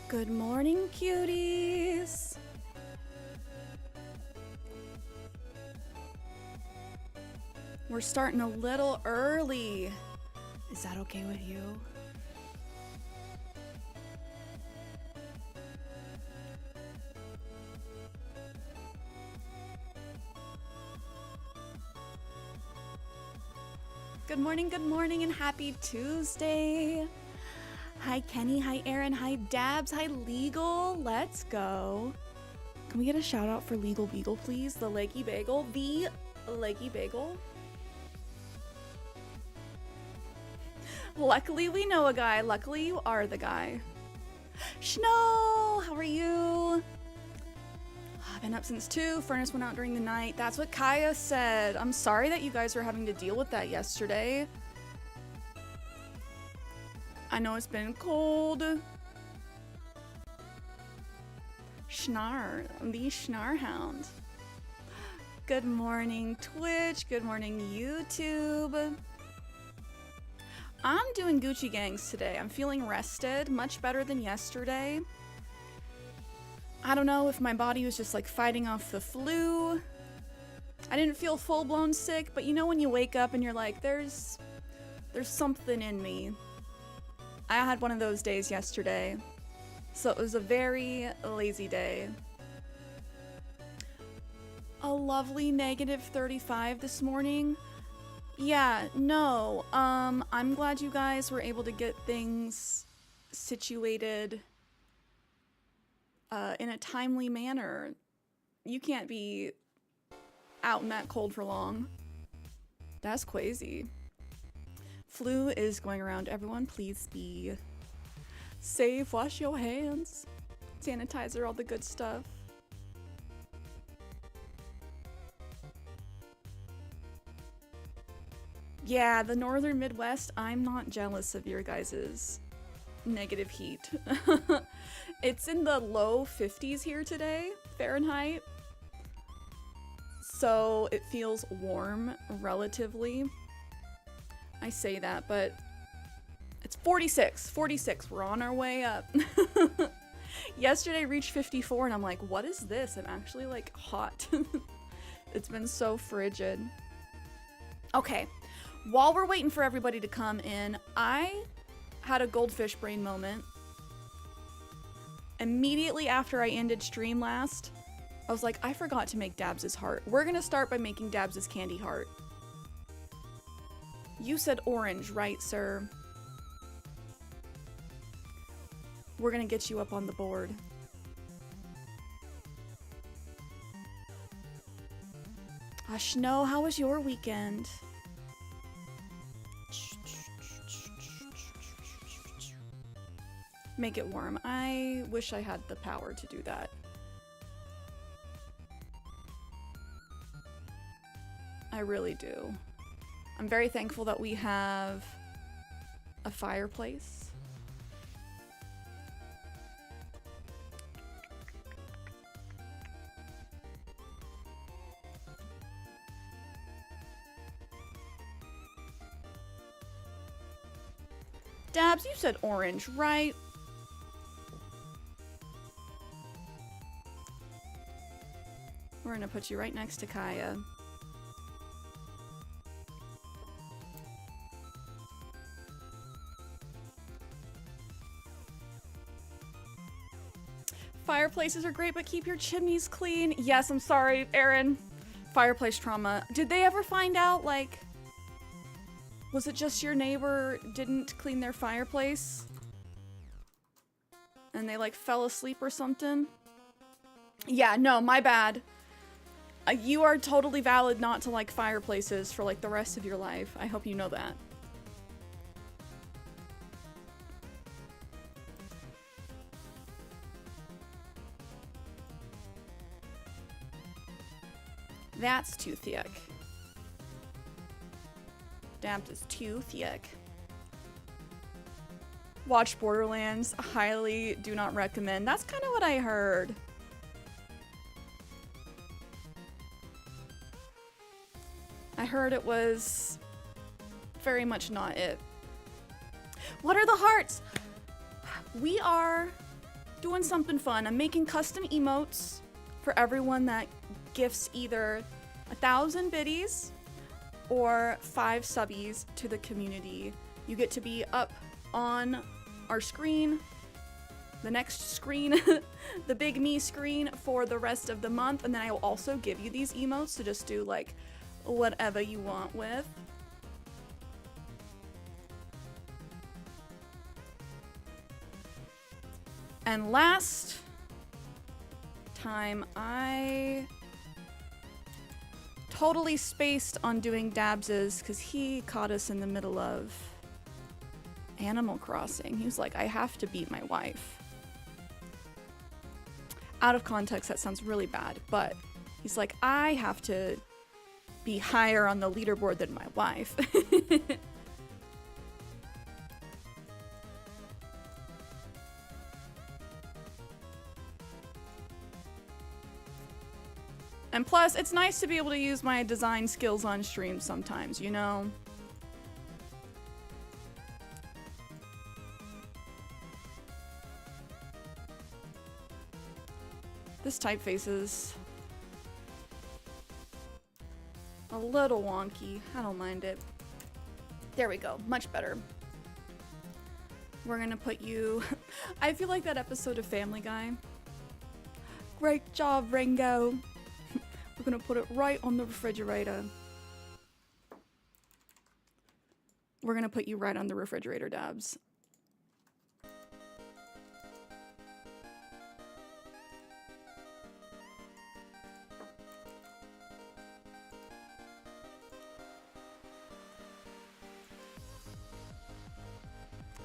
Good morning, cuties. We're starting a little early. Is that okay with you? Good morning, and happy Tuesday. Hi, Kenny. Hi, Aaron. Hi, Dabs. Hi, Legal. Let's go. Can we get a shout out for Legal Beagle, please? The Leggy Bagel. The Leggy Bagel. Luckily, we know a guy. Luckily, you are the guy. Schno, how are you? I've been up since 2. Furnace went out during the night. That's what Kaya said. I'm sorry that you guys were having to deal with that yesterday. I know it's been cold. Schnar, the Schnarhound. Good morning, Twitch. Good morning, YouTube. I'm doing Gucci gangs today. I'm feeling rested, much better than yesterday. I don't know if my body was just like fighting off the flu. I didn't feel full-blown sick, but you know when you wake up and you're like, there's something in me. I had one of those days yesterday, so it was a very lazy day. A lovely -35 this morning. Yeah, no, I'm glad you guys were able to get things situated in a timely manner. You can't be out in that cold for long. That's crazy. Flu is going around. Everyone, please be safe. Wash your hands. Sanitizer, all the good stuff. Yeah, the northern Midwest, I'm not jealous of your guys's negative heat. It's in the low 50s here today, Fahrenheit. So it feels warm, relatively. I say that, but it's 46. 46. We're on our way up. Yesterday reached 54, and I'm like, what is this? I'm actually, like, hot. It's been so frigid. Okay. While we're waiting for everybody to come in, I had a goldfish brain moment. Immediately after I ended stream last, I was like, I forgot to make Dabs' heart. We're gonna start by making Dabs' candy heart. You said orange, right, sir? We're gonna get you up on the board. Ashno, how was your weekend? Make it warm. I wish I had the power to do that. I really do. I'm very thankful that we have a fireplace. Dabs, you said orange, right? We're gonna put you right next to Kaya. Fireplaces are great, but keep your chimneys clean. Yes, I'm sorry, Aaron. Fireplace trauma. Did they ever find out, like, was it just your neighbor didn't clean their fireplace? And they, like, fell asleep or something? Yeah, no, my bad. You are totally valid not to like fireplaces for, like, the rest of your life. I hope you know that. That's too thick. Damp is too thick. Watch Borderlands. Highly do not recommend. That's kind of what I heard. I heard it was very much not it. What are the hearts? We are doing something fun. I'm making custom emotes for everyone that gifts either 1,000 biddies or 5 subbies to the community. You get to be up on our screen, the next screen, the big me screen for the rest of the month, and then I will also give you these emotes to just do like whatever you want with. And last time I totally spaced on doing Dabs's because he caught us in the middle of Animal Crossing. He was like, I have to beat my wife. Out of context, that sounds really bad, but he's like, I have to be higher on the leaderboard than my wife. And plus, it's nice to be able to use my design skills on stream sometimes, you know? This typeface is a little wonky. I don't mind it. There we go. Much better. We're gonna put you... I feel like that episode of Family Guy. Great job, Ringo. We're gonna put it right on the refrigerator. We're gonna put you right on the refrigerator, Dabs.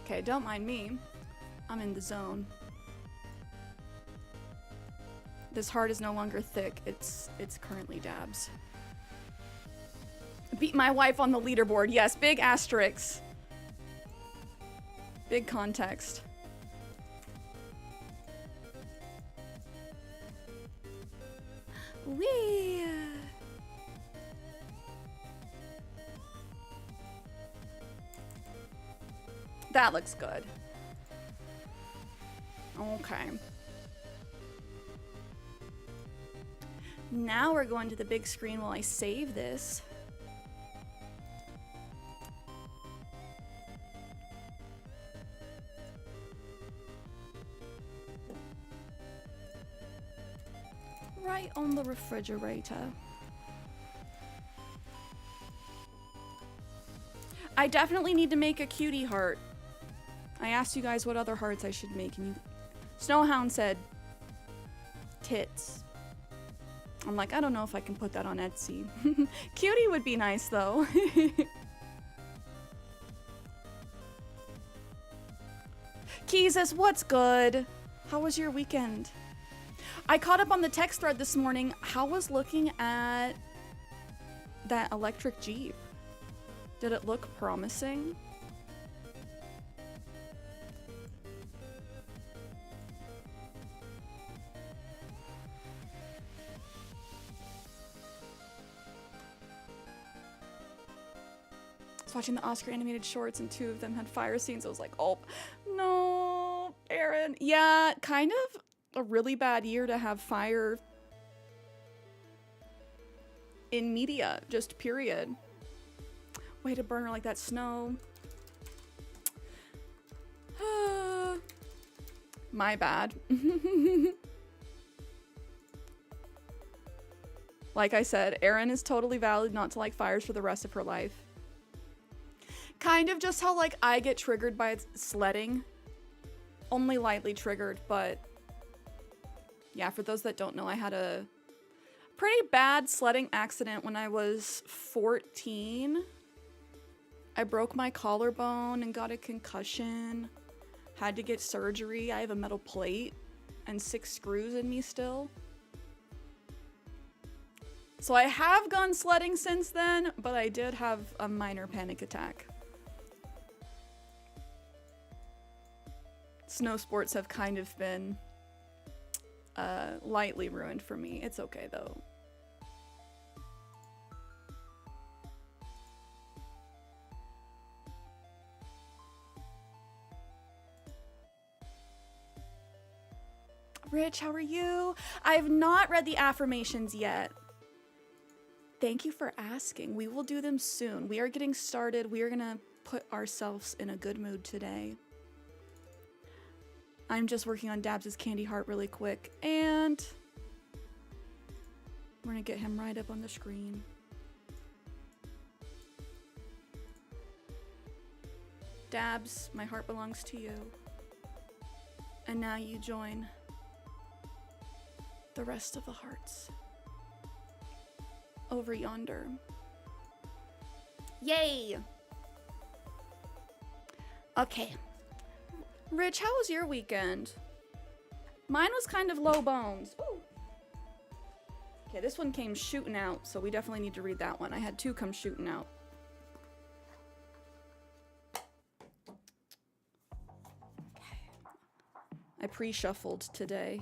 Okay, don't mind me. I'm in the zone. This heart is no longer thick. It's currently Dabs. Beat my wife on the leaderboard. Yes, big asterisks. Big context. Wee. That looks good. Okay. Now we're going to the big screen while I save this. Right on the refrigerator. I definitely need to make a cutie heart. I asked you guys what other hearts I should make, and you... Snowhound said tits. I'm like, I don't know if I can put that on Etsy. Cutie would be nice, though. Keezus, what's good? How was your weekend? I caught up on the text thread this morning. How was looking at that electric Jeep? Did it look promising? Watching the Oscar animated shorts and 2 of them had fire scenes. I was like, oh no, Aaron. Yeah, kind of a really bad year to have fire in media, just period. Way to burn her like that snow. My bad. Like I said, Erin is totally valid not to like fires for the rest of her life. Kind of just how, like, I get triggered by sledding. Only lightly triggered, but... Yeah, for those that don't know, I had a pretty bad sledding accident when I was 14. I broke my collarbone and got a concussion. Had to get surgery. I have a metal plate and 6 screws in me still. So I have gone sledding since then, but I did have a minor panic attack. Snow sports have kind of been lightly ruined for me. It's okay though. Rich, how are you? I have not read the affirmations yet. Thank you for asking. We will do them soon. We are getting started. We are going to put ourselves in a good mood today. I'm just working on Dabs' candy heart really quick, and we're going to get him right up on the screen. Dabs, my heart belongs to you. And now you join the rest of the hearts over yonder. Yay! Okay. Rich, how was your weekend? Mine was kind of low bones. Ooh. Okay, this one came shooting out, so we definitely need to read that one. I had two come shooting out. Okay. I pre-shuffled today.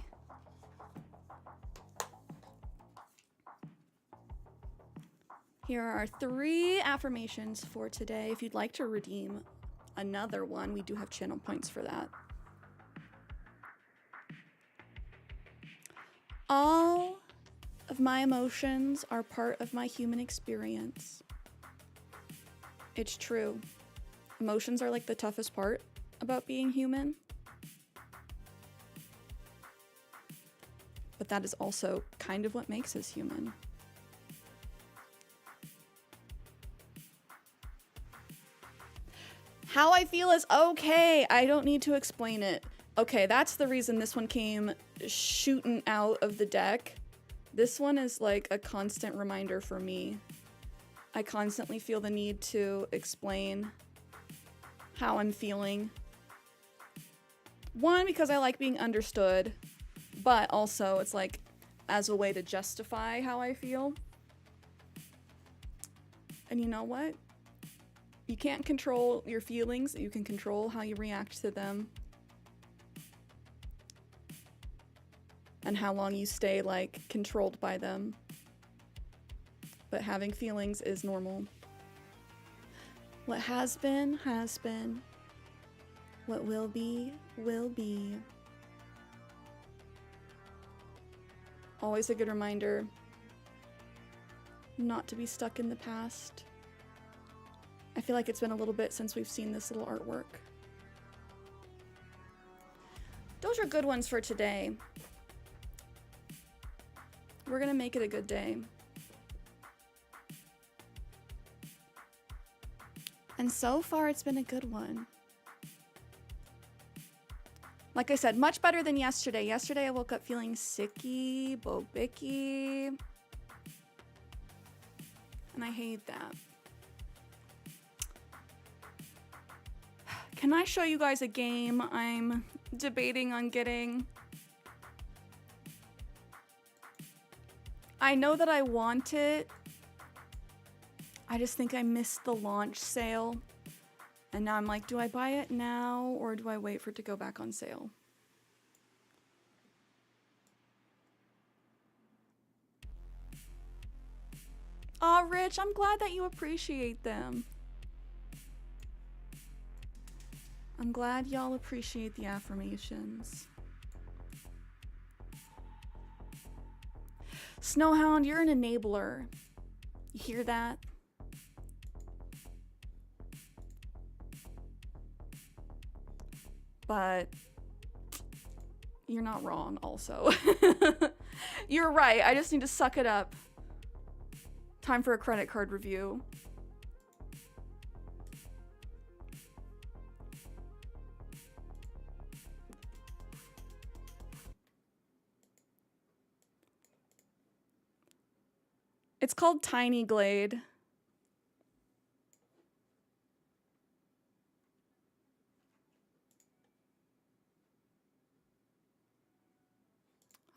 Here are 3 affirmations for today. If you'd like to redeem another one, we do have channel points for that. All of my emotions are part of my human experience. It's true. Emotions are like the toughest part about being human. But that is also kind of what makes us human. How I feel is okay. I don't need to explain it. Okay, that's the reason this one came shooting out of the deck. This one is like a constant reminder for me. I constantly feel the need to explain how I'm feeling. One, because I like being understood, but also it's like as a way to justify how I feel. And you know what? You can't control your feelings. You can control how you react to them. And how long you stay, like, controlled by them. But having feelings is normal. What has been, has been. What will be, will be. Always a good reminder not to be stuck in the past. I feel like it's been a little bit since we've seen this little artwork. Those are good ones for today. We're gonna make it a good day. And so far, it's been a good one. Like I said, much better than yesterday. Yesterday, I woke up feeling sicky, bobicky. And I hate that. Can I show you guys a game I'm debating on getting? I know that I want it. I just think I missed the launch sale. And now I'm like, do I buy it now or do I wait for it to go back on sale? Aw, Rich, I'm glad that you appreciate them. I'm glad y'all appreciate the affirmations. Snowhound, you're an enabler. You hear that? But you're not wrong also. You're right, I just need to suck it up. Time for a credit card review. It's called Tiny Glade.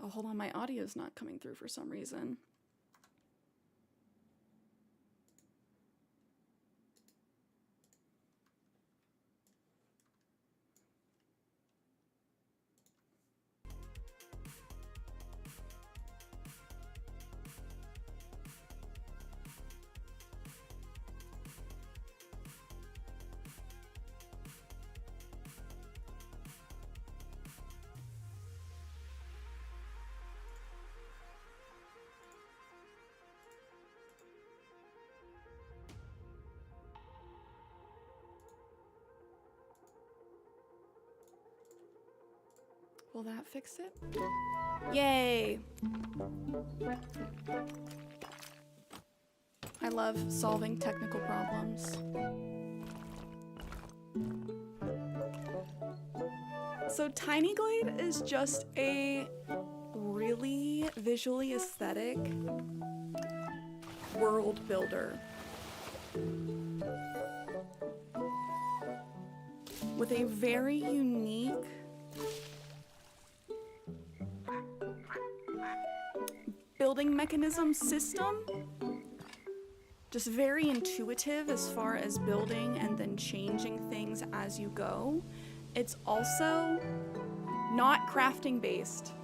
Oh, hold on, my audio's not coming through for some reason. Will that fix it? Yay! I love solving technical problems. So Tiny Glade is just a really visually aesthetic world builder with a very unique building mechanism system. Just very intuitive as far as building and then changing things as you go. It's also not crafting based.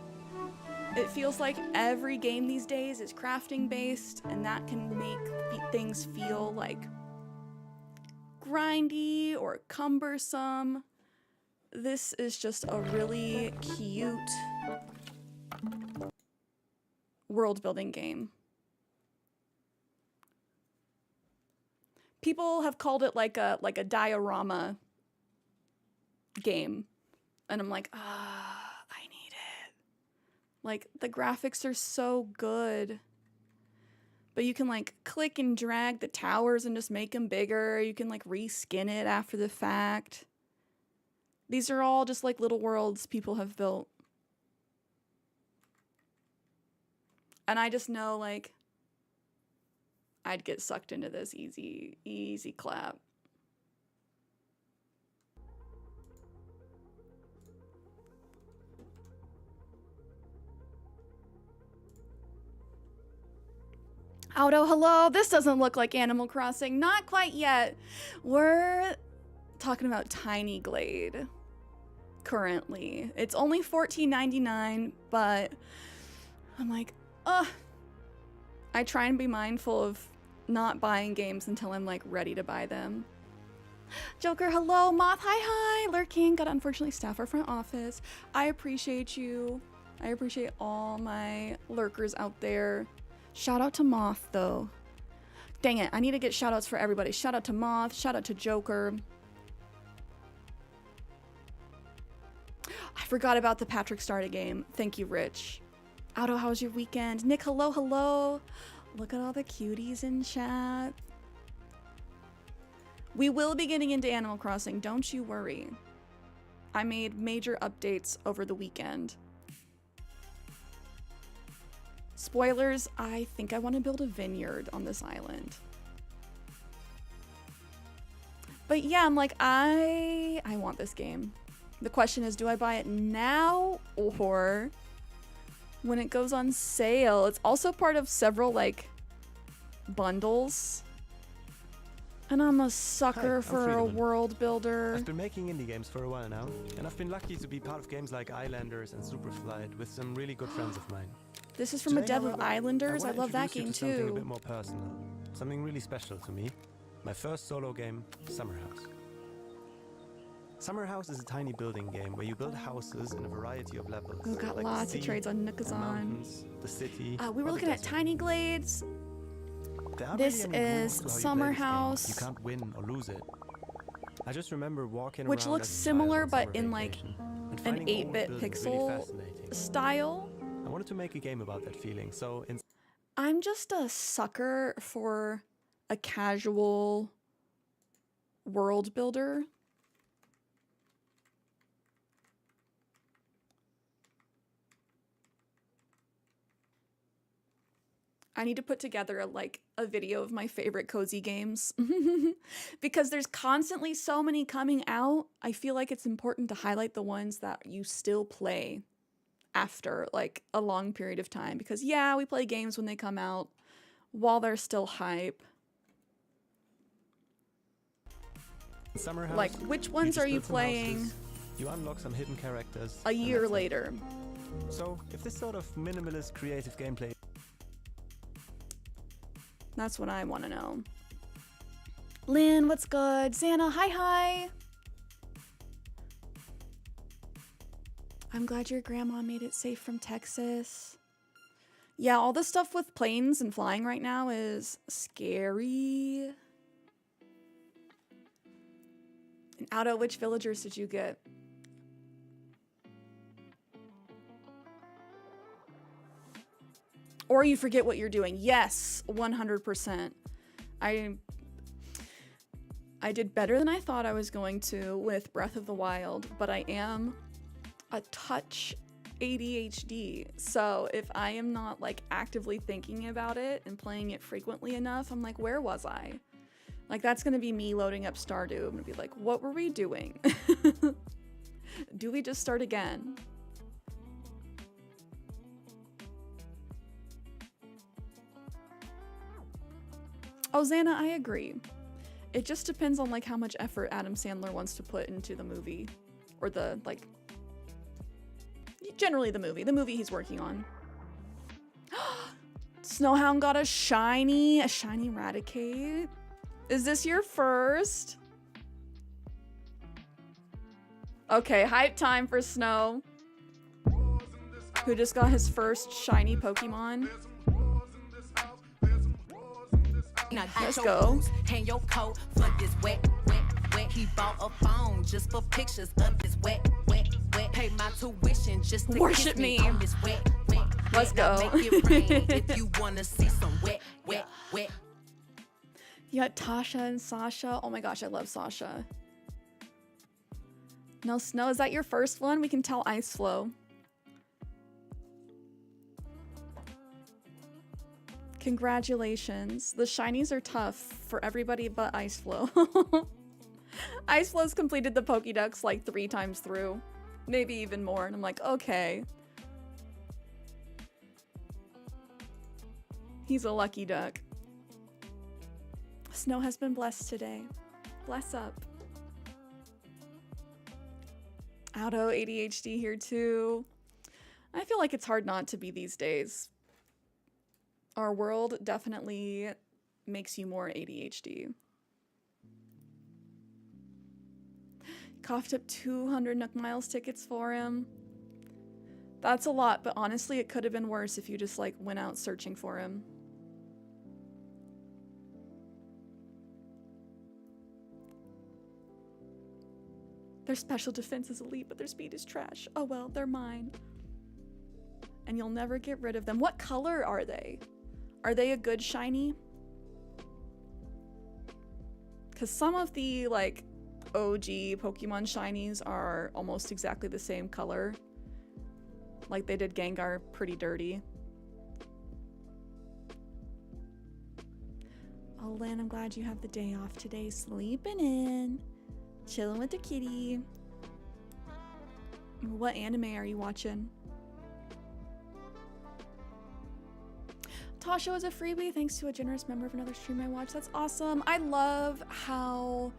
It feels like every game these days is crafting based, and that can make things feel like grindy or cumbersome. This is just a really cute world building game. People have called it like a diorama game, and I'm like, I need it. Like, the graphics are so good, but you can like click and drag the towers and just make them bigger. You can like reskin it after the fact. These are all just like little worlds people have built, and I just know like I'd get sucked into this easy clap. Auto, hello. This doesn't look like Animal Crossing. Not quite yet. We're talking about Tiny Glade currently. It's only $14.99, but I'm like, I try and be mindful of not buying games until I'm like ready to buy them. Joker, hello. Moth, hi. Lurking, got unfortunately staff our front office. I appreciate you. I appreciate all my lurkers out there. Shout out to Moth, though. Dang it, I need to get shout outs for everybody. Shout out to Moth, shout out to Joker. I forgot about the Patrick Started game. Thank you, Rich. Auto, how was your weekend? Nick, hello. Look at all the cuties in chat. We will be getting into Animal Crossing, don't you worry. I made major updates over the weekend. Spoilers, I think I want to build a vineyard on this island. But yeah, I'm like, I want this game. The question is, do I buy it now or when it goes on sale? It's also part of several like bundles. And I'm a sucker for a world builder. I've been making indie games for a while now, and I've been lucky to be part of games like Islanders and Superflight with some really good friends of mine. This is from a dev of Islanders. I love that game Something a too. bit more personal, something really special to me. My first solo game, Summer House. Summer House is a tiny building game where you build houses in a variety of levels. We've got like lots the of sea, trades on the Nukazon. mountains, the city. We were or the looking at desert. Tiny Glades. There aren't This really any rules is to how you Summer play this game. House. You can't win or lose it. I just remember walking Which around looks as a child similar, on but summer in, like, vacation and an finding old 8-bit buildings pixel really fascinating. style. I wanted to make a game about that feeling, so I'm just a sucker for a casual world builder. I need to put together a video of my favorite cozy games because there's constantly so many coming out. I feel like it's important to highlight the ones that you still play after like a long period of time, because yeah, we play games when they come out while they're still hype. Summer House, Like, which ones are you playing houses, you unlock some hidden characters a year later? So if this sort of minimalist creative gameplay, That's what I want to know. Lynn, what's good? Xana, hi. I'm glad your grandma made it safe from Texas. Yeah, all the stuff with planes and flying right now is scary. And Auto, which villagers did you get? Or you forget what you're doing. Yes, 100%. I did better than I thought I was going to with Breath of the Wild, but I am a touch ADHD. So if I am not like actively thinking about it and playing it frequently enough, I'm like, where was I? Like, that's gonna be me loading up Stardew. I'm gonna be like, what were we doing? Do we just start again? Oh, Xana, I agree. It just depends on like how much effort Adam Sandler wants to put into the movie. Or the, like, generally the movie he's working on. Snowhound got a shiny Eradicate. Is this your first? Okay, hype time for Snow. Who just got his first shiny Pokemon. Let's go. Hang your coat for this wet. He bought a phone just for pictures of this wet. Pay my tuition just to worship kiss me me. on this wet. Let's go. Make it rain if you wanna see some wet. You got Tasha and Sasha. Oh my gosh, I love Sasha. No, Snow, is that your first one? We can tell Ice Flow. Congratulations. The shinies are tough for everybody but Ice Flow. Ice Flow's completed the Pokédex like 3 times through. Maybe even more. And I'm like, okay. He's a lucky duck. Snow has been blessed today. Bless up. Auto ADHD here too. I feel like it's hard not to be these days. Our world definitely makes you more ADHD. Coughed up 200 Nook Miles tickets for him. That's a lot, but honestly, it could have been worse if you just like went out searching for him. Their special defense is elite, but their speed is trash. Oh well, they're mine. And you'll never get rid of them. What color are they? Are they a good shiny? Because some of the like OG Pokemon shinies are almost exactly the same color. Like they did Gengar pretty dirty. Oh, Lynn, I'm glad you have the day off today. Sleeping in. Chilling with the kitty. What anime are you watching? Tasha was a freebie thanks to a generous member of another stream I watched. That's awesome. I love how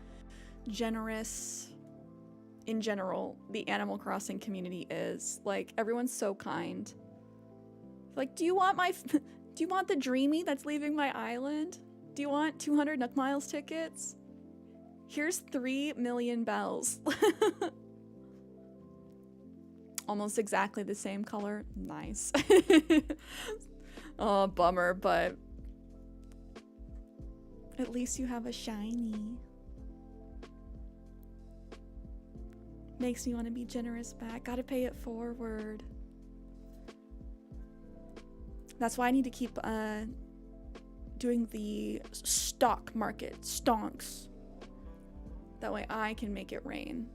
generous, in general, the Animal Crossing community is. Like, everyone's so kind. Like, do you want the Dreamy that's leaving my island? Do you want 200 Nook Miles tickets? Here's 3 million bells. Almost exactly the same color. Nice. Oh, bummer, but at least you have a shiny. Makes me want to be generous back. Gotta pay it forward. That's why I need to keep doing the stock market, stonks. That way I can make it rain.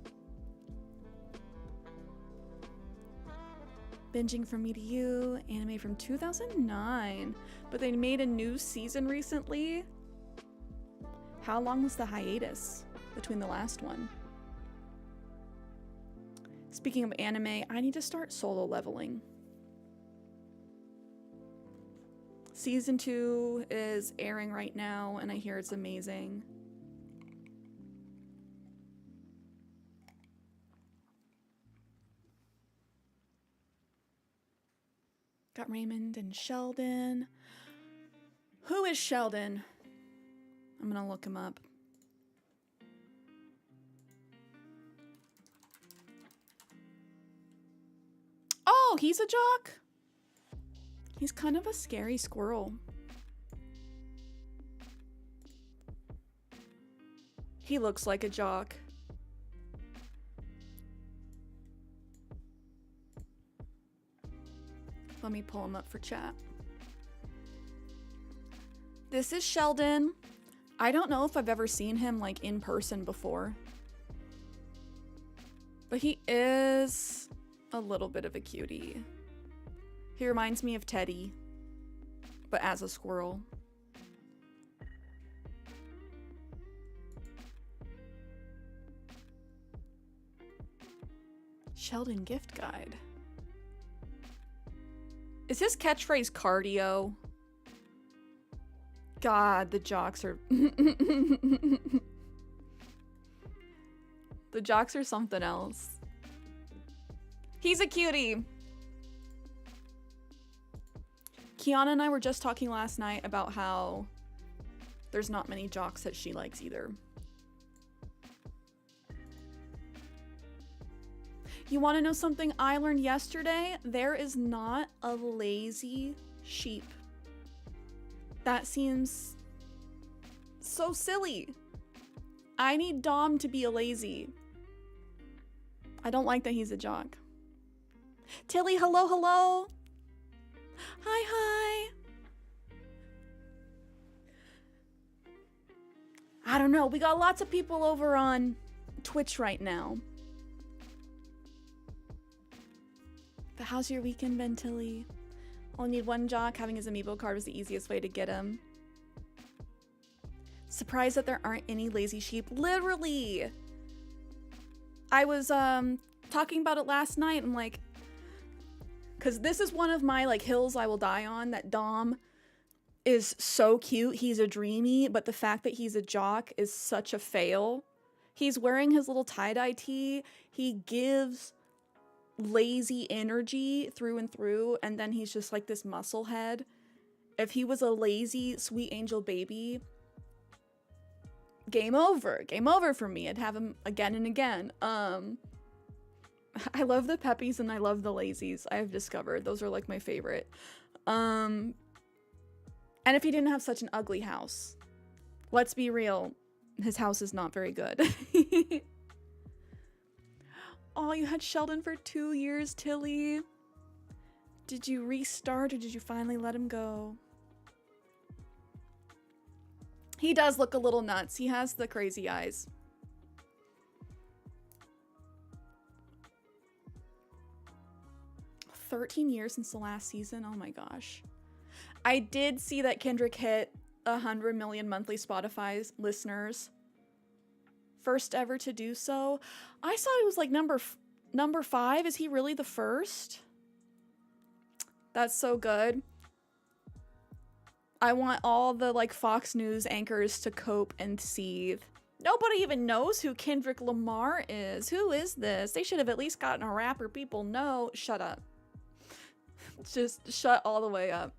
Binging From Me to You, anime from 2009. But they made a new season recently. How long was the hiatus between the last one? Speaking of anime, I need to start solo leveling. Season 2 is airing right now, and I hear it's amazing. Got Raymond and Sheldon. Who is Sheldon? I'm gonna look him up. Oh, he's a jock? He's kind of a scary squirrel. He looks like a jock. Let me pull him up for chat. This is Sheldon. I don't know if I've ever seen him like in person before. But he is a little bit of a cutie. He reminds me of Teddy, but as a squirrel. Sheldon gift guide. Is his catchphrase cardio? God, the jocks are... The jocks are something else. He's a cutie. Kiana and I were just talking last night about how there's not many jocks that she likes either. You want to know something I learned yesterday? There is not a lazy sheep. That seems so silly. I need Dom to be a lazy. I don't like that he's a jock. Tilly, hello, hello. Hi, hi. I don't know. We got lots of people over on Twitch right now. But how's your weekend been, Tilly? Only need one jock. Having his amiibo card was the easiest way to get him. Surprised that there aren't any lazy sheep. Literally! I was talking about it last night. I'm like, because this is one of my like hills I will die on, that Dom is so cute. He's a dreamy, but the fact that he's a jock is such a fail. He's wearing his little tie-dye tee. He gives lazy energy through and through, and then he's just like this muscle head. If he was a lazy sweet angel baby, game over for me. I'd have him again and again. I love the peppies and I love the lazies. I have discovered those are like my favorite. And if he didn't have such an ugly house, let's be real, his house is not very good. Oh, you had Sheldon for 2 years, Tilly. Did you restart or did you finally let him go? He does look a little nuts. He has the crazy eyes. "13 years since the last season. Oh my gosh. I did see that Kendrick hit 100 million monthly Spotify listeners. First ever to do so. I saw it was like number 5. Is he really the first? That's so good. I want all the like Fox News anchors to cope and seethe. Nobody even knows who Kendrick Lamar is. Who is this? They should have at least gotten a rapper people know. Shut up. Just shut all the way up.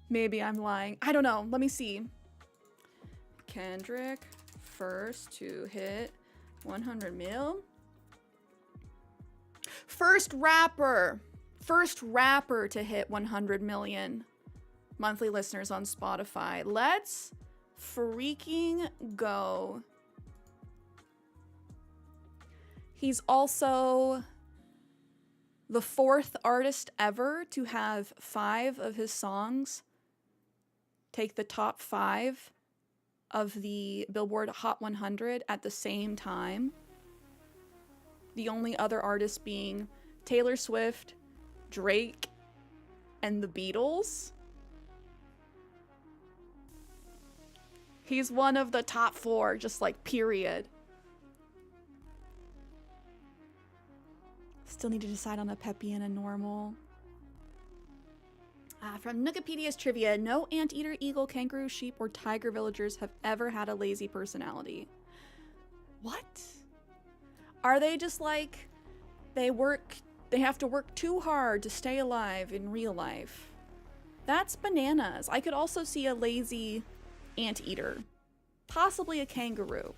Maybe I'm lying. I don't know. Let me see. Kendrick first to hit 100 mil. First rapper to hit 100 million monthly listeners on Spotify. Let's freaking go. He's also the 4th artist ever to have 5 of his songs take the top 5 of the Billboard Hot 100 at the same time. The only other artists being Taylor Swift, Drake, and the Beatles. He's one of the top 4, just like period. Still need to decide on a peppy and a normal. From Nookipedia's trivia, no anteater, eagle, kangaroo, sheep, or tiger villagers have ever had a lazy personality. What? Are they just like, they have to work too hard to stay alive in real life? That's bananas. I could also see a lazy anteater. Possibly a kangaroo.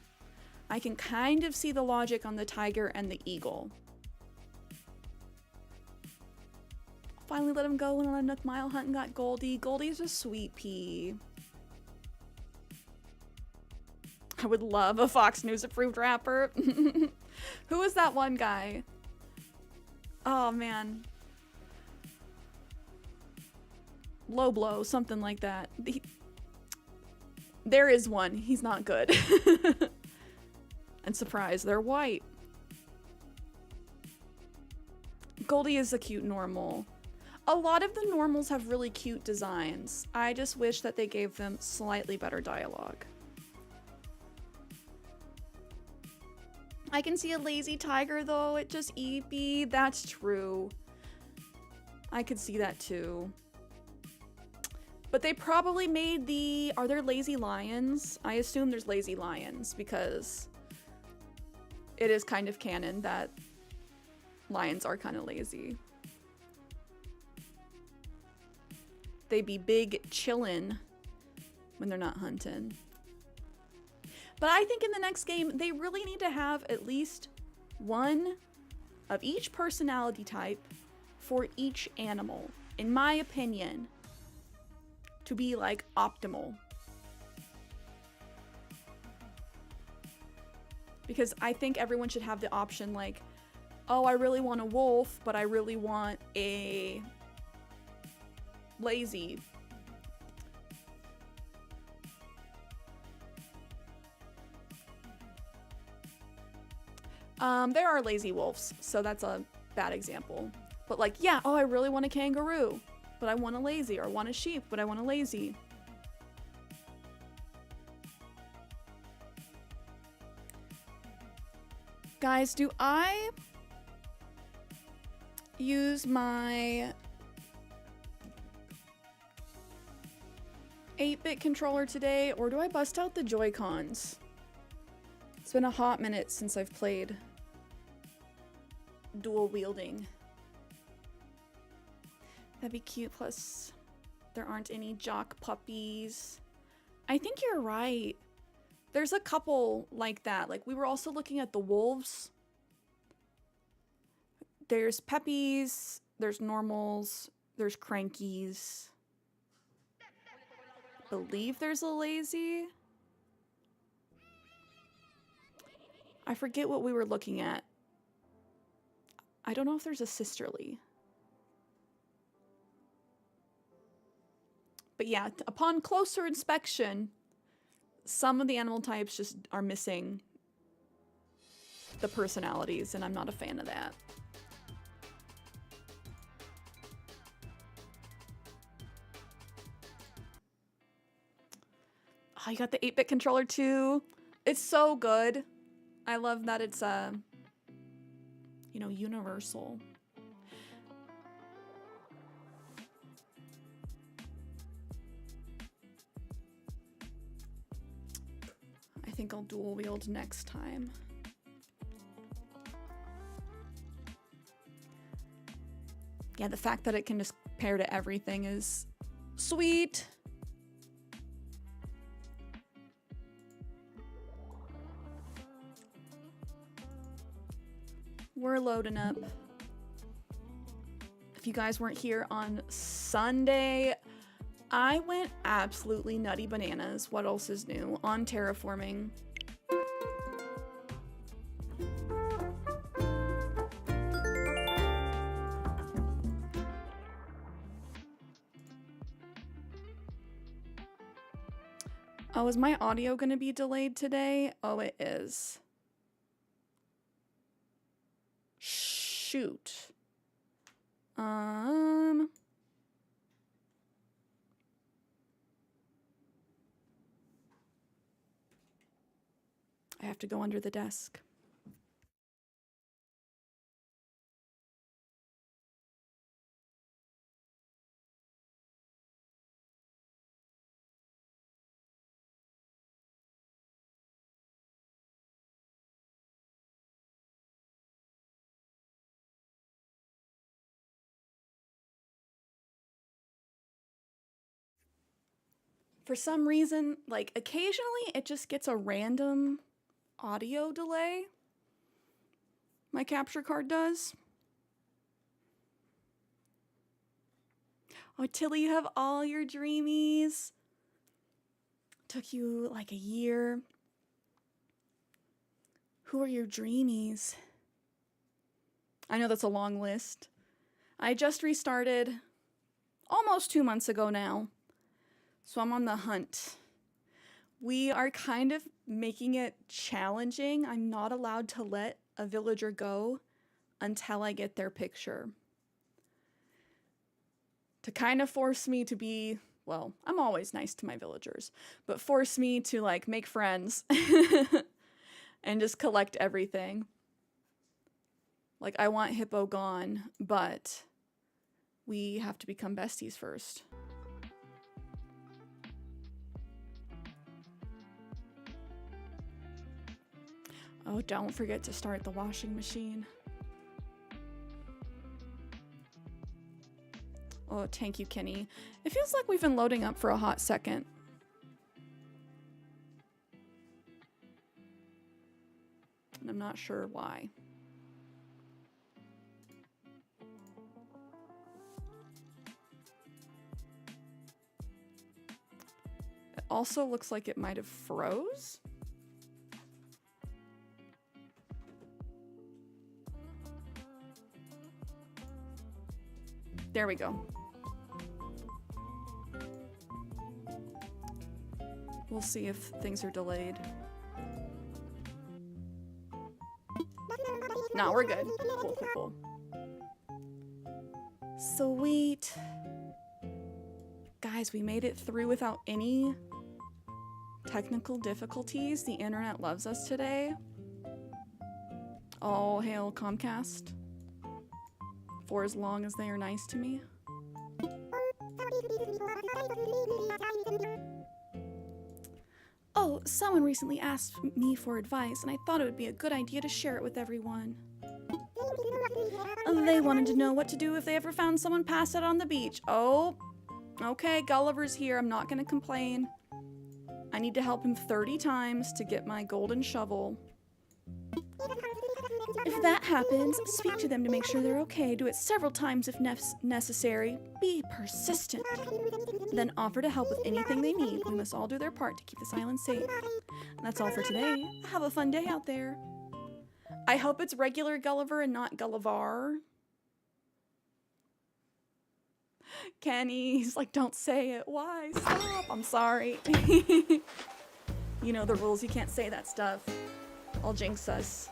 I can kind of see the logic on the tiger and the eagle. Finally let him go, went on a Nook Mile hunt and got Goldie. Goldie's a sweet pea. I would love a Fox News approved rapper. Who is that one guy? Oh man. low blow, something like that. There is one. He's not good. And surprise, they're white. Goldie is a cute normal. A lot of the normals have really cute designs. I just wish that they gave them slightly better dialogue. I can see a lazy tiger though, it just Eepy. That's true. I could see that too. But they probably made the... Are there lazy lions? I assume there's lazy lions because it is kind of canon that lions are kind of lazy. They be big chillin' when they're not hunting. But I think in the next game, they really need to have at least one of each personality type for each animal, in my opinion, to be like optimal. Because I think everyone should have the option like, oh, I really want a wolf, but I really want a lazy. There are lazy wolves, so that's a bad example. But like, yeah, oh, I really want a kangaroo, but I want a lazy, or I want a sheep, but I want a lazy. Guys, do I use my 8-bit controller today, or do I bust out the Joy-Cons? It's been a hot minute since I've played dual wielding. That'd be cute, plus there aren't any jock puppies. I think you're right. There's a couple like that. Like, we were also looking at the wolves. There's peppies, there's normals, there's crankies. I believe there's a lazy. I forget what we were looking at. I don't know if there's a sisterly. But yeah, upon closer inspection, some of the animal types just are missing the personalities, and I'm not a fan of that. Oh, you got the 8-bit controller too. It's so good. I love that it's, you know, universal. I think I'll dual wield next time. Yeah, the fact that it can just pair to everything is sweet. We're loading up. If you guys weren't here on Sunday, I went absolutely nutty bananas. What else is new on Terraforming? Oh, is my audio going to be delayed today? Oh, it is. Shoot. I have to go under the desk. For some reason, like occasionally it just gets a random audio delay. My capture card does. Oh, Tilly, you have all your dreamies. Took you like a year. Who are your dreamies? I know that's a long list. I just restarted almost 2 months ago now. So I'm on the hunt. We are kind of making it challenging. I'm not allowed to let a villager go until I get their picture. To kind of force me to be, well, I'm always nice to my villagers, but force me to like make friends and just collect everything. Like, I want Hippo gone, but we have to become besties first. Oh, don't forget to start the washing machine. Oh, thank you, Kenny. It feels like we've been loading up for a hot second. And I'm not sure why. It also looks like it might have froze. There we go. We'll see if things are delayed. No, we're good. Cool, cool, cool. Sweet. Guys, we made it through without any technical difficulties. The internet loves us today. All hail Comcast. For as long as they are nice to me. Oh, someone recently asked me for advice, and I thought it would be a good idea to share it with everyone. They wanted to know what to do if they ever found someone passed out on the beach. Oh, okay, Gulliver's here. I'm not going to complain. I need to help him 30 times to get my golden shovel. If that happens, speak to them to make sure they're okay. Do it several times if necessary. Be persistent. Then offer to help with anything they need. We must all do their part to keep this island safe. And that's all for today. Have a fun day out there. I hope it's regular Gulliver and not Gullivar. Kenny's like, don't say it. Why? Stop. I'm sorry. You know the rules. You can't say that stuff. I'll jinx us.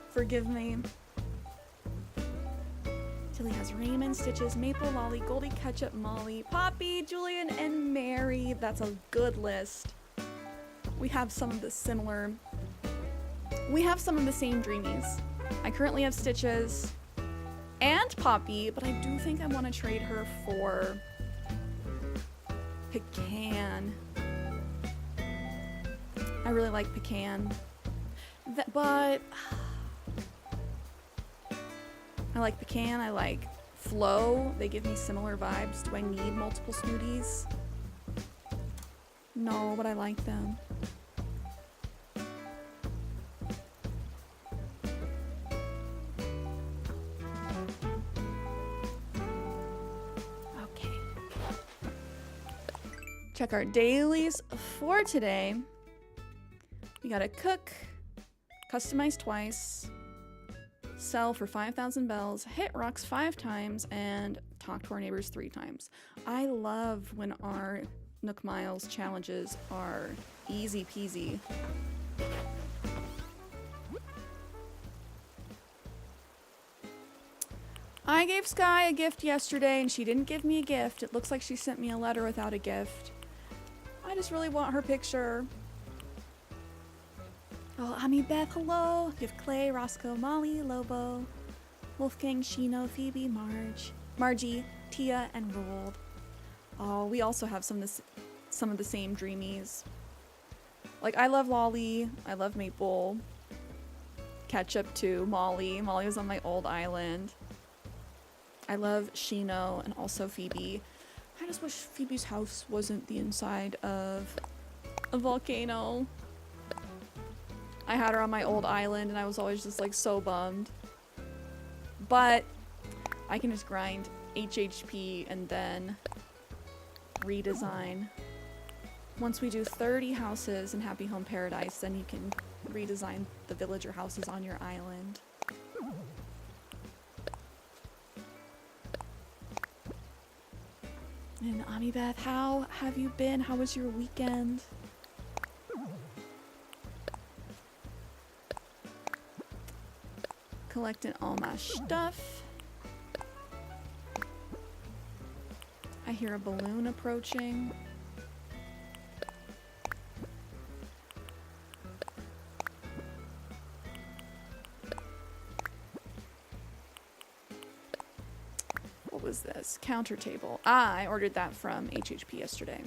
Forgive me. Tilly has Raymond, Stitches, Maple, Lolly, Goldie, Ketchup, Molly, Poppy, Julian, and Mary. That's a good list. We have some of the similar... We have some of the same dreamies. I currently have Stitches and Poppy, but I do think I want to trade her for Pecan. I really like Pecan. But... I like Pecan, I like Flo. They give me similar vibes. Do I need multiple Snooties? No, but I like them. Okay. Check our dailies for today. We gotta cook, customize twice, sell for 5,000 bells, hit rocks 5 times, and talk to our neighbors 3 times. I love when our Nook Miles challenges are easy peasy. I gave Sky a gift yesterday and she didn't give me a gift. It looks like she sent me a letter without a gift. I just really want her picture. Oh, Ami Beth, hello. Give Clay, Roscoe, Molly, Lobo, Wolfgang, Shino, Phoebe, Margie, Tia, and Roald. Oh, we also have some of the same dreamies. Like, I love Lolly. I love Maple. Ketchup too. Molly. Molly was on my old island. I love Shino and also Phoebe. I just wish Phoebe's house wasn't the inside of a volcano. I had her on my old island and I was always just like so bummed. But I can just grind HHP and then redesign. Once we do 30 houses in Happy Home Paradise, then you can redesign the villager houses on your island. And Amibeth, how have you been? How was your weekend? Collecting all my stuff. I hear a balloon approaching. What was this? Counter table. I ordered that from HHP yesterday.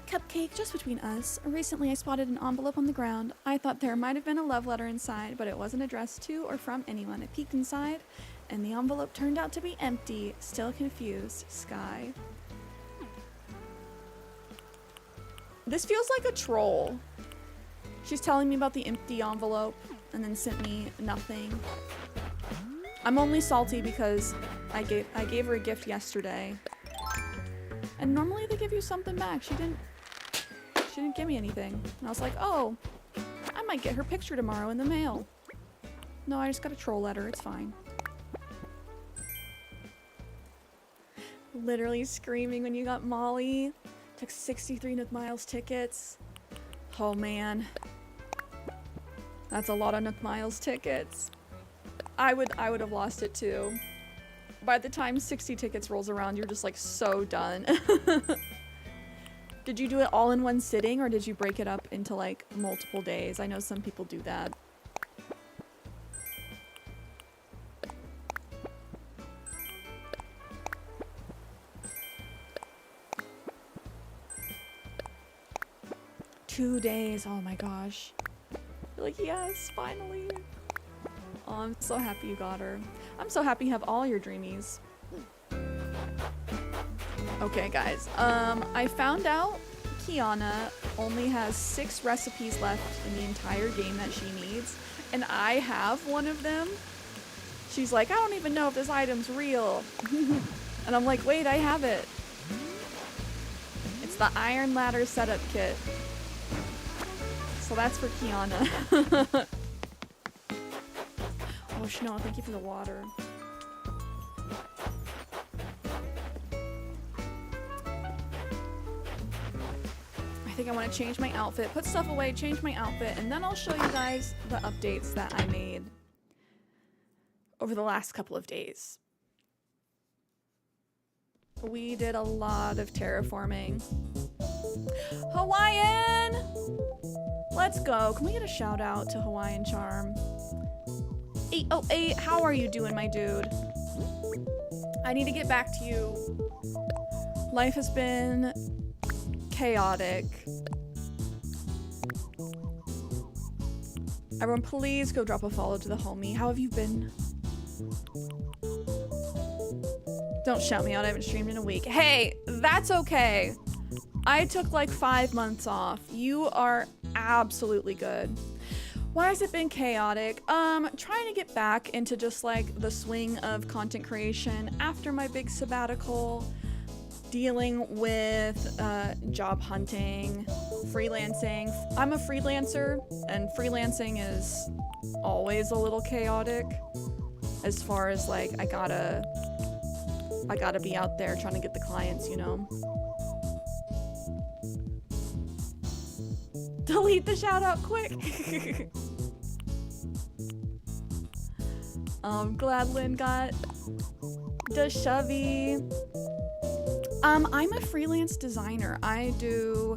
Cupcake, just between us. Recently I spotted an envelope on the ground. I thought there might have been a love letter inside, but it wasn't addressed to or from anyone. I peeked inside, and the envelope turned out to be empty. Still confused. Sky. This feels like a troll. She's telling me about the empty envelope and then sent me nothing. I'm only salty because I gave her a gift yesterday. And normally they give you something back. She didn't give me anything. And I was like, oh, I might get her picture tomorrow in the mail. No, I just got a troll letter. It's fine. Literally screaming when you got Molly. Took 63 Nook Miles tickets. Oh man. That's a lot of Nook Miles tickets. I would have lost it too. By the time 60 tickets rolls around, you're just like so done. Did you do it all in one sitting or did you break it up into like multiple days? I know some people do that. Two days, oh my gosh. You're like, yes, finally. Oh, I'm so happy you got her. I'm so happy you have all your dreamies. Okay, guys. I found out Kiana only has 6 recipes left in the entire game that she needs, and I have one of them. She's like, I don't even know if this item's real. And I'm like, wait, I have it. It's the Iron Ladder Setup Kit. So that's for Kiana. Oh, Shno, thank you for the water. I think I want to change my outfit, put stuff away, change my outfit, and then I'll show you guys the updates that I made over the last couple of days. We did a lot of terraforming. Hawaiian! Let's go. Can we get a shout out to Hawaiian Charm? 808, how are you doing, my dude? I need to get back to you. Life has been chaotic. Everyone, please go drop a follow to the homie. How have you been? Don't shout me out. I haven't streamed in a week. Hey, that's okay. I took like 5 months off. You are absolutely good. Why has it been chaotic? Trying to get back into just like the swing of content creation after my big sabbatical, dealing with job hunting, freelancing. I'm a freelancer, and freelancing is always a little chaotic as far as like I gotta be out there trying to get the clients, you know. Delete the shout out quick. Glad Lynn got the shovey. I'm a freelance designer. I do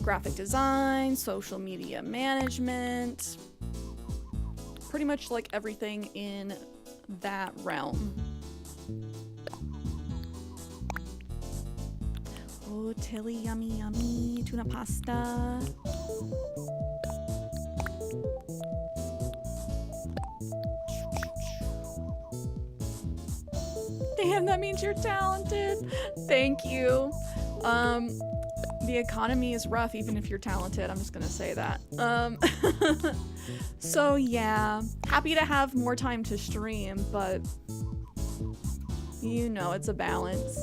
graphic design, social media management, pretty much like everything in that realm. Oh, Tilly, yummy, yummy. Tuna pasta. Damn, that means you're talented. Thank you. The economy is rough even if you're talented. I'm just gonna say that. So yeah, happy to have more time to stream, but you know, it's a balance.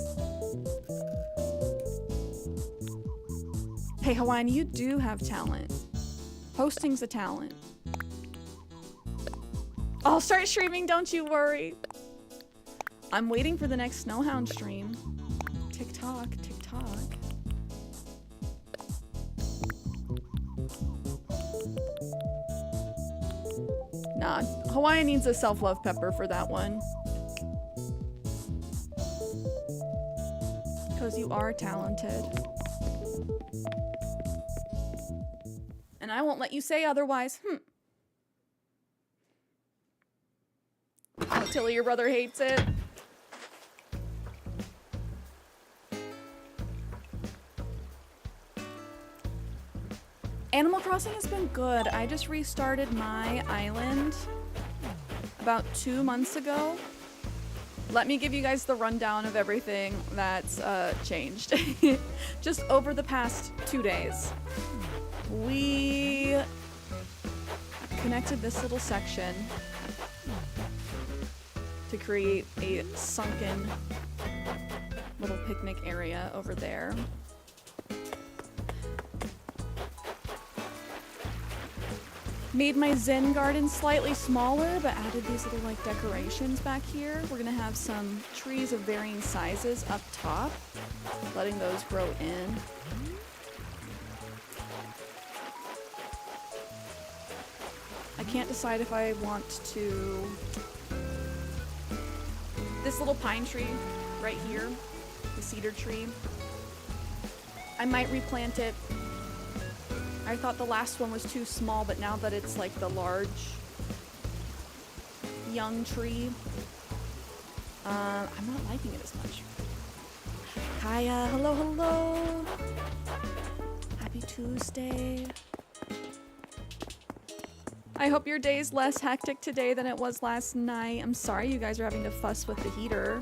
Hey, Hawaiian, you do have talent. Hosting's a talent. I'll start streaming, don't you worry. I'm waiting for the next Snowhound stream. TikTok, TikTok. Nah, Hawaiian needs a self-love pepper for that one. Because you are talented. And I won't let you say otherwise. Oh, Tilly, your brother hates it. Animal Crossing has been good. I just restarted my island about 2 months ago. Let me give you guys the rundown of everything that's changed. Just over the past 2 days. We connected this little section to create a sunken little picnic area over there. Made my Zen garden slightly smaller, but added these little like decorations back here. We're gonna have some trees of varying sizes up top, letting those grow in. I can't decide if I want to... This little pine tree right here, the cedar tree, I might replant it. I thought the last one was too small, but now that it's like the large young tree, I'm not liking it as much. Kaya, hello, hello. Happy Tuesday. I hope your day's less hectic today than it was last night. I'm sorry you guys are having to fuss with the heater.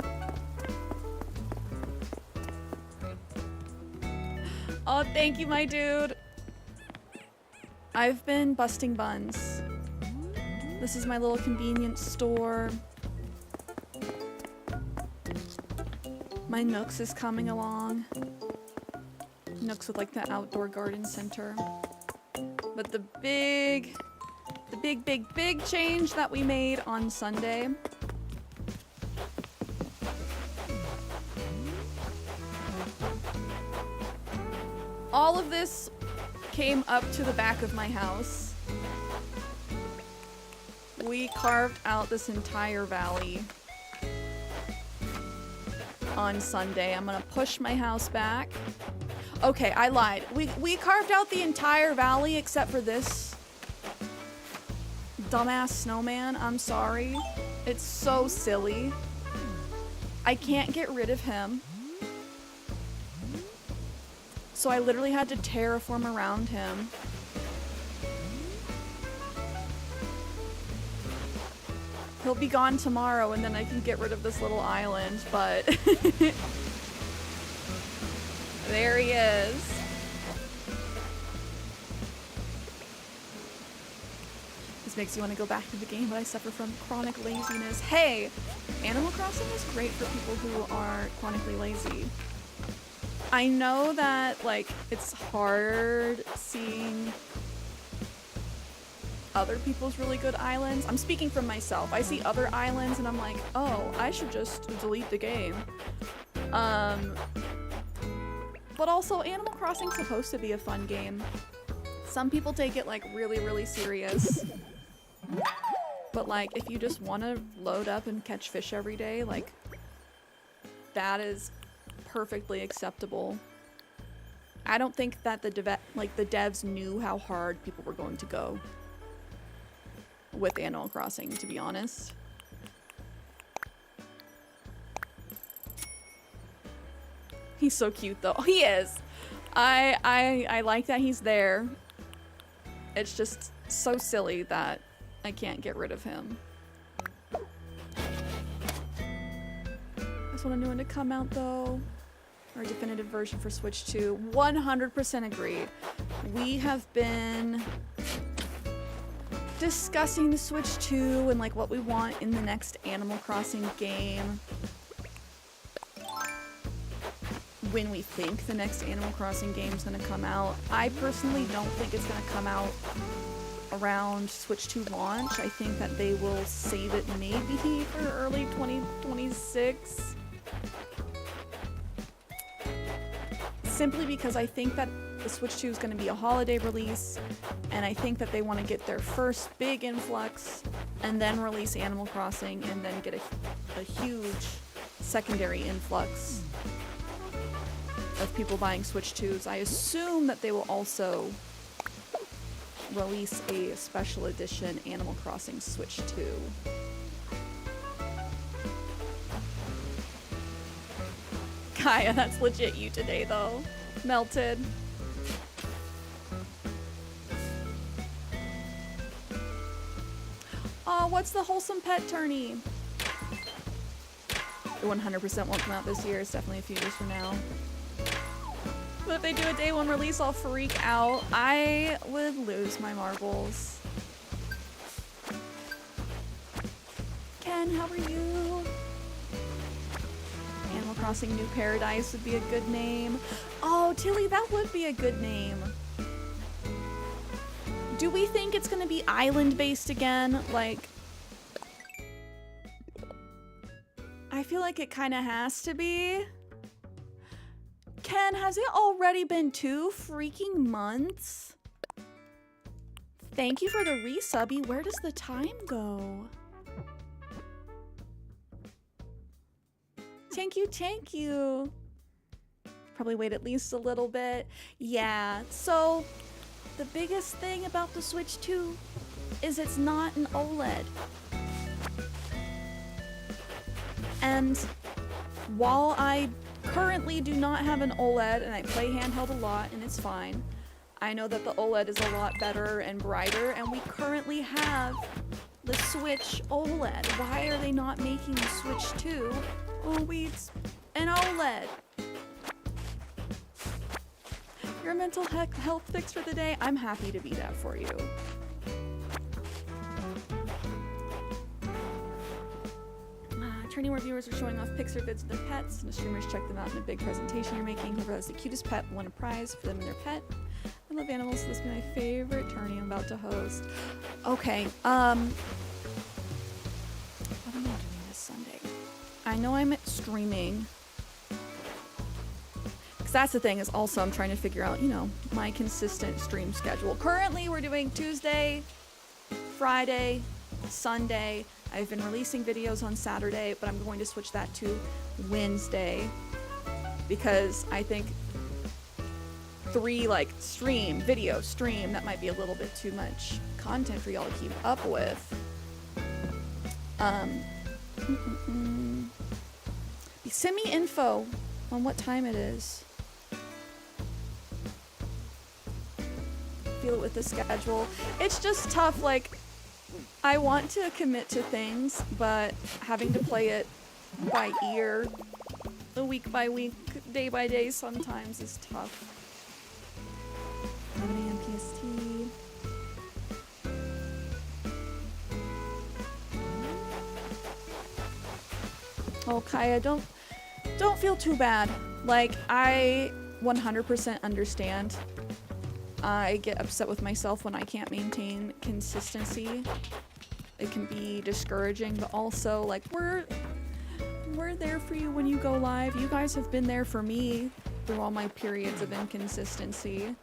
Oh, thank you, my dude. I've been busting buns. This is my little convenience store. My Nooks is coming along. Nooks with like the outdoor garden center. But the big change that we made on Sunday. All of this came up to the back of my house. We carved out this entire valley on Sunday. I'm gonna push my house back. Okay, I lied. We carved out the entire valley except for this dumbass snowman. I'm sorry. It's so silly. I can't get rid of him. So I literally had to terraform around him. He'll be gone tomorrow and then I can get rid of this little island, but there he is. This makes you want to go back to the game, but I suffer from chronic laziness. Hey, Animal Crossing is great for people who are chronically lazy. I know that, like, it's hard seeing other people's really good islands. I'm speaking from myself. I see other islands and I'm like, oh, I should just delete the game. But also, Animal Crossing's supposed to be a fun game. Some people take it, like, really, really serious. But, like, if you just want to load up and catch fish every day, like, that is perfectly acceptable. I don't think that the devs knew how hard people were going to go with Animal Crossing, to be honest. He's so cute though. He is. I like that he's there. It's just so silly that I can't get rid of him. Just want a new one to come out though. Or a definitive version for Switch 2. 100% agreed. We have been discussing the Switch 2 and like what we want in the next Animal Crossing game. When we think the next Animal Crossing game is going to come out. I personally don't think it's going to come out around Switch 2 launch. I think that they will save it maybe for early 2026. simply because I think that the Switch 2 is going to be a holiday release, and I think that they want to get their first big influx and then release Animal Crossing and then get a huge secondary influx of people buying Switch 2s. I assume that they will also release a special edition Animal Crossing Switch 2. Kaya, that's legit you today though. Melted. Oh, what's the wholesome pet tourney? It 100% won't come out this year. It's definitely a few years from now. But if they do a day one release, I'll freak out. I would lose my marbles. Ken, how are you? Animal Crossing New Paradise would be a good name. Oh, Tilly, that would be a good name. Do we think it's gonna be island-based again? Like, I feel like it kind of has to be. Ken, has it already been 2 freaking months? Thank you for the resubby. Where does the time go? Thank you, thank you. Probably wait at least a little bit. Yeah, so the biggest thing about the Switch 2 is it's not an OLED. And while I currently do not have an OLED and I play handheld a lot and it's fine, I know that the OLED is a lot better and brighter, and we currently have the Switch OLED. Why are they not making the Switch 2? Oh, it's an OLED. Your mental health fix for the day? I'm happy to be that for you. Turning more viewers are showing off Pixar vids of their pets, and the streamers check them out in a big presentation you're making. Whoever has the cutest pet will win a prize for them and their pet. I love animals, so this will be my favorite tourney I'm about to host. Okay, what am I doing this Sunday? I know I'm streaming. Because that's the thing, is also I'm trying to figure out, you know, my consistent stream schedule. Currently, we're doing Tuesday, Friday, Sunday. I've been releasing videos on Saturday, but I'm going to switch that to Wednesday because I think 3 like video stream, that might be a little bit too much content for y'all to keep up with. Send me info on what time it is. Feel it with the schedule. It's just tough, like, I want to commit to things, but having to play it by ear, week by week, day by day sometimes is tough. 11 a.m. PST. Oh, Kaya, don't feel too bad. Like, I 100% understand. I get upset with myself when I can't maintain consistency. It can be discouraging, but also, like, we're there for you when you go live. You guys have been there for me through all my periods of inconsistency.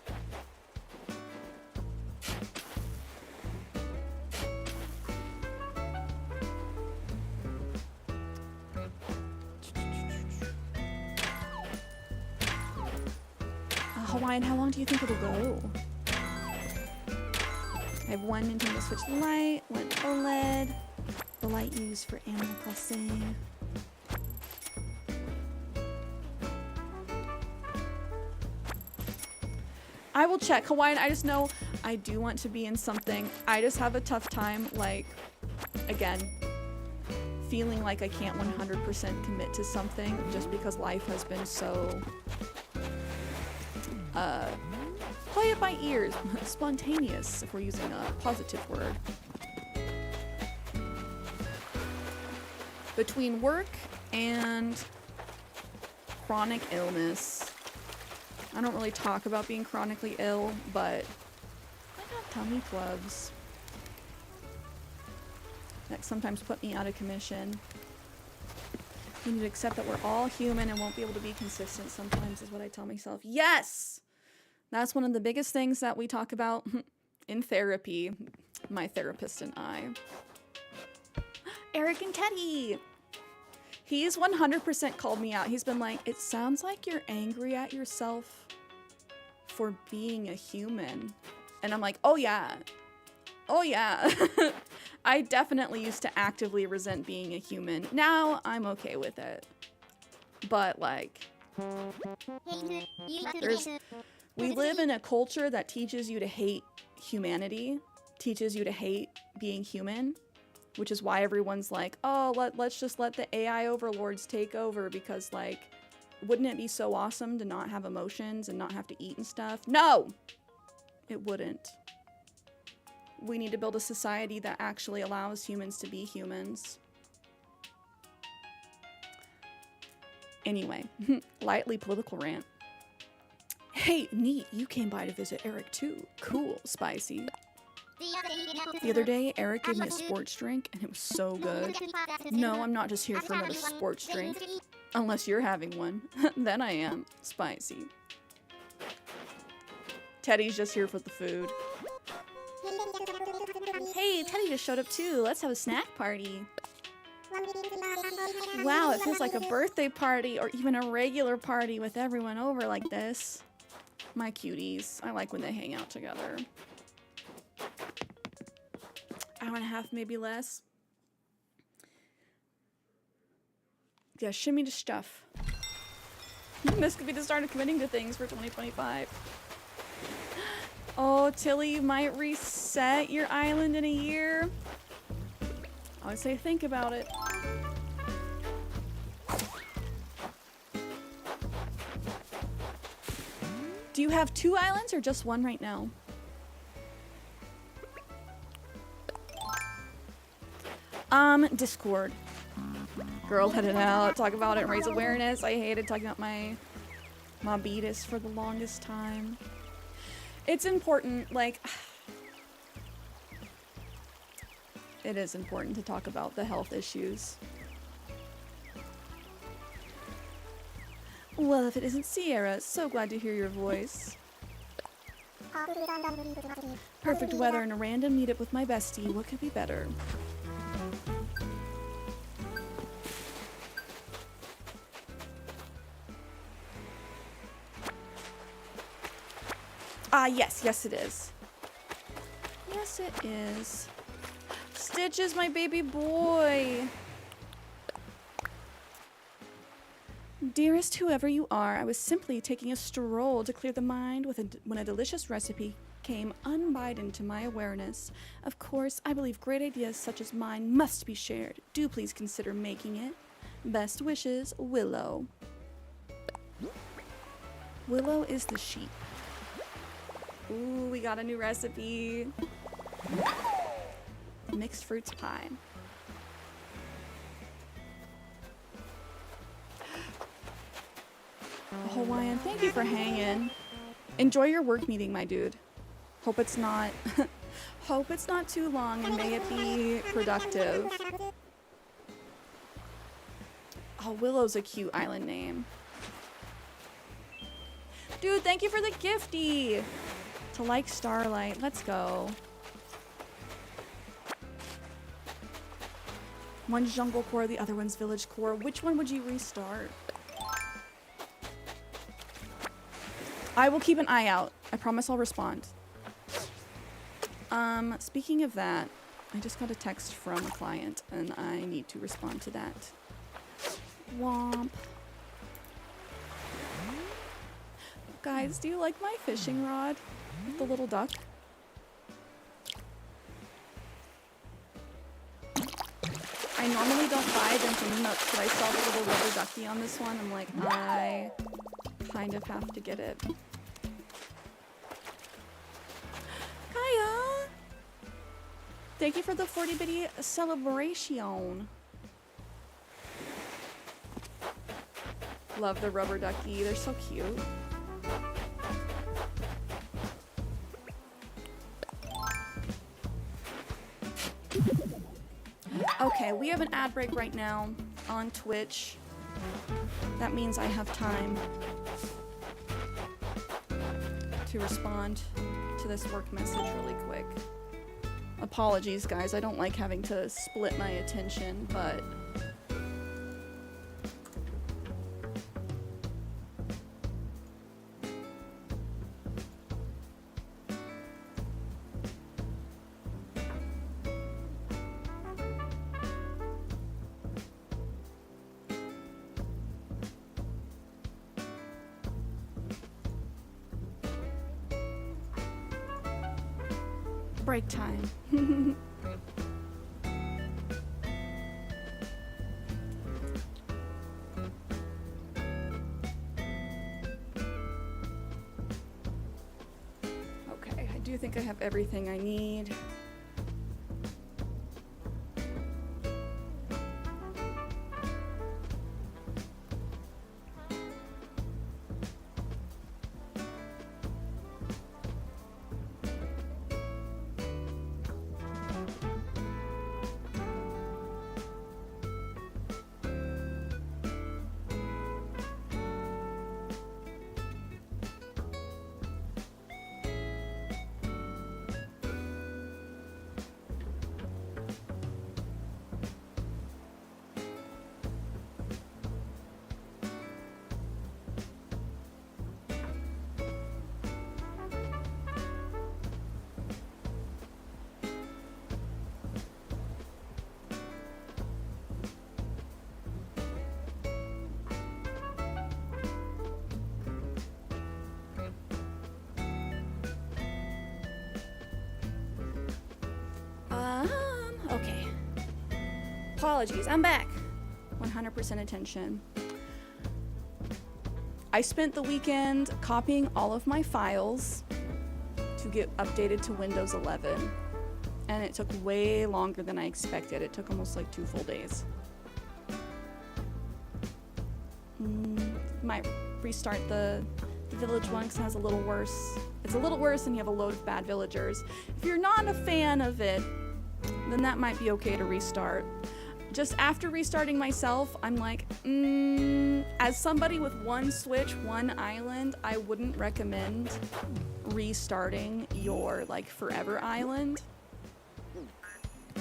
Hawaiian, how long do you think it'll go? I have one Nintendo Switch Lite, one OLED, the light used for Animal Crossing. I will check. Hawaiian, I just know I do want to be in something. I just have a tough time, like, again, feeling like I can't 100% commit to something just because life has been so play it by ears, spontaneous, if we're using a positive word. Between work and chronic illness, I don't really talk about being chronically ill, but I got tummy clubs that sometimes put me out of commission. We need to accept that we're all human and won't be able to be consistent sometimes, is what I tell myself. Yes! That's one of the biggest things that we talk about in therapy. My therapist and I. Eric and Teddy! He's 100% called me out. He's been like, it sounds like you're angry at yourself for being a human. And I'm like, oh yeah. Oh yeah. I definitely used to actively resent being a human. Now I'm okay with it. But like, we live in a culture that teaches you to hate humanity, teaches you to hate being human, which is why everyone's like, oh, let's just let the AI overlords take over because like, wouldn't it be so awesome to not have emotions and not have to eat and stuff? No, it wouldn't. We need to build a society that actually allows humans to be humans. Anyway, lightly political rant. Hey, neat, you came by to visit Eric too. Cool, spicy. The other day, Eric gave me a sports drink and it was so good. No, I'm not just here for another sports drink. Unless you're having one. Then I am. Spicy. Teddy's just here for the food. Hey, Teddy just showed up too. Let's have a snack party. Wow, it feels like a birthday party or even a regular party with everyone over like this. My cuties. I like when they hang out together. Hour and a half, maybe less. Yeah, shimmy to stuff. This could be the start of committing to things for 2025. Oh, Tilly, you might reset your island in a year. I would say think about it. Do you have 2 islands or just 1 right now? Discord. Girl, let it out. Talk about it and raise awareness. I hated talking about my beatus for the longest time. It's important, like... It is important to talk about the health issues. Well, if it isn't Cierra, so glad to hear your voice. Perfect weather and a random meetup with my bestie. What could be better? Yes it is. Yes it is. Stitch is my baby boy. Dearest whoever you are, I was simply taking a stroll to clear the mind when a delicious recipe came unbidden to my awareness. Of course, I believe great ideas such as mine must be shared. Do please consider making it. Best wishes, Willow. Willow is the sheep. Ooh, we got a new recipe. Mixed fruits pie. Hawaiian, thank you for hanging. Enjoy your work meeting, my dude. Hope it's not hope it's not too long and may it be productive. Oh, Willow's a cute island name. Dude, thank you for the gifty. To like Starlight. Let's go. One's jungle core, the other one's village core. Which one would you restart? I will keep an eye out. I promise I'll respond. Speaking of that, I just got a text from a client and I need to respond to that. Womp. Guys, do you like my fishing rod? With the little duck? I normally don't buy them from Nook, but I saw the little rubber ducky on this one. I'm like, I kind of have to get it. Kaya! Thank you for the 40-bitty celebration. Love the rubber ducky. They're so cute. Okay, we have an ad break right now on Twitch. That means I have time to respond to this work message really quick. Apologies, guys. I don't like having to split my attention, but break time. Okay, I do think I have everything I need. Okay. Apologies, I'm back. 100% attention. I spent the weekend copying all of my files to get updated to Windows 11. And it took way longer than I expected. It took almost like 2 full days. Might restart the village one because it has a little worse. It's a little worse and you have a load of bad villagers. If you're not a fan of it, then that might be okay to restart. Just after restarting myself, I'm like, as somebody with one Switch, one island, I wouldn't recommend restarting your like forever island.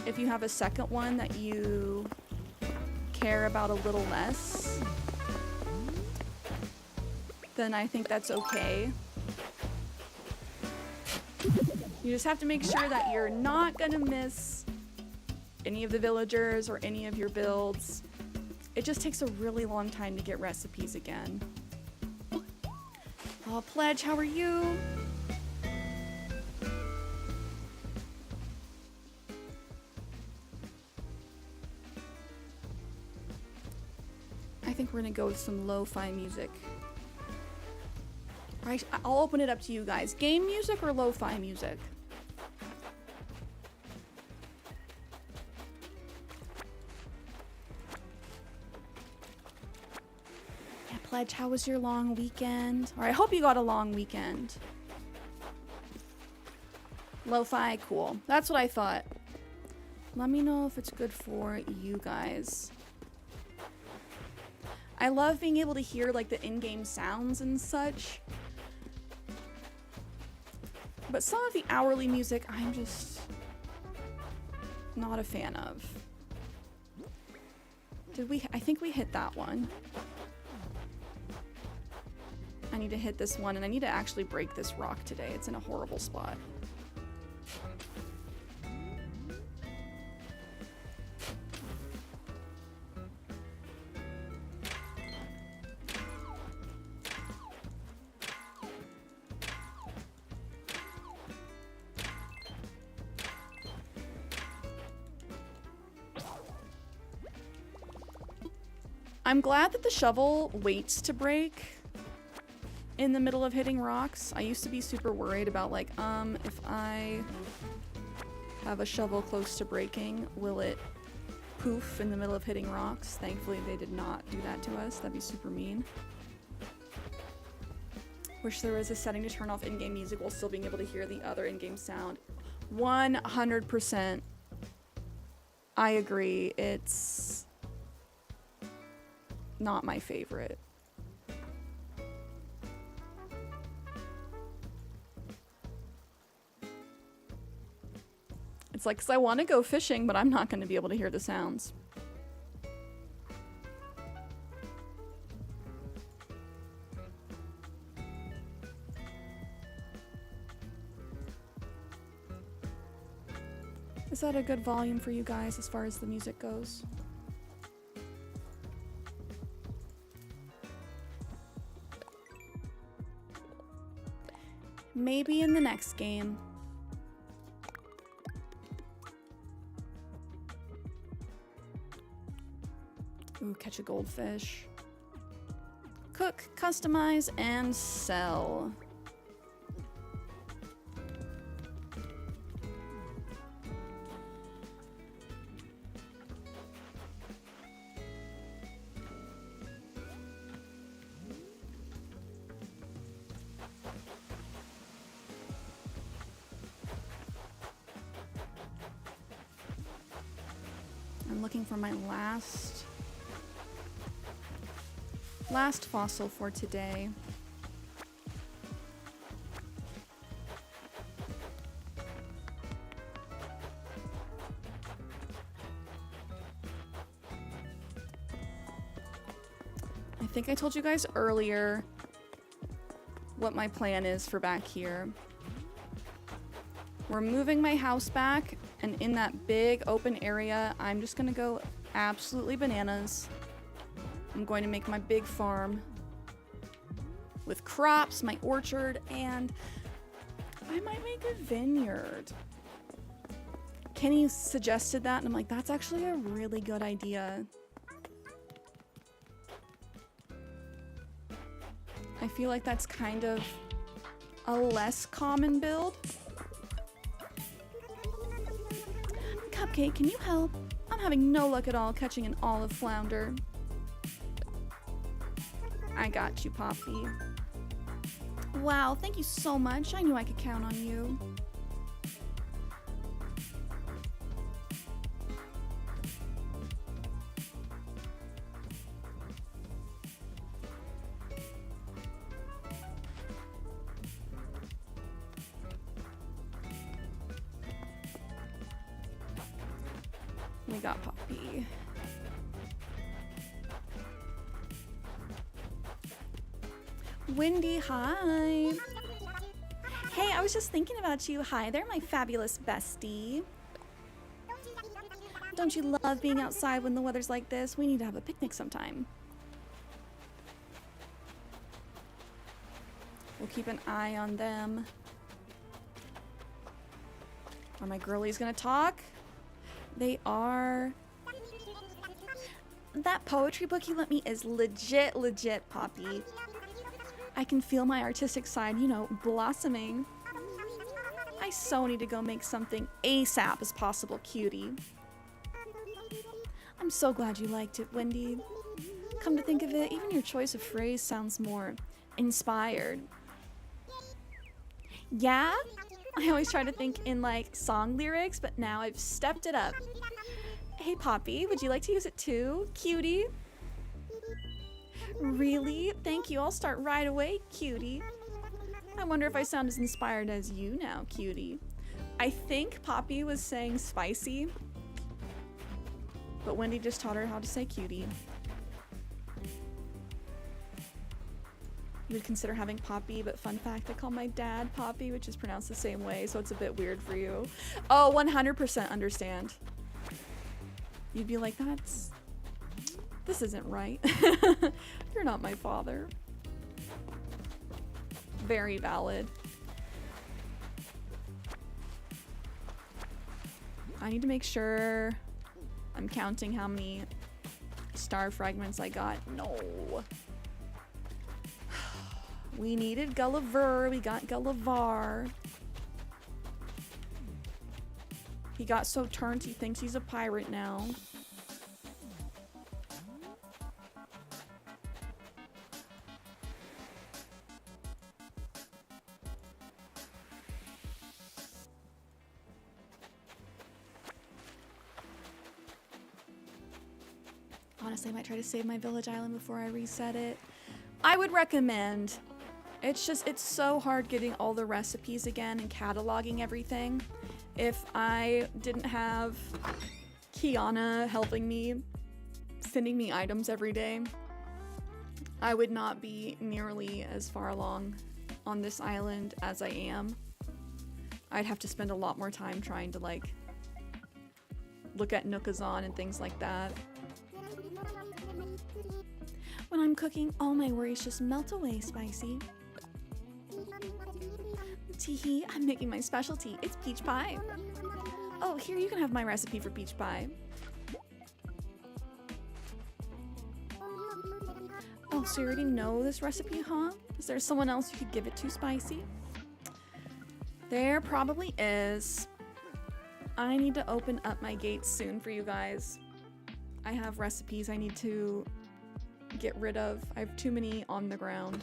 If you have a second one that you care about a little less, then I think that's okay. You just have to make sure that you're not gonna miss any of the villagers or any of your builds. It just takes a really long time to get recipes again. Oh, Pledge, how are you? I think we're gonna go with some lo-fi music. Right, I'll open it up to you guys. Game music or lo-fi music? Yeah, Pledge, how was your long weekend? Or I hope you got a long weekend. Lo-fi, cool. That's what I thought. Let me know if it's good for you guys. I love being able to hear like the in-game sounds and such. But some of the hourly music, I'm just not a fan of. Did we? I think we hit that one. I need to hit this one, and I need to actually break this rock today. It's in a horrible spot. I'm glad that the shovel waits to break in the middle of hitting rocks. I used to be super worried about like, if I have a shovel close to breaking, will it poof in the middle of hitting rocks? Thankfully, they did not do that to us. That'd be super mean. Wish there was a setting to turn off in-game music while still being able to hear the other in-game sound. 100%. I agree. It's not my favorite. It's like, 'cause I want to go fishing, but I'm not going to be able to hear the sounds. Is that a good volume for you guys as far as the music goes? Maybe in the next game. Ooh, catch a goldfish. Cook, customize, and sell. I'm looking for my last fossil for today. I think I told you guys earlier what my plan is for back here. We're moving my house back, and in that big open area, I'm just gonna go absolutely bananas. I'm going to make my big farm with crops, my orchard, and I might make a vineyard. Kenny suggested that, and I'm like, that's actually a really good idea. I feel like that's kind of a less common build. Cupcake, can you help? I'm having no luck at all catching an olive flounder. I got you, Poppy. Wow, thank you so much. I knew I could count on you. We got Poppy. Wendy, hi. Hey, I was just thinking about you. Hi there, my fabulous bestie. Don't you love being outside when the weather's like this? We need to have a picnic sometime. We'll keep an eye on them. Are my girlies gonna talk? They are. That poetry book you lent me is legit, Poppy. I can feel my artistic side, you know, blossoming. I so need to go make something ASAP as possible, cutie. I'm so glad you liked it, Wendy. Come to think of it, even your choice of phrase sounds more inspired. Yeah? I always try to think in like song lyrics, but now I've stepped it up. Hey Poppy, would you like to use it too, cutie? Really? Thank you. I'll start right away, cutie. I wonder if I sound as inspired as you now, cutie. I think Poppy was saying spicy, but Wendy just taught her how to say cutie. You would consider having Poppy, but fun fact, I call my dad Poppy, which is pronounced the same way, so it's a bit weird for you. Oh, 100% understand. You'd be like, this isn't right. You're not my father. Very valid. I need to make sure I'm counting how many star fragments I got. No. We needed Gulliver. We got Gullivar. He got so turned he thinks he's a pirate now. Honestly, I might try to save my village island before I reset it. I would recommend. It's just, it's so hard getting all the recipes again and cataloging everything. If I didn't have Kiana helping me, sending me items every day, I would not be nearly as far along on this island as I am. I'd have to spend a lot more time trying to like look at Nookazon and things like that. When I'm cooking, all my worries just melt away, Spicy. Teehee, I'm making my specialty. It's peach pie. Oh, here, you can have my recipe for peach pie. Oh, so you already know this recipe, huh? Is there someone else you could give it to, Spicy? There probably is. I need to open up my gates soon for you guys. I have recipes I need to get rid of. I have too many on the ground.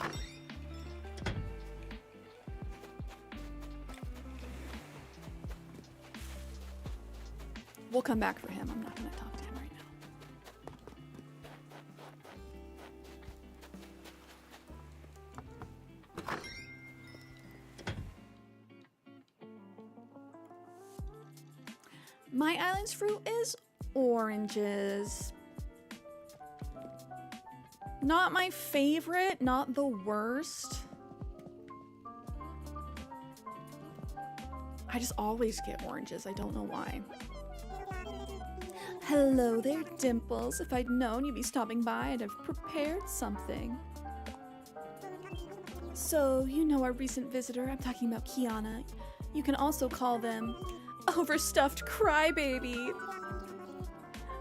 We'll come back for him. I'm not going to talk to him right now. My island's fruit is oranges. Not my favorite, not the worst. I just always get oranges. I don't know why. Hello there, Dimples. If I'd known you'd be stopping by, I'd have prepared something. So, you know our recent visitor. I'm talking about Kiana. You can also call them Overstuffed Crybaby.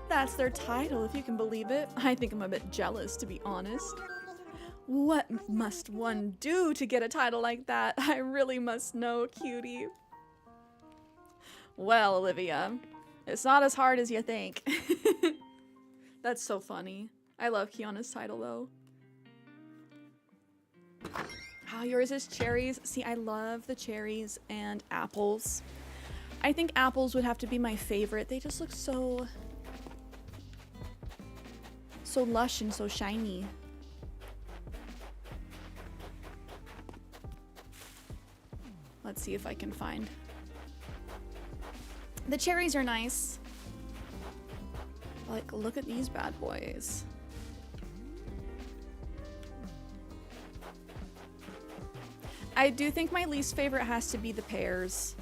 That's their title, if you can believe it. I think I'm a bit jealous, to be honest. What must one do to get a title like that? I really must know, cutie. Well, Olivia, it's not as hard as you think. That's so funny. I love Kiana's title, though. Oh, yours is cherries. See, I love the cherries and apples. I think apples would have to be my favorite. They just look so lush and so shiny. Let's see if I can find. The cherries are nice. Like, look at these bad boys. I do think my least favorite has to be the pears,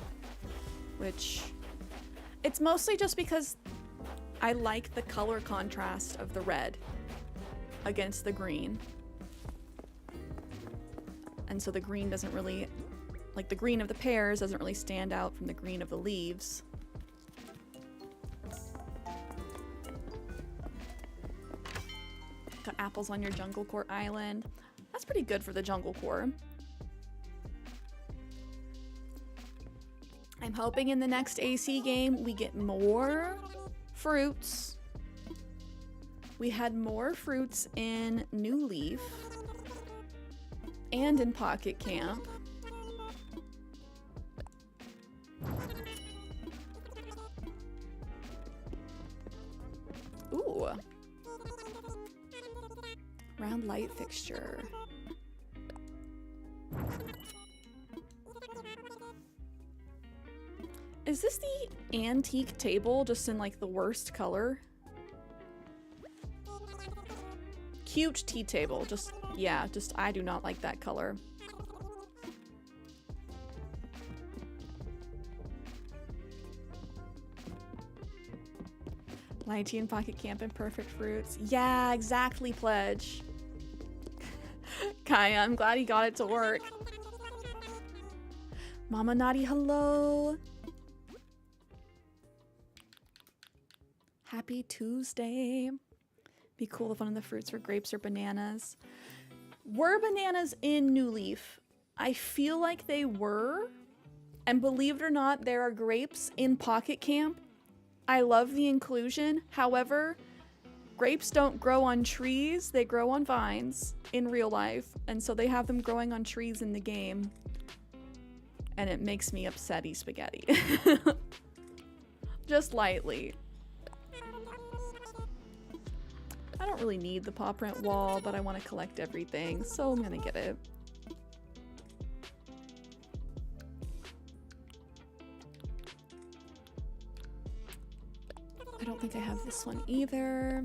which it's mostly just because I like the color contrast of the red against the green. And so the green doesn't really, like the green of the pears doesn't really stand out from the green of the leaves. Got apples on your jungle core island. That's pretty good for the jungle core. I'm hoping in the next AC game we get more fruits. We had more fruits in New Leaf and in Pocket Camp. Ooh. Round light fixture. Is this the antique table just in like the worst color? Cute tea table. Just, yeah, just I do not like that color. Lychee and Pocket Camp and Perfect Fruits. Yeah, exactly, Pledge. Kaya, I'm glad he got it to work. Mama Naughty, hello. Happy Tuesday. Be cool if one of the fruits were grapes or bananas. Were bananas in New Leaf? I feel like they were. And believe it or not, there are grapes in Pocket Camp. I love the inclusion. However, grapes don't grow on trees. They grow on vines in real life. And so they have them growing on trees in the game. And it makes me upsetty spaghetti. Just lightly. I don't really need the paw print wall, but I want to collect everything, so I'm gonna get it. I don't think I have this one either.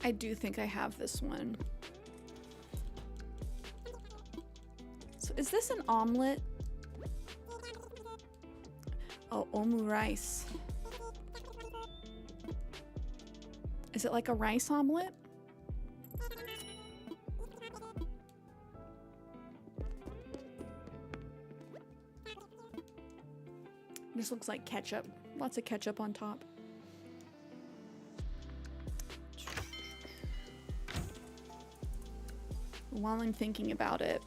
I do think I have this one. So is this an omelet? Oh, omu rice. Is it like a rice omelet? This looks like ketchup. Lots of ketchup on top. While I'm thinking about it,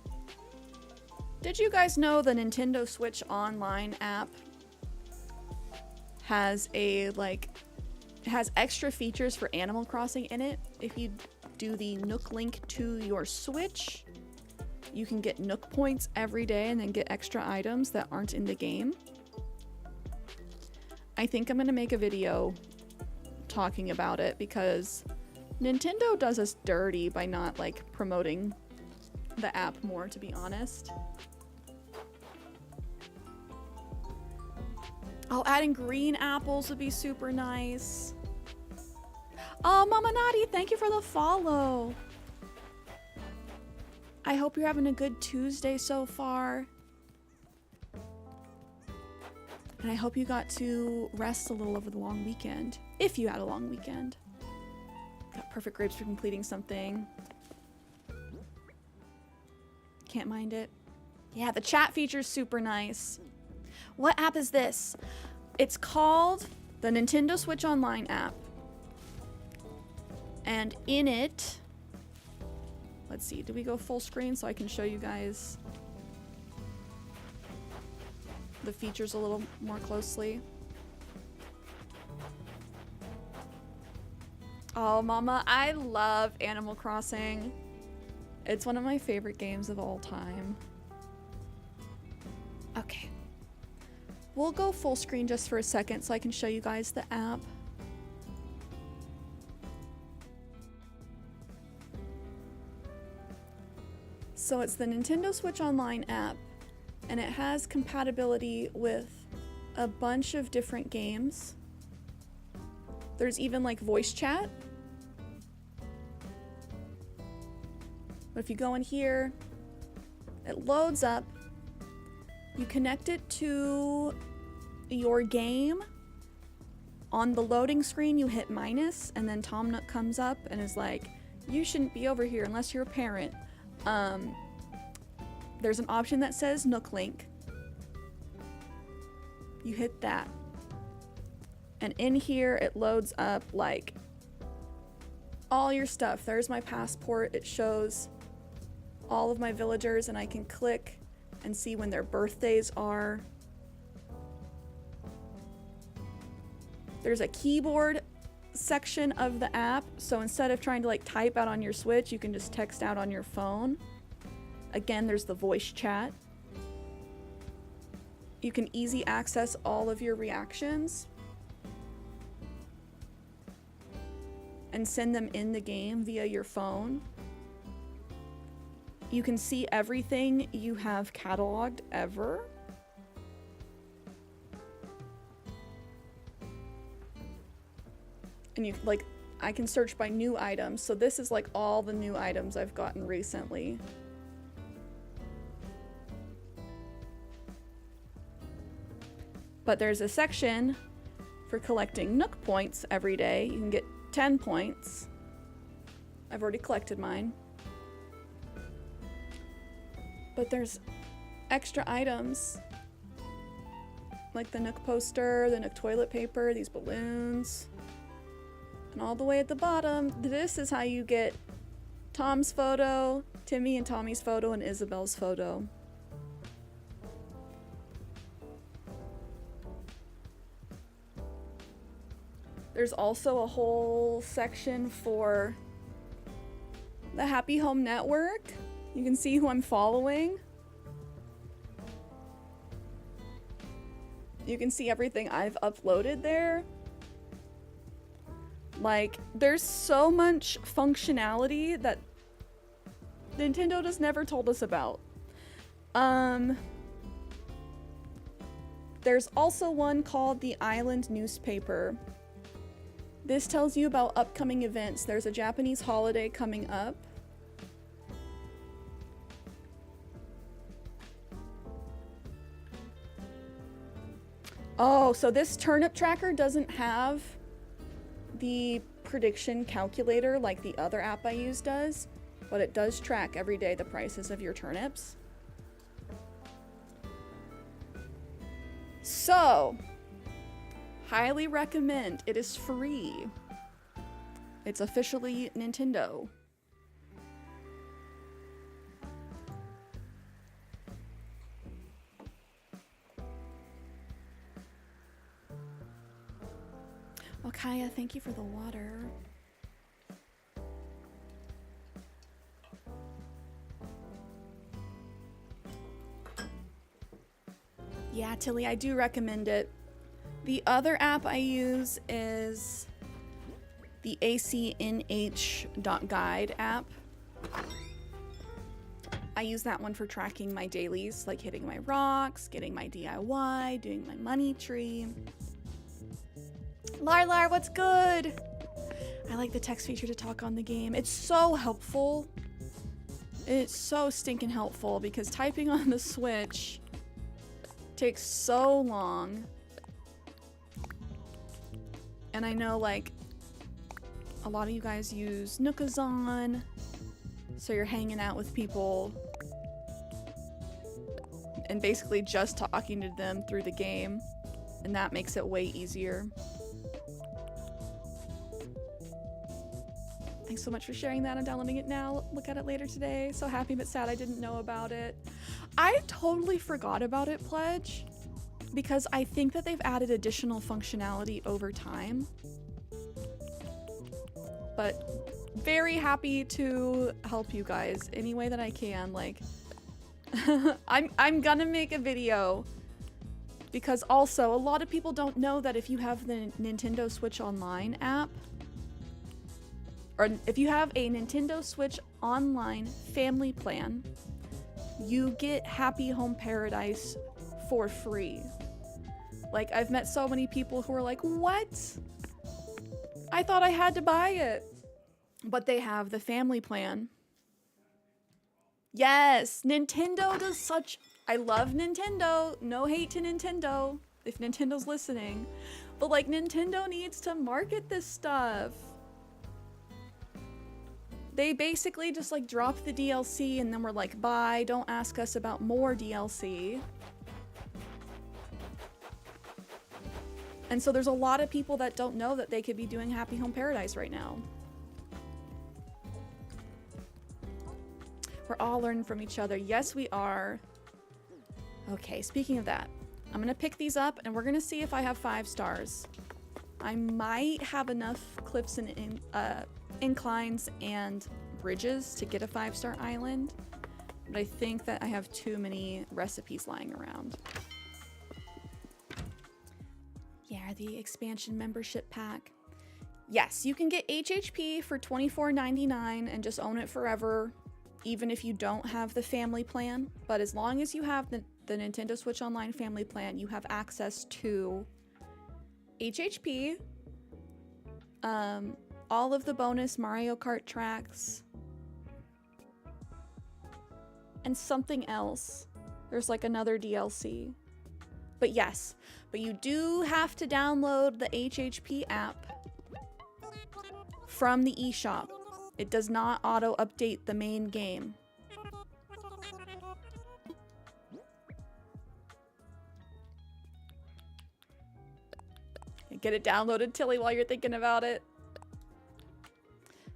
did you guys know the Nintendo Switch Online app has has extra features for Animal Crossing in it? If you do the Nook link to your Switch, you can get Nook points every day and then get extra items that aren't in the game. I think I'm gonna make a video talking about it because Nintendo does us dirty by not like promoting the app more, to be honest. Oh, adding green apples would be super nice. Oh, Mama Nadi, thank you for the follow. I hope you're having a good Tuesday so far. And I hope you got to rest a little over the long weekend, if you had a long weekend. Got perfect grapes for completing something. Can't mind it. Yeah, the chat feature's super nice. What app is this? It's called the Nintendo Switch Online app. And in it, let's see, do we go full screen so I can show you guys the features a little more closely? Oh, Mama, I love Animal Crossing. It's one of my favorite games of all time. Okay. We'll go full screen just for a second so I can show you guys the app. So it's the Nintendo Switch Online app, and it has compatibility with a bunch of different games. There's even like voice chat. But if you go in here, it loads up. You connect it to your game. On the loading screen, you hit minus, and then Tom Nook comes up and is like, you shouldn't be over here unless you're a parent. There's an option that says Nook Link. You hit that. And in here, it loads up like all your stuff. There's my passport. It shows all of my villagers, and I can click and see when their birthdays are. There's a keyboard section of the app, so instead of trying to like type out on your Switch, you can just text out on your phone. Again, there's the voice chat. You can easy access all of your reactions and send them in the game via your phone. You can see everything you have cataloged ever. And you like, I can search by new items. So this is like all the new items I've gotten recently. But there's a section for collecting Nook points every day. You can get 10 points. I've already collected mine. But there's extra items like the Nook poster, the Nook toilet paper, these balloons. And all the way at the bottom, this is how you get Tom's photo, Timmy and Tommy's photo, and Isabel's photo. There's also a whole section for the Happy Home Network. You can see who I'm following. You can see everything I've uploaded there. Like, there's so much functionality that Nintendo just never told us about. There's also one called the Island Newspaper. This tells you about upcoming events. There's a Japanese holiday coming up. Oh, so this turnip tracker doesn't have the prediction calculator like the other app I use does, but it does track every day the prices of your turnips. So, highly recommend. It is free. It's officially Nintendo. Oh, Kaya, thank you for the water. Yeah, Tilly, I do recommend it. The other app I use is the ACNH.guide app. I use that one for tracking my dailies, like hitting my rocks, getting my DIY, doing my money tree. Lar, what's good? I like the text feature to talk on the game. It's so helpful. It's so stinking helpful because typing on the Switch takes so long. And I know, like, a lot of you guys use Nookazon, so you're hanging out with people and basically just talking to them through the game, and that makes it way easier. Thanks so much for sharing that. I'm downloading it now. Look at it later today. So happy but sad I didn't know about it. I totally forgot about it, Pledge, because I think that they've added additional functionality over time. But very happy to help you guys any way that I can. Like, I'm gonna make a video because also a lot of people don't know that if you have the Nintendo Switch Online app, or if you have a Nintendo Switch Online family plan, you get Happy Home Paradise for free. Like, I've met so many people who are like, what? I thought I had to buy it. But they have the family plan. Yes, Nintendo does such... I love Nintendo. No hate to Nintendo, if Nintendo's listening. But, like, Nintendo needs to market this stuff. They basically just, like, dropped the DLC and then were like, bye, don't ask us about more DLC. And so there's a lot of people that don't know that they could be doing Happy Home Paradise right now. We're all learning from each other. Yes, we are. Okay, speaking of that, I'm gonna pick these up and we're gonna see if I have 5 stars. I might have enough cliffs and inclines and bridges to get a 5-star island, but I think that I have too many recipes lying around. Yeah, the expansion membership pack. Yes, you can get HHP for $24.99 and just own it forever, even if you don't have the family plan. But as long as you have the Nintendo Switch Online family plan, you have access to HHP, all of the bonus Mario Kart tracks, and something else. There's like another DLC. But yes, but you do have to download the HHP app from the eShop. It does not auto-update the main game. Get it downloaded, Tilly, while you're thinking about it.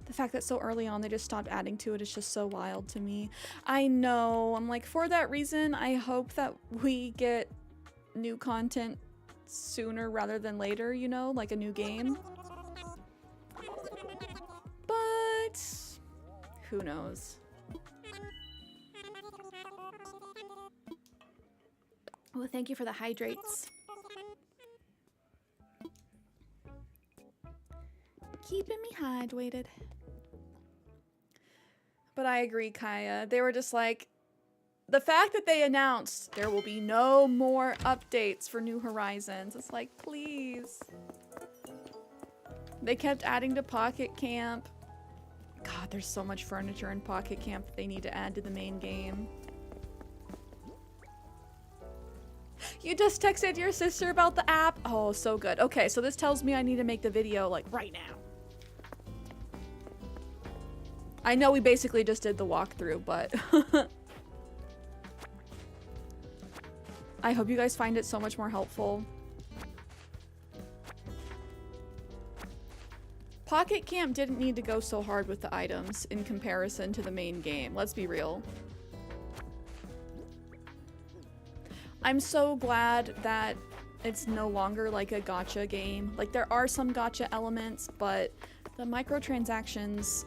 The fact that so early on they just stopped adding to it is just so wild to me. I know. I'm like, for that reason, I hope that we get new content sooner rather than later, you know, like a new game. But Who knows? Well, thank you for the hydrates. Keeping me hydrated. But I agree, Kaya. They were just like, the fact that they announced there will be no more updates for New Horizons. It's like, please. They kept adding to Pocket Camp. God, there's so much furniture in Pocket Camp that they need to add to the main game. You just texted your sister about the app? Oh, so good. Okay, so this tells me I need to make the video, like, right now. I know we basically just did the walkthrough, but... I hope you guys find it so much more helpful. Pocket Camp didn't need to go so hard with the items in comparison to the main game. Let's be real. I'm so glad that it's no longer like a gacha game. Like, there are some gacha elements, but the microtransactions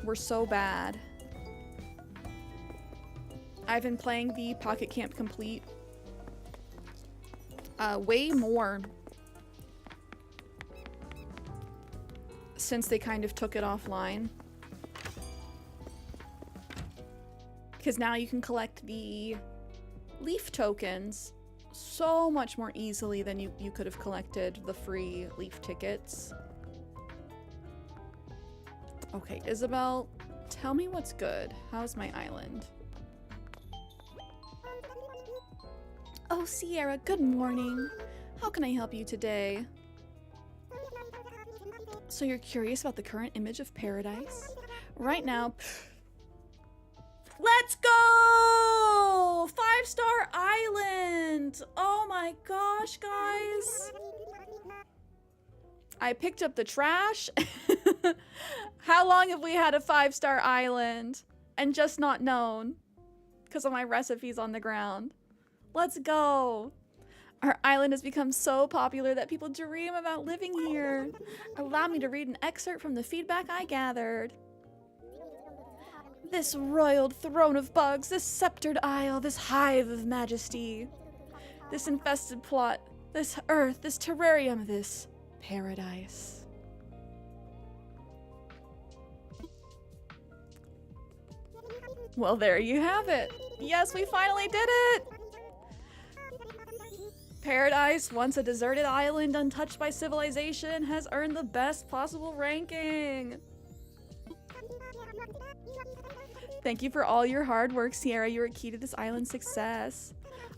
were so bad. I've been playing the Pocket Camp Complete way more since they kind of took it offline. Because now you can collect the leaf tokens so much more easily than you could have collected the free leaf tickets. Okay, Isabel, tell me what's good. How's my island? Oh, Cierra, good morning. How can I help you today? So you're curious about the current image of Paradise? Right now... Let's go! 5-star island! Oh my gosh, guys. I picked up the trash. How long have we had a 5-star island and just not known? Because of my recipes on the ground. Let's go. Our island has become so popular that people dream about living here. Allow me to read an excerpt from the feedback I gathered. This royal throne of bugs, this sceptered isle, this hive of majesty, this infested plot, this earth, this terrarium, this paradise. Well, there you have it. Yes, we finally did it. Paradise, once a deserted island untouched by civilization, has earned the best possible ranking. Thank you for all your hard work, Cierra. You are key to this island's success.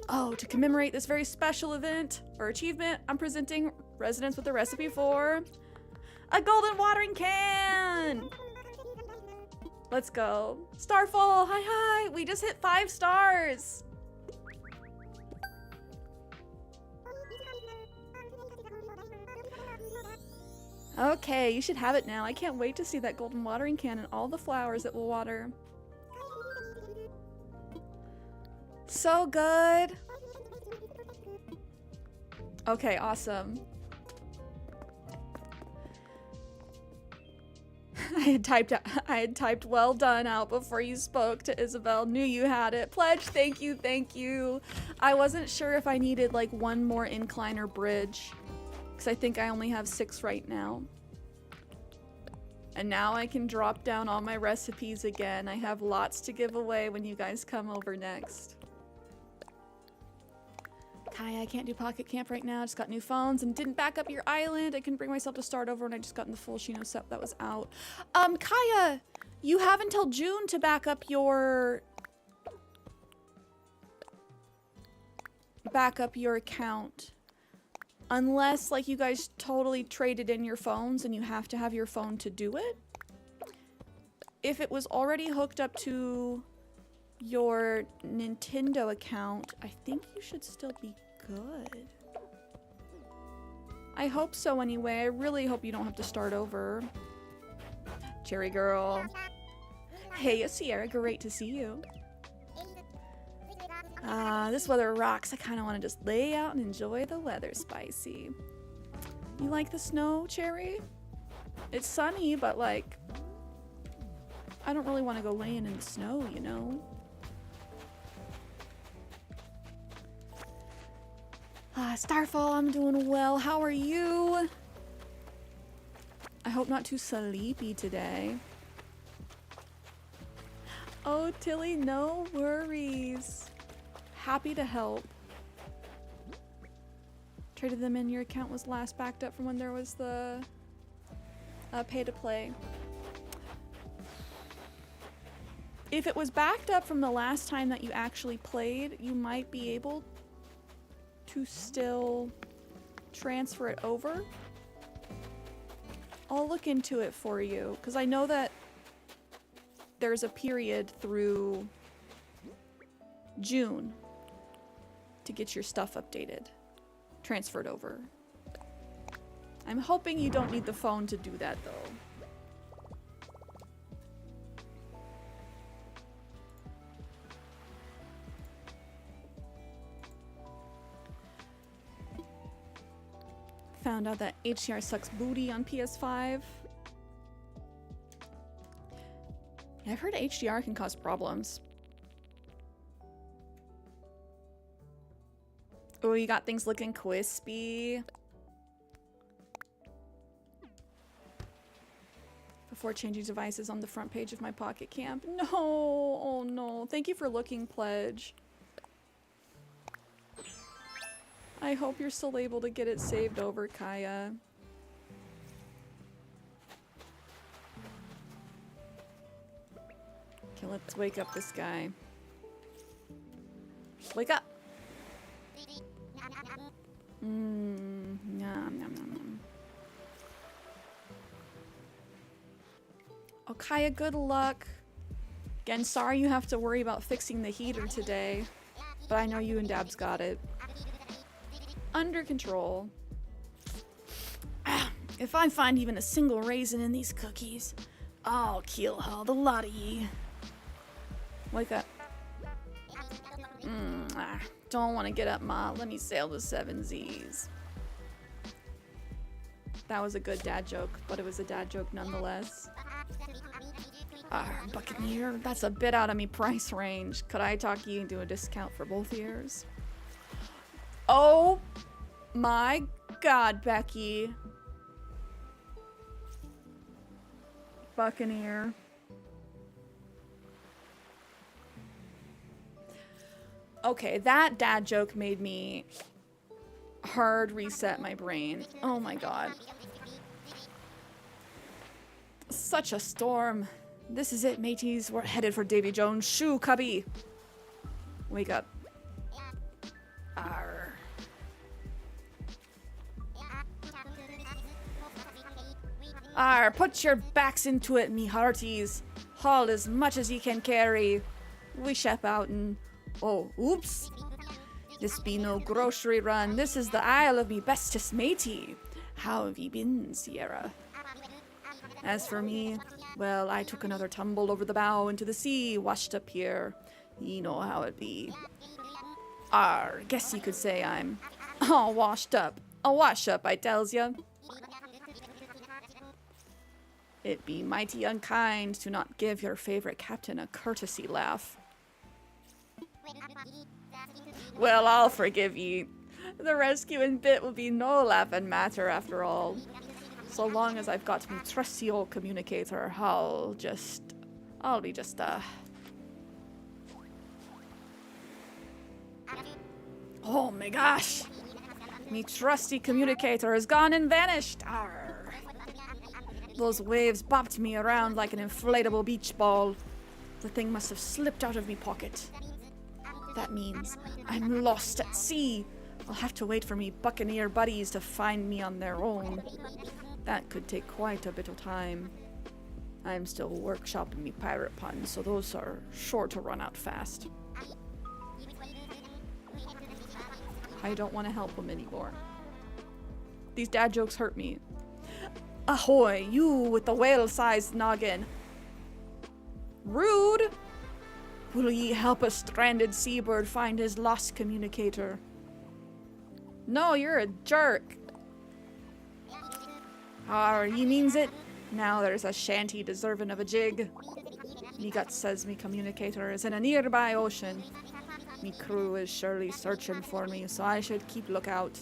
Oh, to commemorate this very special event or achievement, I'm presenting residents with a recipe for a golden watering can. Let's go. Starfall, hi hi. We just hit 5 stars. Okay, you should have it now. I can't wait to see that golden watering can and all the flowers it will water. So good. Okay, awesome. I had typed well done out before you spoke to Isabel. Knew you had it. Pledge, thank you, thank you. I wasn't sure if I needed like one more incline or bridge, because I think I only have 6 right now. And now I can drop down all my recipes again. I have lots to give away when you guys come over next. Kaya, I can't do Pocket Camp right now. I just got new phones and didn't back up your island. I couldn't bring myself to start over and I just got in the full Shino set that was out. Kaya, you have until June to back up your account. Unless, like, you guys totally traded in your phones and you have to have your phone to do it. If it was already hooked up to your Nintendo account, I think you should still be good. I hope so anyway. I really hope you don't have to start over. Cherry girl. Hey, Cierra, great to see you. This weather rocks. I kind of want to just lay out and enjoy the weather, Spicy. You like the snow, Cherry? It's sunny, but like, I don't really want to go laying in the snow, you know? Starfall, I'm doing well. How are you? I hope not too sleepy today. Oh, Tilly, no worries. Happy to help. Traded them in. Your account was last backed up from when there was the pay to play. If it was backed up from the last time that you actually played, you might be able to still transfer it over. I'll look into it for you, because I know that there's a period through June to get your stuff updated, transferred over. I'm hoping you don't need the phone to do that, though. Found out that HDR sucks booty on PS5. Yeah, I've heard HDR can cause problems. Oh, you got things looking crispy. Before changing devices on the front page of my Pocket Camp. No, oh no. Thank you for looking, Pledge. I hope you're still able to get it saved over, Kaya. Okay, let's wake up this guy. Wake up! Nom, nom, nom, nom. Oh, Kaya, good luck. Again, sorry you have to worry about fixing the heater today, but I know you and Dabs got it under control. If I find even a single raisin in these cookies, I'll kill all the lot of ye. Wake up. Don't want to get up, Ma. Let me sail the 7 Z's. That was a good dad joke, but it was a dad joke nonetheless. Buccaneer, that's a bit out of me price range. Could I talk you into a discount for both ears? Oh my God, Becky. Buccaneer. Okay, that dad joke made me hard reset my brain. Oh my God. Such a storm. This is it, mateys. We're headed for Davy Jones' shoe cubby. Wake up. Arr. Arr, put your backs into it, me hearties. Haul as much as ye can carry. We shep out and... Oh, oops. This be no grocery run. This is the Isle of me bestest matey. How have ye been, Cierra? As for me, well, I took another tumble over the bow into the sea, washed up here. Ye know how it be. Arr, guess you could say I'm all washed up. A wash up, I tells ya. It be mighty unkind to not give your favorite captain a courtesy laugh. Well, I'll forgive ye. The rescuing bit will be no laughing matter after all. So long as I've got me trusty old communicator, I'll be just Oh my gosh! Me trusty communicator is gone and vanished! Arr. Those waves bopped me around like an inflatable beach ball. The thing must have slipped out of me pocket. That means I'm lost at sea. I'll have to wait for me buccaneer buddies to find me on their own. That could take quite a bit of time. I'm still workshopping me pirate puns, so those are sure to run out fast. I don't want to help them anymore. These dad jokes hurt me. Ahoy, you with the whale-sized noggin. Rude! Will ye help a stranded seabird find his lost communicator? No, you're a jerk. Arr, ye means it? Now there's a shanty deserving of a jig. Me gut says me communicator is in a nearby ocean. Me crew is surely searching for me, so I should keep lookout.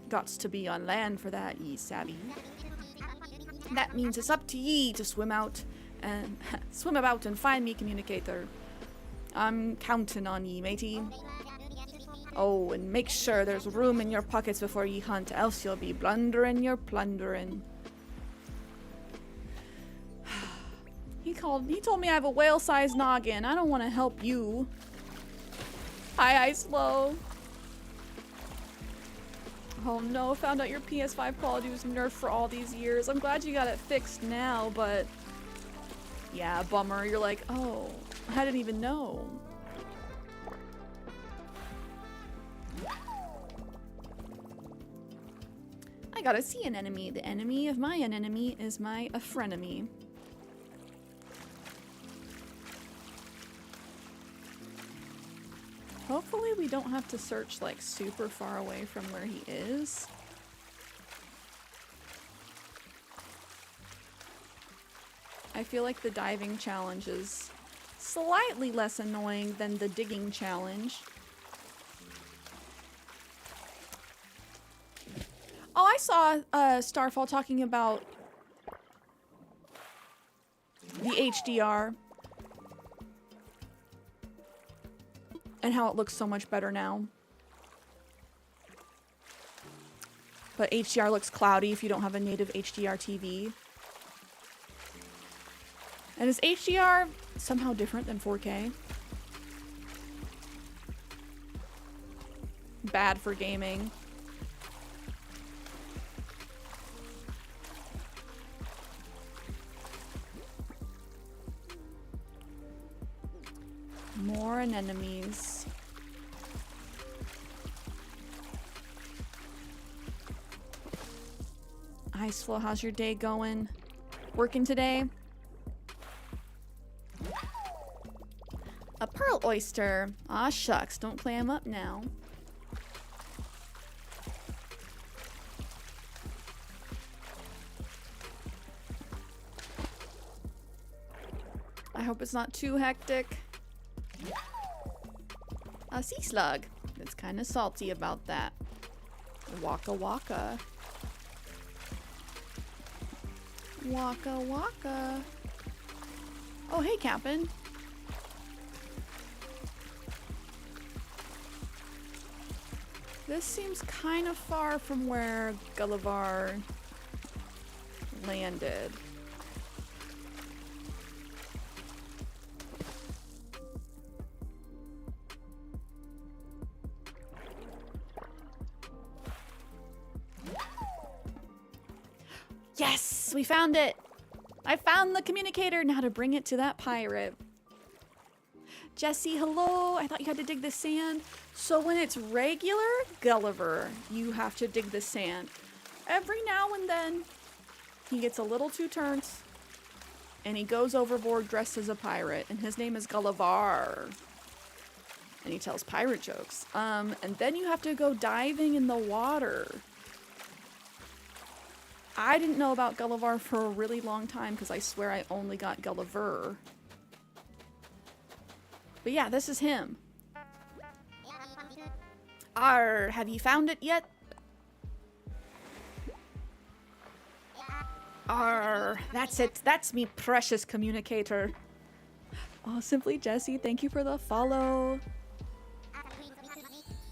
Gots to be on land for that, ye savvy. That means it's up to ye to swim out and swim about and find me communicator. I'm counting on ye, matey. Oh, and make sure there's room in your pockets before ye hunt, else you'll be blundering your plundering. He told me I have a whale-sized noggin. I don't want to help you. Hi, Slow. Oh no, found out your PS5 quality was nerfed for all these years. I'm glad you got it fixed now, but... yeah, bummer. You're like, oh, I didn't even know. I gotta see an enemy. The enemy of my enemy is my frenemy. Hopefully we don't have to search like super far away from where he is. I feel like the diving challenge is slightly less annoying than the digging challenge. Oh, I saw Starfall talking about the HDR and how it looks so much better now. But HDR looks cloudy if you don't have a native HDR TV. And is HDR somehow different than 4K? Bad for gaming. More anemones. Iceflow, how's your day going? Working today? A pearl oyster. Aw shucks, don't clam up now. I hope it's not too hectic. A sea slug. It's kind of salty about that. Waka waka. Waka waka. Oh, hey, Captain. This seems kind of far from where Gullivar landed. Yes, we found it. I found the communicator. Now to bring it to that pirate. Jesse, hello. I thought you had to dig the sand. So when it's regular Gulliver, you have to dig the sand. Every now and then, he gets a little too turned, and he goes overboard dressed as a pirate, and his name is Gullivar. And he tells pirate jokes. And then you have to go diving in the water. I didn't know about Gullivar for a really long time because I swear I only got Gulliver. But yeah, this is him. Arr, have you found it yet? Arr, that's it. That's me precious communicator. Oh, Simply Jesse, thank you for the follow.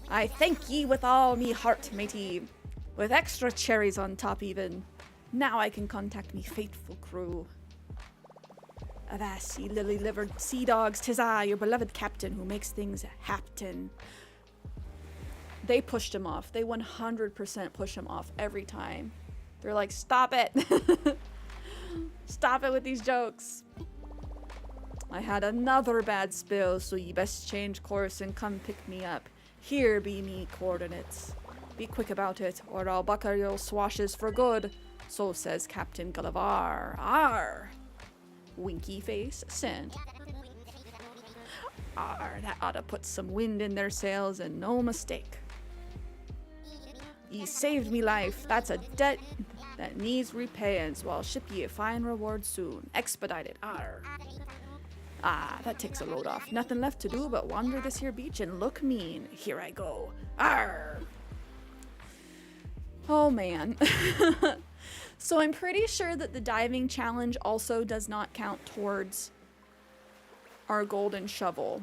I thank ye with all me heart, matey. With extra cherries on top even. Now I can contact me faithful crew. Avast, ye lily-livered sea dogs, 'tis I, your beloved captain, who makes things happen. They pushed him off. They 100% push him off every time. They're like, stop it. Stop it with these jokes. I had another bad spill, so ye best change course and come pick me up. Here be me coordinates. Be quick about it, or I'll buckle your swashes for good. So says Captain Gullivar. Arr! Winky face, send. Arr, that oughta put some wind in their sails and no mistake. Ye saved me life. That's a debt that needs repaying, so I'll ship ye a fine reward soon. Expedited. Arr. Ah, that takes a load off. Nothing left to do but wander this here beach and look mean. Here I go. Arr! Oh man. So I'm pretty sure that the diving challenge also does not count towards our golden shovel,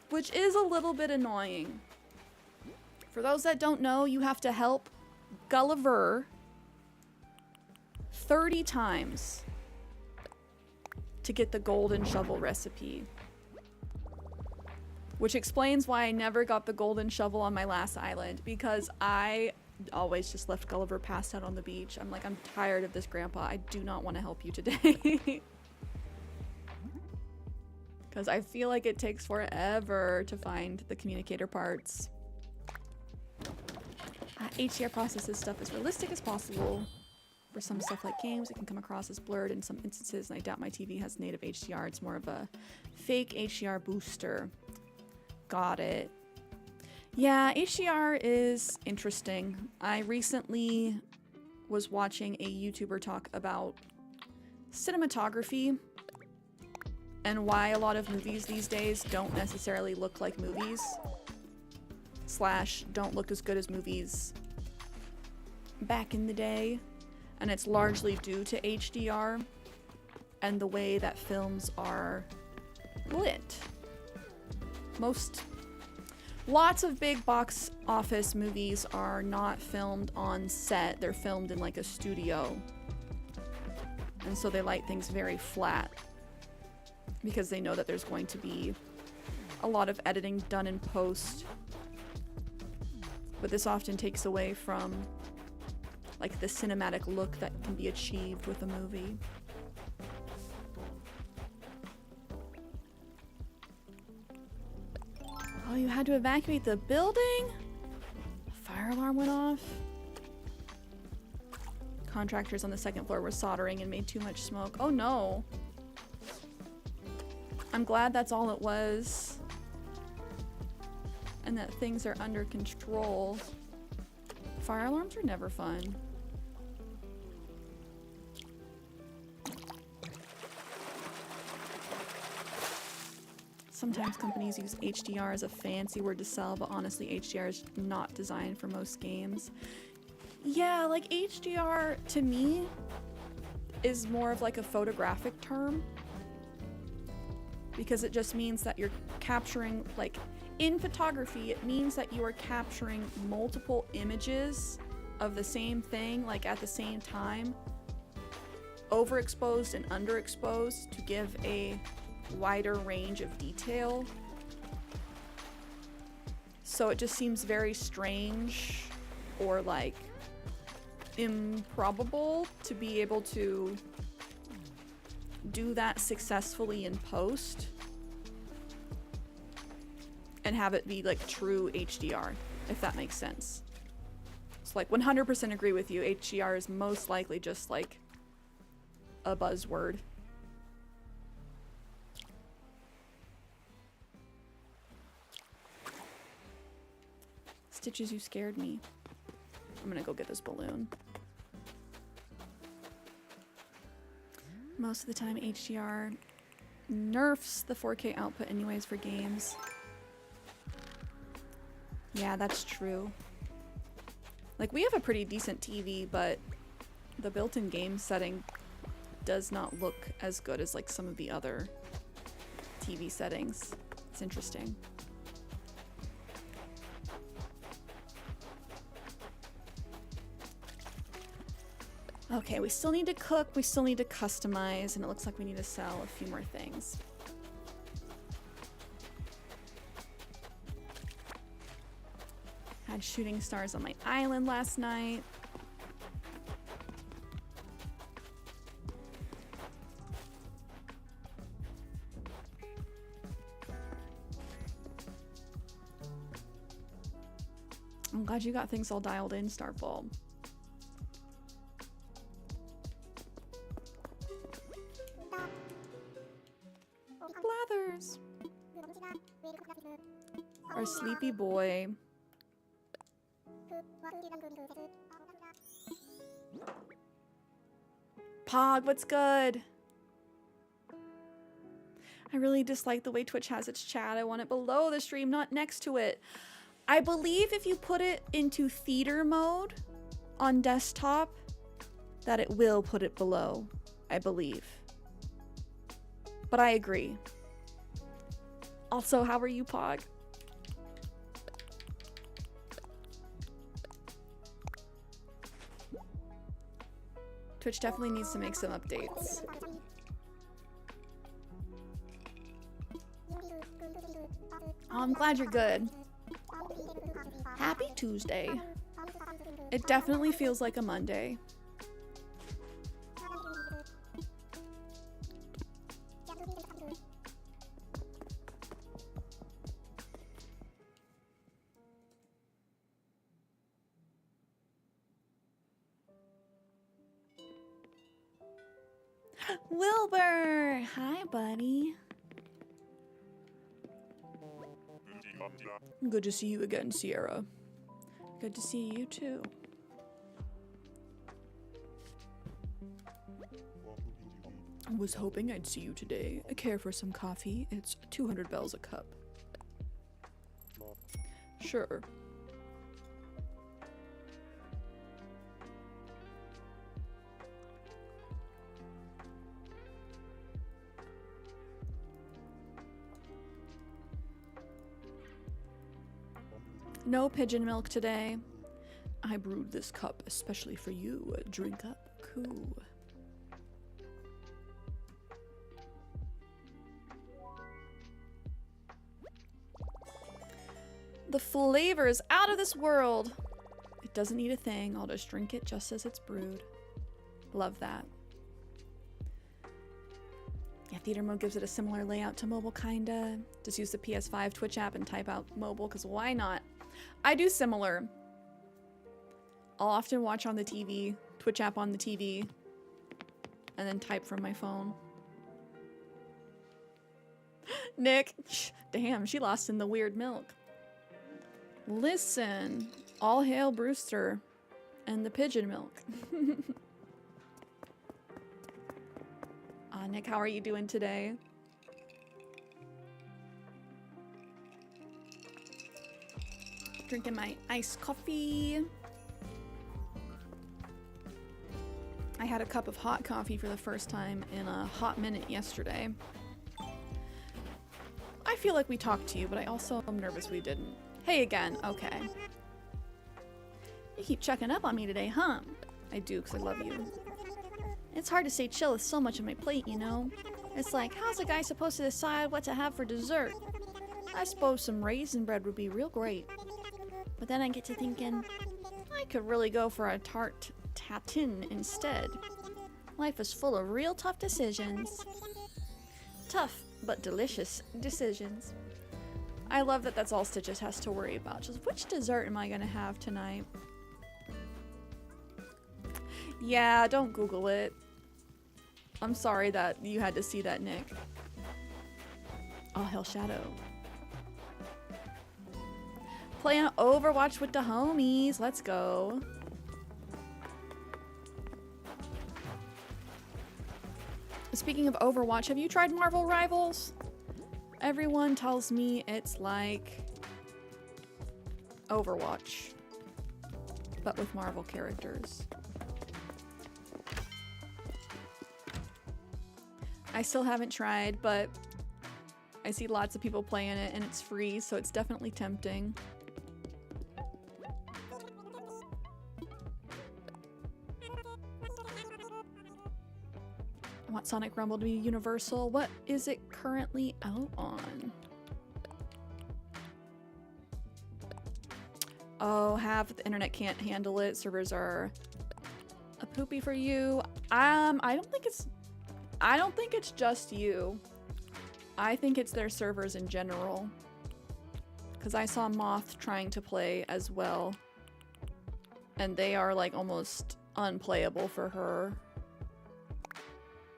which is a little bit annoying. For those that don't know, you have to help Gulliver 30 times to get the golden shovel recipe. Which explains why I never got the golden shovel on my last island, because I always just left Gulliver passed out on the beach. I'm like, I'm tired of this, Grandpa. I do not want to help you today. Because I feel like it takes forever to find the communicator parts. HDR processes stuff as realistic as possible. For some stuff like games, it can come across as blurred in some instances, and I doubt my TV has native HDR. It's more of a fake HDR booster. Got it. Yeah, HDR is interesting. I recently was watching a YouTuber talk about cinematography and why a lot of movies these days don't necessarily look like movies, / don't look as good as movies back in the day. And it's largely due to HDR and the way that films are lit. Lots of big box office movies are not filmed on set. They're filmed in like a studio. And so they light things very flat because they know that there's going to be a lot of editing done in post. But this often takes away from like the cinematic look that can be achieved with a movie. Oh, you had to evacuate the building? Fire alarm went off? Contractors on the second floor were soldering and made too much smoke. Oh no. I'm glad that's all it was. And that things are under control. Fire alarms are never fun. Sometimes companies use HDR as a fancy word to sell, but honestly, HDR is not designed for most games. Yeah, like HDR to me is more of like a photographic term, because it just means that you're capturing, like in photography, it means that you are capturing multiple images of the same thing, like at the same time, overexposed and underexposed to give a wider range of detail. So it just seems very strange or like improbable to be able to do that successfully in post and have it be like true HDR, if that makes sense. It's like 100% agree with you. HDR is most likely just like a buzzword. Stitches, you scared me. I'm gonna go get this balloon. Most of the time HDR nerfs the 4K output anyways for games. Yeah, that's true. Like, we have a pretty decent TV, but the built-in game setting does not look as good as like some of the other TV settings. It's interesting. Okay, we still need to cook, we still need to customize, and it looks like we need to sell a few more things. Had shooting stars on my island last night. I'm glad you got things all dialed in, Starfall. Blathers. Our sleepy boy. Pog, what's good? I really dislike the way Twitch has its chat. I want it below the stream, not next to it. I believe if you put it into theater mode on desktop, that it will put it below, I believe. But I agree. Also, how are you, Pog? Twitch definitely needs to make some updates. Oh, I'm glad you're good. Happy Tuesday. It definitely feels like a Monday. Wilbur! Hi, buddy. Good to see you again, Cierra. Good to see you too. I was hoping I'd see you today. I care for some coffee. It's 200 bells a cup. Sure. No pigeon milk today. I brewed this cup especially for you. Drink up, cool. The flavor is out of this world. It doesn't need a thing. I'll just drink it just as it's brewed. Love that. Yeah, theater mode gives it a similar layout to mobile, kinda. Just use the PS5 Twitch app and type out mobile, because why not? I do similar. I'll often watch on the TV, Twitch app on the TV, and then type from my phone. Nick, damn, she lost in the weird milk. Listen, all hail Brewster and the pigeon milk. Nick, how are you doing today? Drinking my iced coffee. I had a cup of hot coffee for the first time in a hot minute yesterday. I feel like we talked to you, but I also am nervous we didn't. Hey again, okay. You keep checking up on me today, huh? I do, because I love you. It's hard to stay chill with so much on my plate, you know? It's like, how's a guy supposed to decide what to have for dessert? I suppose some raisin bread would be real great. But then I get to thinking, I could really go for a tart tatin instead. Life is full of real tough decisions. Tough, but delicious decisions. I love that that's all Stitches has to worry about. Just which dessert am I gonna have tonight? Yeah, don't Google it. I'm sorry that you had to see that, Nick. Oh, Hell Shadow. Playing Overwatch with the homies. Let's go. Speaking of Overwatch, have you tried Marvel Rivals? Everyone tells me it's like Overwatch, but with Marvel characters. I still haven't tried, but I see lots of people playing it and it's free, so it's definitely tempting. I want Sonic Rumble to be universal. What is it currently out on? Oh, half the internet can't handle it. Servers are a poopy for you. I don't think it's just you. I think it's their servers in general. Because I saw Moth trying to play as well. And they are like almost unplayable for her.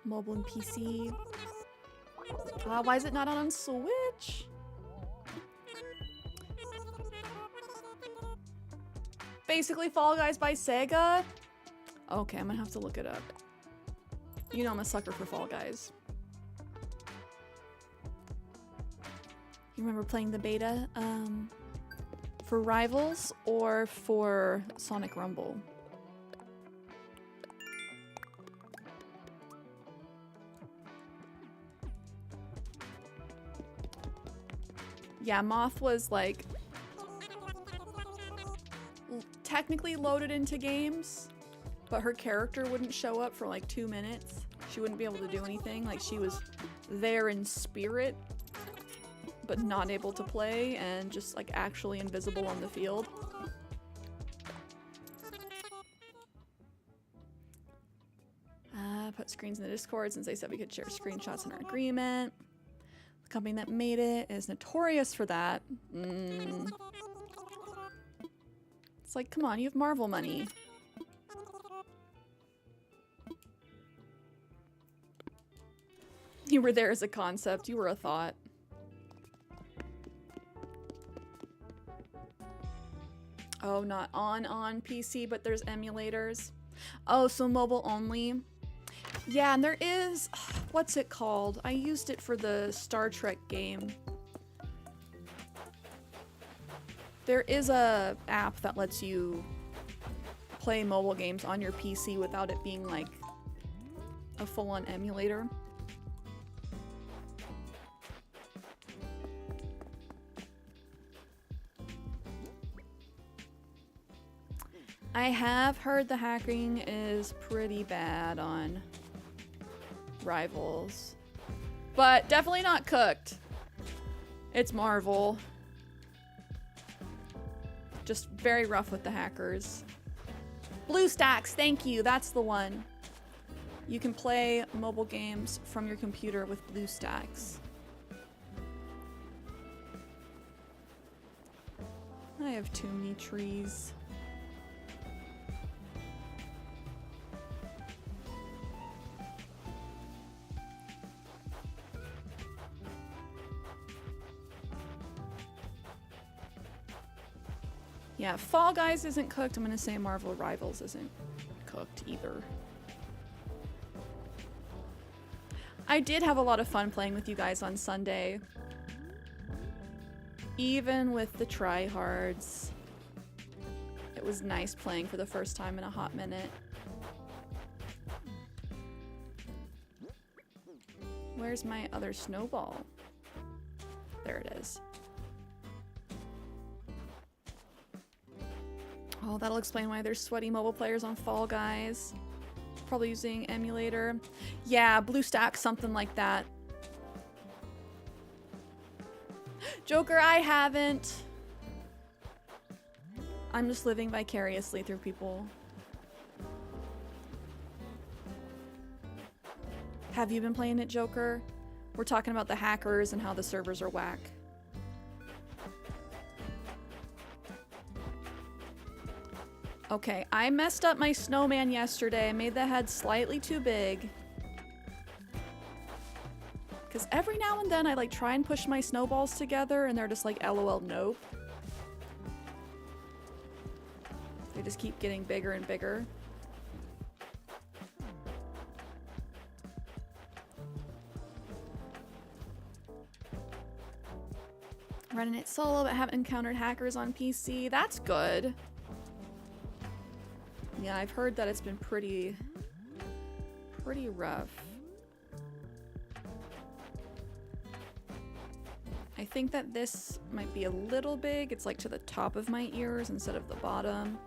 Mobile and PC. Why is it not on Switch? Basically Fall Guys by Sega? Okay, I'm gonna have to look it up. You know I'm a sucker for Fall Guys. remember playing the beta for Rivals or for Sonic Rumble. Yeah, Moth was like technically loaded into games, but her character wouldn't show up for like 2 minutes. She wouldn't be able to do anything. Like she was there in spirit, but not able to play and just like actually invisible on the field. Put screens in the Discord since they said we could share screenshots in our agreement. The company that made it is notorious for that. It's like, come on, you have Marvel money. You were there as a concept. You were a thought. Oh, not on PC, but there's emulators. Oh, so mobile only. Yeah, and there is... What's it called? I used it for the Star Trek game. There is a app that lets you play mobile games on your PC without it being like a full-on emulator. I have heard the hacking is pretty bad on Rivals, but definitely not cooked. It's Marvel. Just very rough with the hackers. BlueStacks, thank you. That's the one. You can play mobile games from your computer with BlueStacks. I have too many trees. Yeah, Fall Guys isn't cooked. I'm gonna say Marvel Rivals isn't cooked either. I did have a lot of fun playing with you guys on Sunday. Even with the tryhards. It was nice playing for the first time in a hot minute. Where's my other snowball? There it is. Oh, that'll explain why there's sweaty mobile players on Fall Guys. Probably using emulator. Yeah, BlueStacks, something like that. Joker, I haven't. I'm just living vicariously through people. Have you been playing it, Joker? We're talking about the hackers and how the servers are whack. Okay, I messed up my snowman yesterday. I made the head slightly too big. Because every now and then I like try and push my snowballs together and they're just like LOL nope. They just keep getting bigger and bigger. Running it solo but haven't encountered hackers on PC. That's good. Yeah, I've heard that it's been pretty rough. I think that this might be a little big. It's like to the top of my ears instead of the bottom.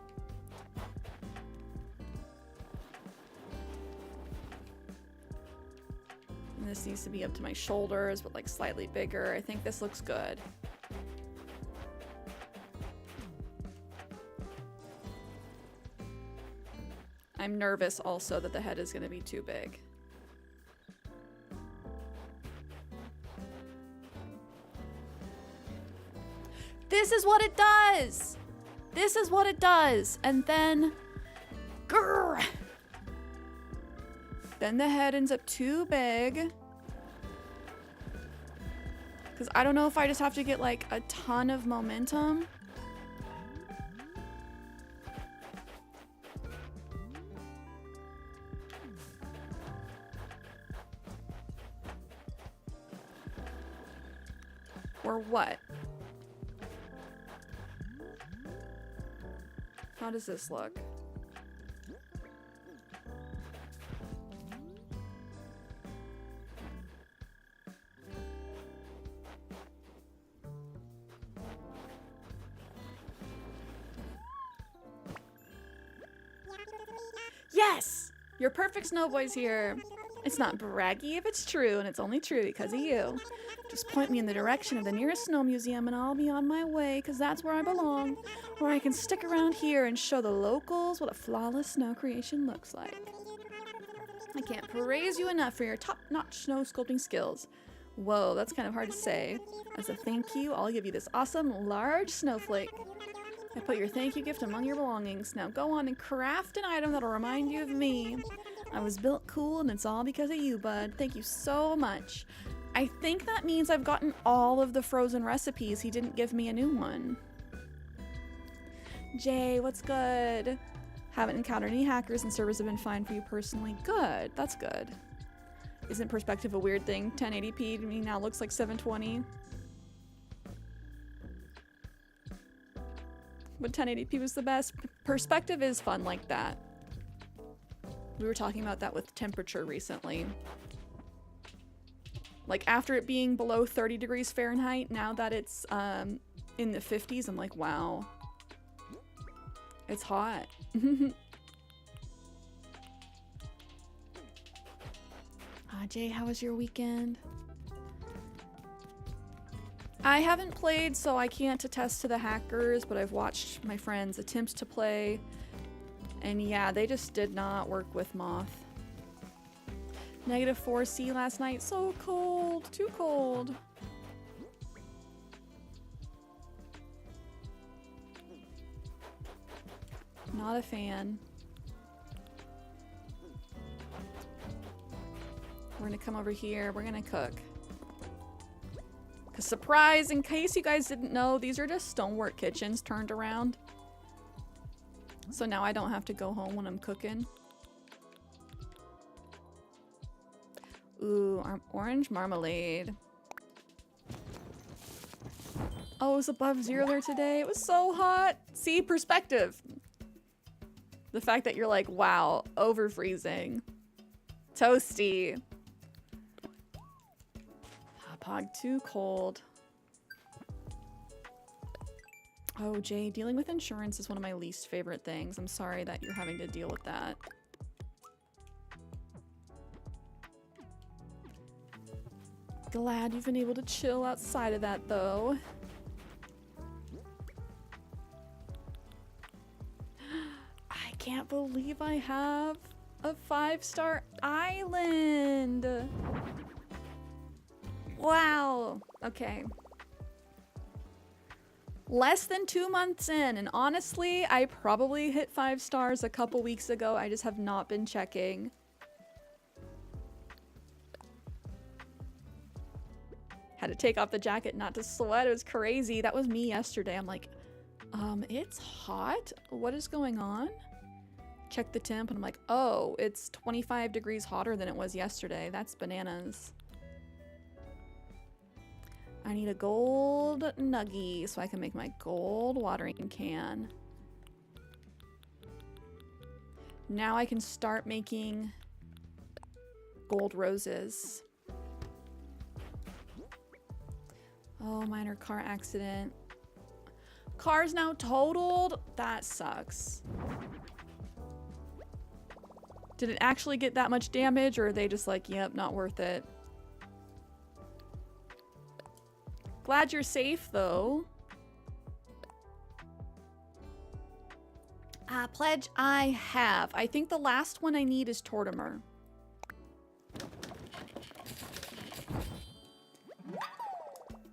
And this needs to be up to my shoulders, but like slightly bigger. I think this looks good. I'm nervous also that the head is going to be too big. This is what it does! This is what it does! And then... Grrr! Then the head ends up too big. Because I don't know if I just have to get like a ton of momentum. Or what? How does this look? Yes! Your perfect snow boy's here. It's not braggy if it's true, and it's only true because of you. Just point me in the direction of the nearest snow museum and I'll be on my way, because that's where I belong. Or I can stick around here and show the locals what a flawless snow creation looks like. I can't praise you enough for your top-notch snow sculpting skills. Whoa, that's kind of hard to say. As a thank you, I'll give you this awesome large snowflake. I put your thank you gift among your belongings. Now go on and craft an item that'll remind you of me. I was built cool and it's all because of you, bud. Thank you so much. I think that means I've gotten all of the frozen recipes. He didn't give me a new one. Jay, what's good? Haven't encountered any hackers and servers have been fine for you personally. Good, that's good. Isn't perspective a weird thing? 1080p to me now looks like 720. But 1080p was the best. Perspective is fun like that. We were talking about that with temperature recently. Like after it being below 30 degrees Fahrenheit, now that it's in the 50s, I'm like, wow. It's hot. Jay, how was your weekend? I haven't played, so I can't attest to the hackers, but I've watched my friends' attempts to play. And yeah, they just did not work with Moth. -4C last night. So cold. Too cold. Not a fan. We're gonna come over here. We're gonna cook. Cause surprise, in case you guys didn't know, these are just stonework kitchens turned around. So now I don't have to go home when I'm cooking. Ooh, orange marmalade. Oh, it was above 0 there today. It was so hot. See, perspective. The fact that you're like, wow, over freezing. Toasty. Pog, too cold. Oh, Jay, dealing with insurance is one of my least favorite things. I'm sorry that you're having to deal with that. Glad you've been able to chill outside of that, though. I can't believe I have a 5-star island. Wow. Okay. Less than 2 months in, and honestly, I probably hit 5 stars a couple weeks ago. I just have not been checking. Had to take off the jacket not to sweat. It was crazy. That was me yesterday. I'm like, it's hot? What is going on? Check the temp, and I'm like, oh, it's 25 degrees hotter than it was yesterday. That's bananas. I need a gold nuggie so I can make my gold watering can. Now I can start making gold roses. Oh, minor car accident. Car's now totaled? That sucks. Did it actually get that much damage, or are they just like, yep, not worth it? Glad you're safe, though. Pledge I have. I think the last one I need is Tortimer.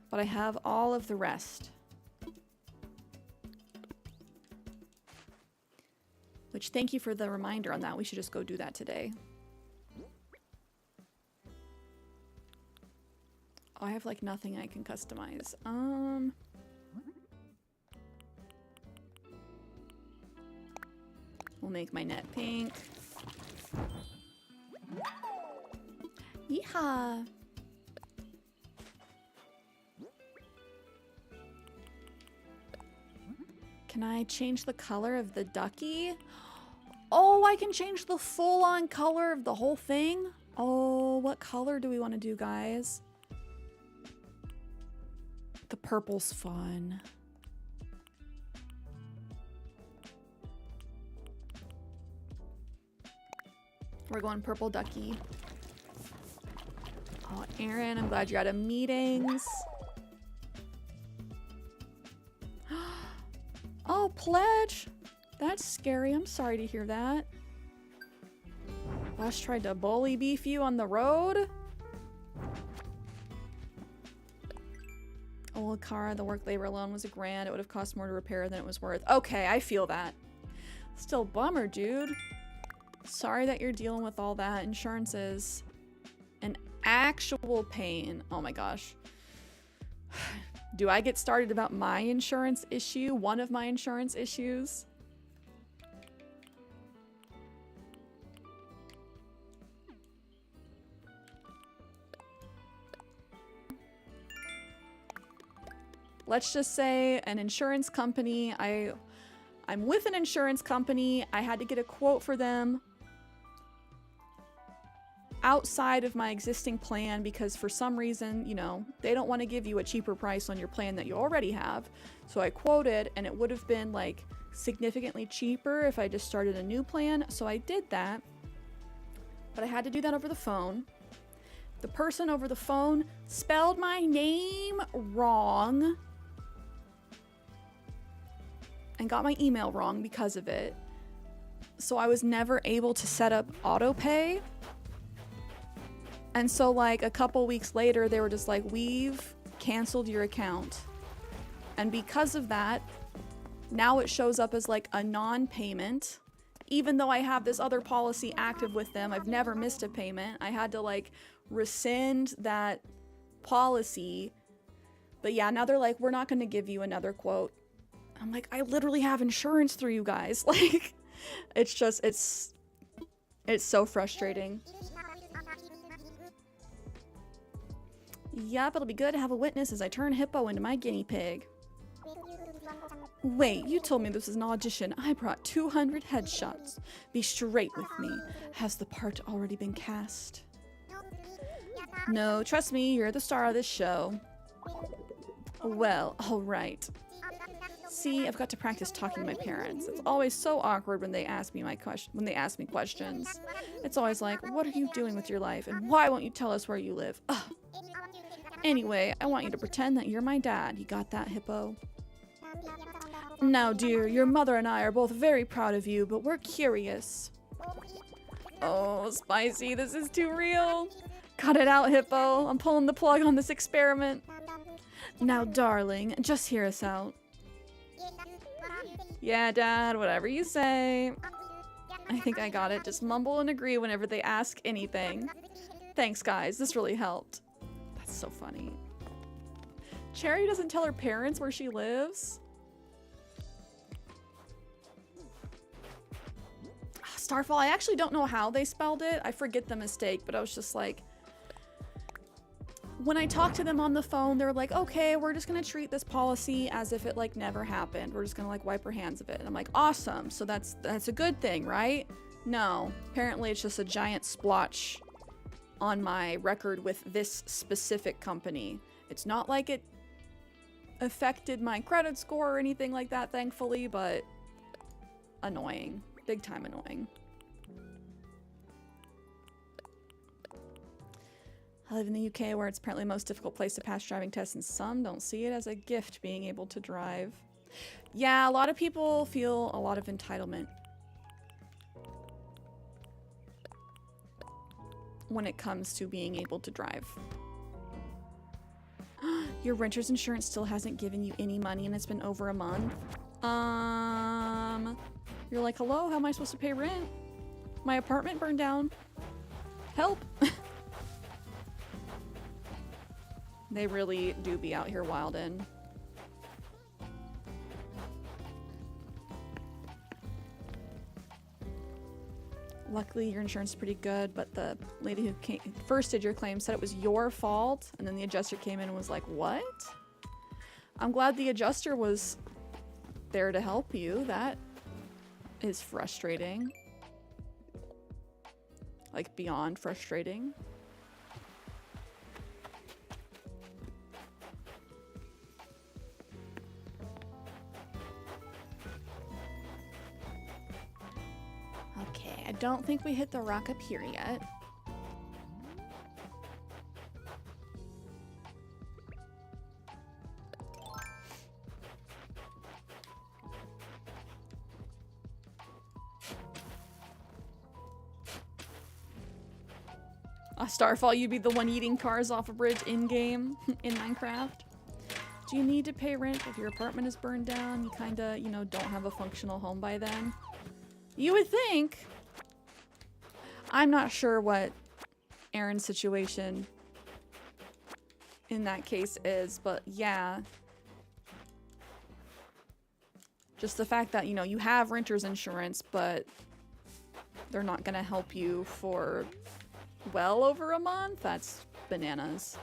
But I have all of the rest. Which, thank you for the reminder on that. We should just go do that today. Oh, I have like nothing I can customize. We'll make my net pink. Yeehaw! Can I change the color of the ducky? Oh, I can change the full-on color of the whole thing? Oh, what color do we want to do, guys? The purple's fun. We're going purple ducky. Oh, Aaron, I'm glad you're out of meetings. Oh, pledge. That's scary. I'm sorry to hear that. Wes tried to bully beef you on the road. Oh, car, the work labor alone was $1,000. It would have cost more to repair than it was worth. Okay, I feel that. Still bummer, dude. Sorry that you're dealing with all that. Insurance is an actual pain. Oh my gosh. Do I get started about my insurance issue? One of my insurance issues? Let's just say an insurance company. I'm with an insurance company. I had to get a quote for them outside of my existing plan because for some reason, you know, they don't want to give you a cheaper price on your plan that you already have. So I quoted and it would have been like significantly cheaper if I just started a new plan. So I did that, but I had to do that over the phone. The person over the phone spelled my name wrong and got my email wrong because of it. So I was never able to set up auto pay. And so like a couple weeks later, they were just like, we've canceled your account. And because of that, now it shows up as like a non-payment. Even though I have this other policy active with them, I've never missed a payment. I had to like rescind that policy. But yeah, now they're like, we're not going to give you another quote. I'm like, I literally have insurance through you guys. Like, it's just, it's so frustrating. Yep, it'll be good to have a witness as I turn Hippo into my guinea pig. Wait, you told me this is an audition. I brought 200 headshots. Be straight with me. Has the part already been cast? No, trust me, you're the star of this show. Well, alright. See, I've got to practice talking to my parents. It's always so awkward when they ask me questions. It's always like, what are you doing with your life? And why won't you tell us where you live? Ugh. Anyway, I want you to pretend that you're my dad. You got that, Hippo? Now, dear, your mother and I are both very proud of you, but we're curious. Oh, Spicy, this is too real. Cut it out, Hippo. I'm pulling the plug on this experiment. Now, darling, just hear us out. Yeah, Dad, whatever you say. I think I got it. Just mumble and agree whenever they ask anything. Thanks, guys. This really helped. That's so funny. Cherry doesn't tell her parents where she lives. Starfall, I actually don't know how they spelled it. I forget the mistake, but I was just like... When I talked to them on the phone, they were like, okay, we're just gonna treat this policy as if it like never happened. We're just gonna like wipe our hands of it. And I'm like, awesome. So that's a good thing, right? No, apparently it's just a giant splotch on my record with this specific company. It's not like it affected my credit score or anything like that, thankfully, but annoying. Big time annoying. I live in the UK where it's apparently the most difficult place to pass driving tests, and some don't see it as a gift being able to drive. Yeah, a lot of people feel a lot of entitlement when it comes to being able to drive. Your renter's insurance still hasn't given you any money and it's been over a month. You're like, hello, how am I supposed to pay rent? My apartment burned down. Help. They really do be out here wildin'. Luckily, your insurance is pretty good, but the lady who first did your claim said it was your fault, and then the adjuster came in and was like, what? I'm glad the adjuster was there to help you. That is frustrating. Like beyond frustrating. Okay, I don't think we hit the rock up here yet. Starfall, you'd be the one eating cars off a bridge in-game in Minecraft. Do you need to pay rent if your apartment is burned down? You kinda, you know, don't have a functional home by then. You would think. I'm not sure what Aaron's situation in that case is, but yeah. Just the fact that, you know, you have renter's insurance, but they're not gonna help you for well over a month? That's bananas.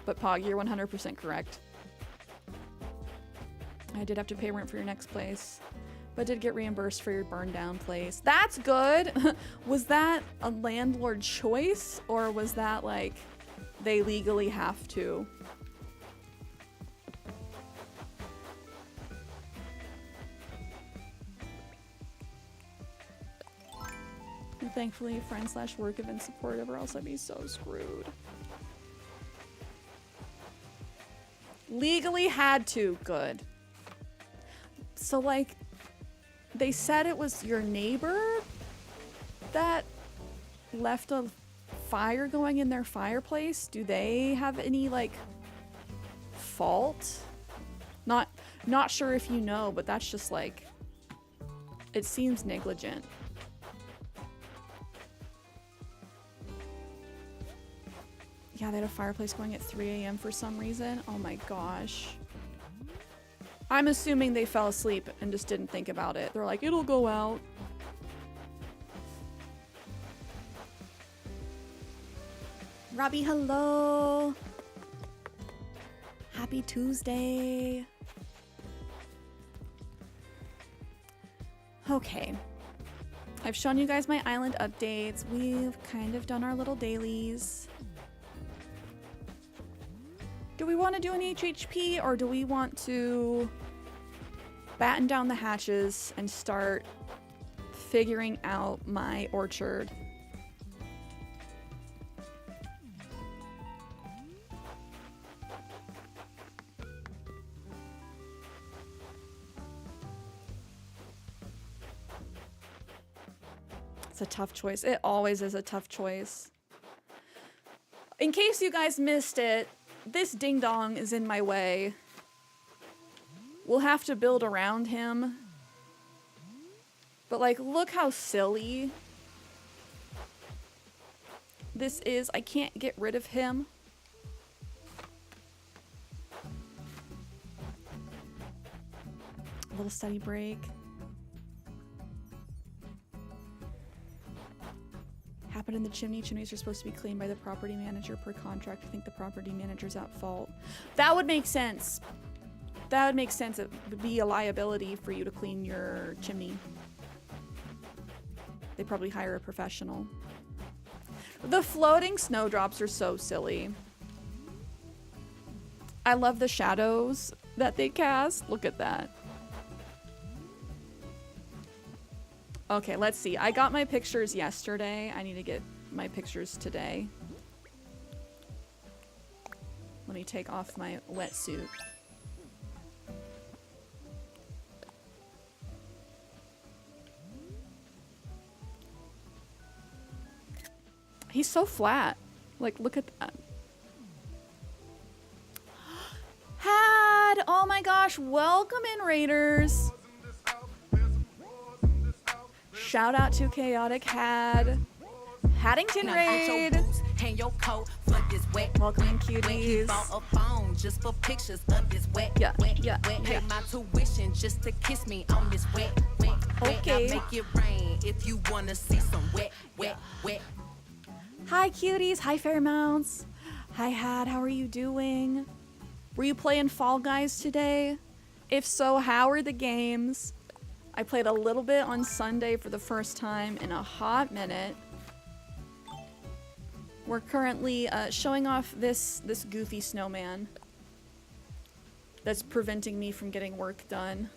But Pog, you're 100% correct. I did have to pay rent for your next place, but did get reimbursed for your burned down place. That's good! Was that a landlord choice, or was that like they legally have to? And thankfully, friend/work have been supportive, or else I'd be so screwed. Legally had to. Good. So, like, they said it was your neighbor that left a fire going in their fireplace. Do they have any, like, fault? Not sure if you know, but that's just, like, it seems negligent. Yeah, they had a fireplace going at 3 a.m. for some reason. Oh my gosh. I'm assuming they fell asleep and just didn't think about it. They're like, it'll go out. Robbie, hello. Happy Tuesday. Okay. I've shown you guys my island updates. We've kind of done our little dailies. Do we want to do an HHP, or do we want to batten down the hatches and start figuring out my orchard? It's a tough choice. It always is a tough choice. In case you guys missed it, this ding dong is in my way. We'll have to build around him. But like, look how silly this is. I can't get rid of him. A little study break. Happened in the chimney. Chimneys are supposed to be cleaned by the property manager per contract. I think the property manager's at fault. That would make sense. That would make sense. It would be a liability for you to clean your chimney. They probably hire a professional. The floating snowdrops are so silly. I love the shadows that they cast. Look at that. Okay, let's see. I got my pictures yesterday. I need to get my pictures today. Let me take off my wetsuit. He's so flat. Like, look at that. Had! Oh my gosh, welcome in, Raiders. Shout out to Chaotic Had. Haddington Raid. Welcome in, cuties. Just for pictures of this wet, Yeah. Pay my tuition just to kiss me on this wet. Okay. Now make it rain if you wanna see some wet. Hi, cuties. Hi, Fairmounts. Hi, Had. How are you doing? Were you playing Fall Guys today? If so, how are the games? I played a little bit on Sunday for the first time in a hot minute. We're currently showing off this goofy snowman that's preventing me from getting work done.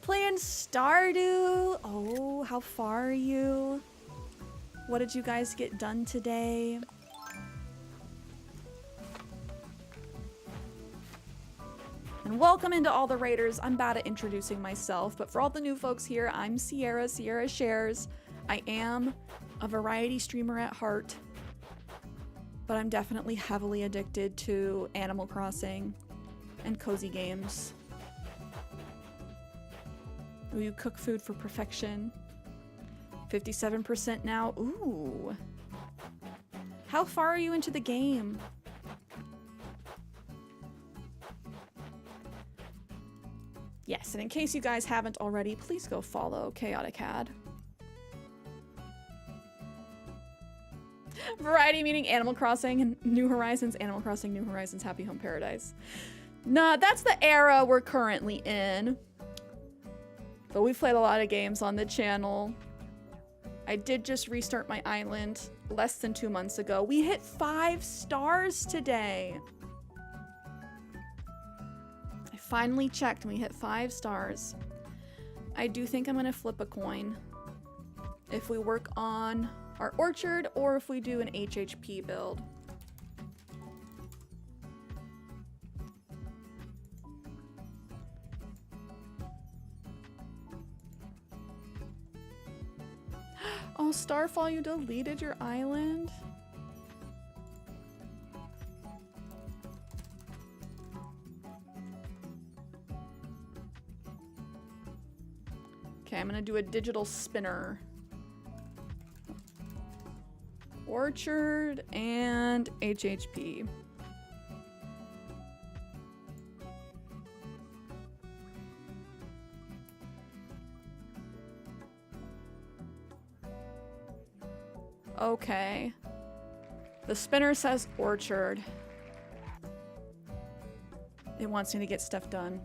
Playing Stardew! Oh, how far are you? What did you guys get done today? And welcome into all the raiders. I'm bad at introducing myself, but for all the new folks here, I'm Cierra, CierraShares. I am a variety streamer at heart, but I'm definitely heavily addicted to Animal Crossing and cozy games. Ooh, you cook food for perfection. 57% now. Ooh. How far are you into the game? Yes, and in case you guys haven't already, please go follow Chaotic Had. Variety meaning Animal Crossing and New Horizons, Animal Crossing, New Horizons, Happy Home Paradise. Nah, that's the era we're currently in. But we've played a lot of games on the channel. I did just restart my island less than 2 months ago. We hit 5 stars today. I finally checked and we hit 5 stars. I do think I'm gonna flip a coin if we work on our orchard or if we do an HHP build. Oh, Starfall, you deleted your island? Okay, I'm gonna do a digital spinner. Orchard and HHP. Okay. The spinner says orchard. It wants me to get stuff done.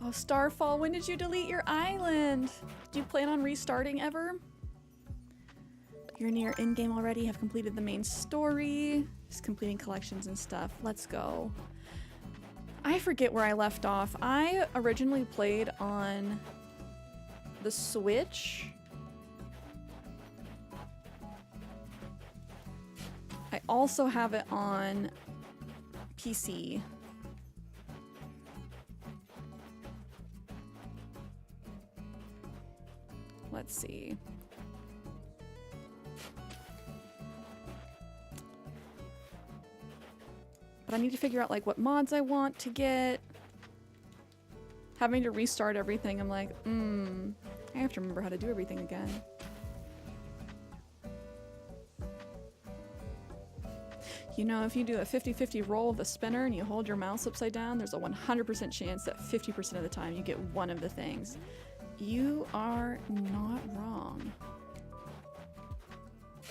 Oh, Starfall, when did you delete your island? Do you plan on restarting ever? You're near in-game already, have completed the main story. Just completing collections and stuff. Let's go. I forget where I left off. I originally played on the Switch. I also have it on PC. Let's see. But I need to figure out like what mods I want to get. Having to restart everything, I'm like, I have to remember how to do everything again. You know, if you do a 50-50 roll of the spinner and you hold your mouse upside down, there's a 100% chance that 50% of the time you get one of the things. You are not wrong.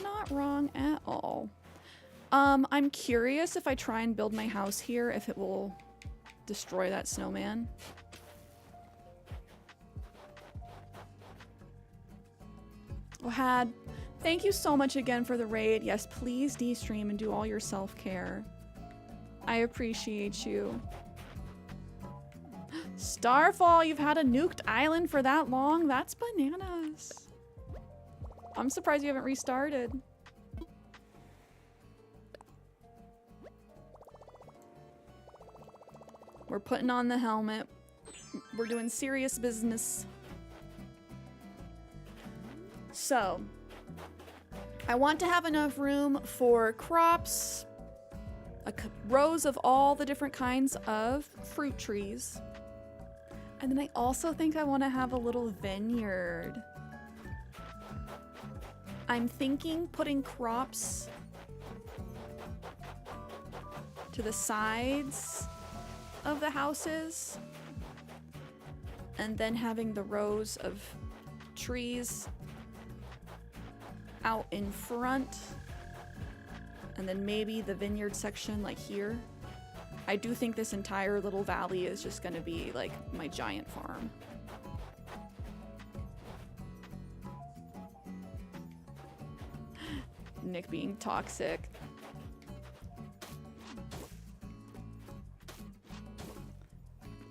Not wrong at all. I'm curious if I try and build my house here, if it will destroy that snowman. Oh, Had, thank you so much again for the raid. Yes, please de-stream and do all your self-care. I appreciate you. Starfall, you've had a nuked island for that long? That's bananas. I'm surprised you haven't restarted. We're putting on the helmet. We're doing serious business. So, I want to have enough room for crops, rows of all the different kinds of fruit trees. And then I also think I want to have a little vineyard. I'm thinking putting crops to the sides of the houses. And then having the rows of trees out in front. And then maybe the vineyard section like here. I do think this entire little valley is just gonna be like my giant farm. Nick being toxic.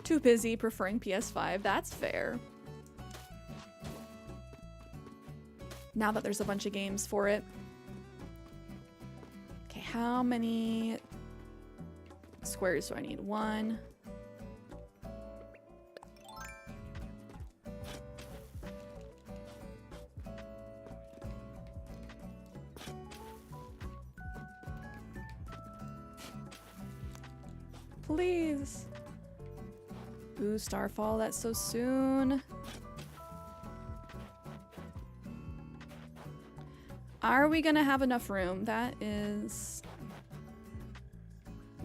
Too busy preferring PS5. That's fair. Now that there's a bunch of games for it. Okay, how many squares do I need? 1. Please. Ooh, Starfall, that's so soon. Are we gonna have enough room? That is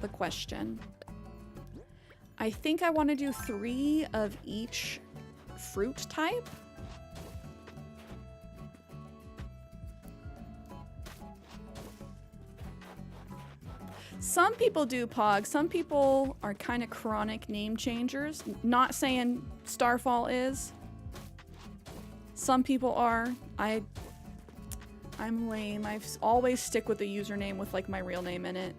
the question. I think I want to do 3 of each fruit type. Some people do Pog. Some people are kind of chronic name changers. Not saying Starfall is. Some people are. I'm lame. I always stick with the username with like my real name in it.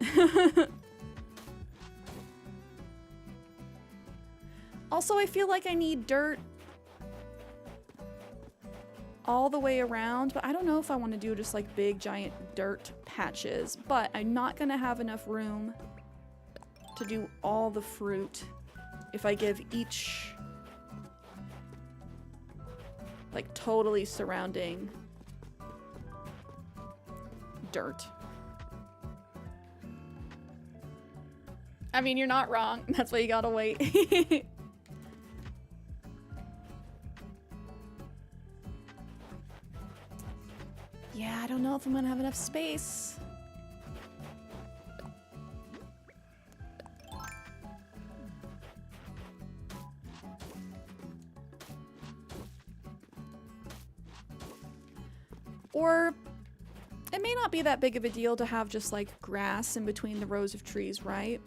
Also, I feel like I need dirt all the way around, but I don't know if I want to do just like big giant dirt patches, but I'm not gonna have enough room to do all the fruit if I give each like totally surrounding dirt. I mean, you're not wrong. That's why you gotta wait. Yeah, I don't know if I'm gonna have enough space. Or it may not be that big of a deal to have just like grass in between the rows of trees, right?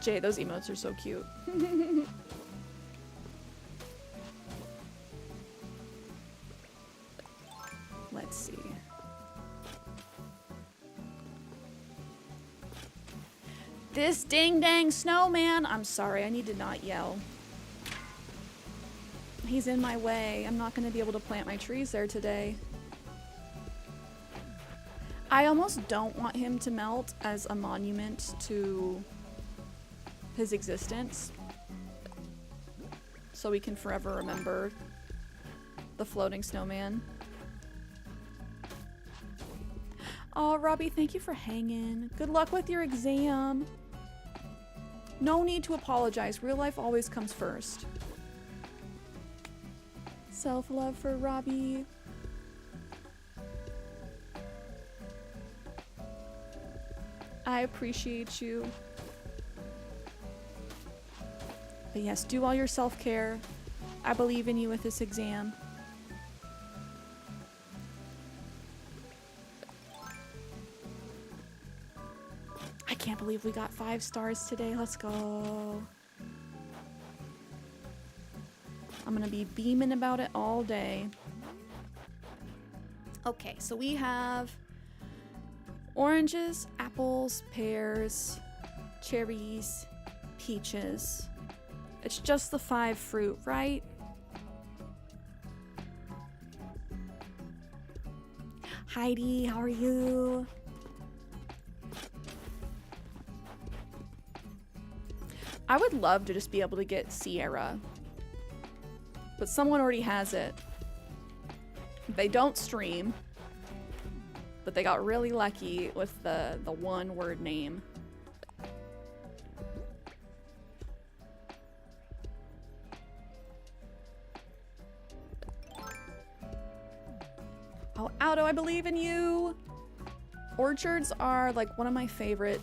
Jay, those emotes are so cute. Let's see. This ding dang snowman! I'm sorry, I need to not yell. He's in my way. I'm not gonna be able to plant my trees there today. I almost don't want him to melt as a monument to his existence, so we can forever remember the floating snowman. Oh, Robbie, thank you for hanging. Good luck with your exam. No need to apologize. Real life always comes first. Self-love for Robbie. I appreciate you. But yes, do all your self-care. I believe in you with this exam. I can't believe we got 5 stars today. Let's go. I'm gonna be beaming about it all day. Okay, so we have oranges, apples, pears, cherries, peaches. It's just the 5 fruit, right? Heidi, how are you? I would love to just be able to get Cierra, but someone already has it. They don't stream, but they got really lucky with the one word name. Oh, Aldo, I believe in you. Orchards are like one of my favorite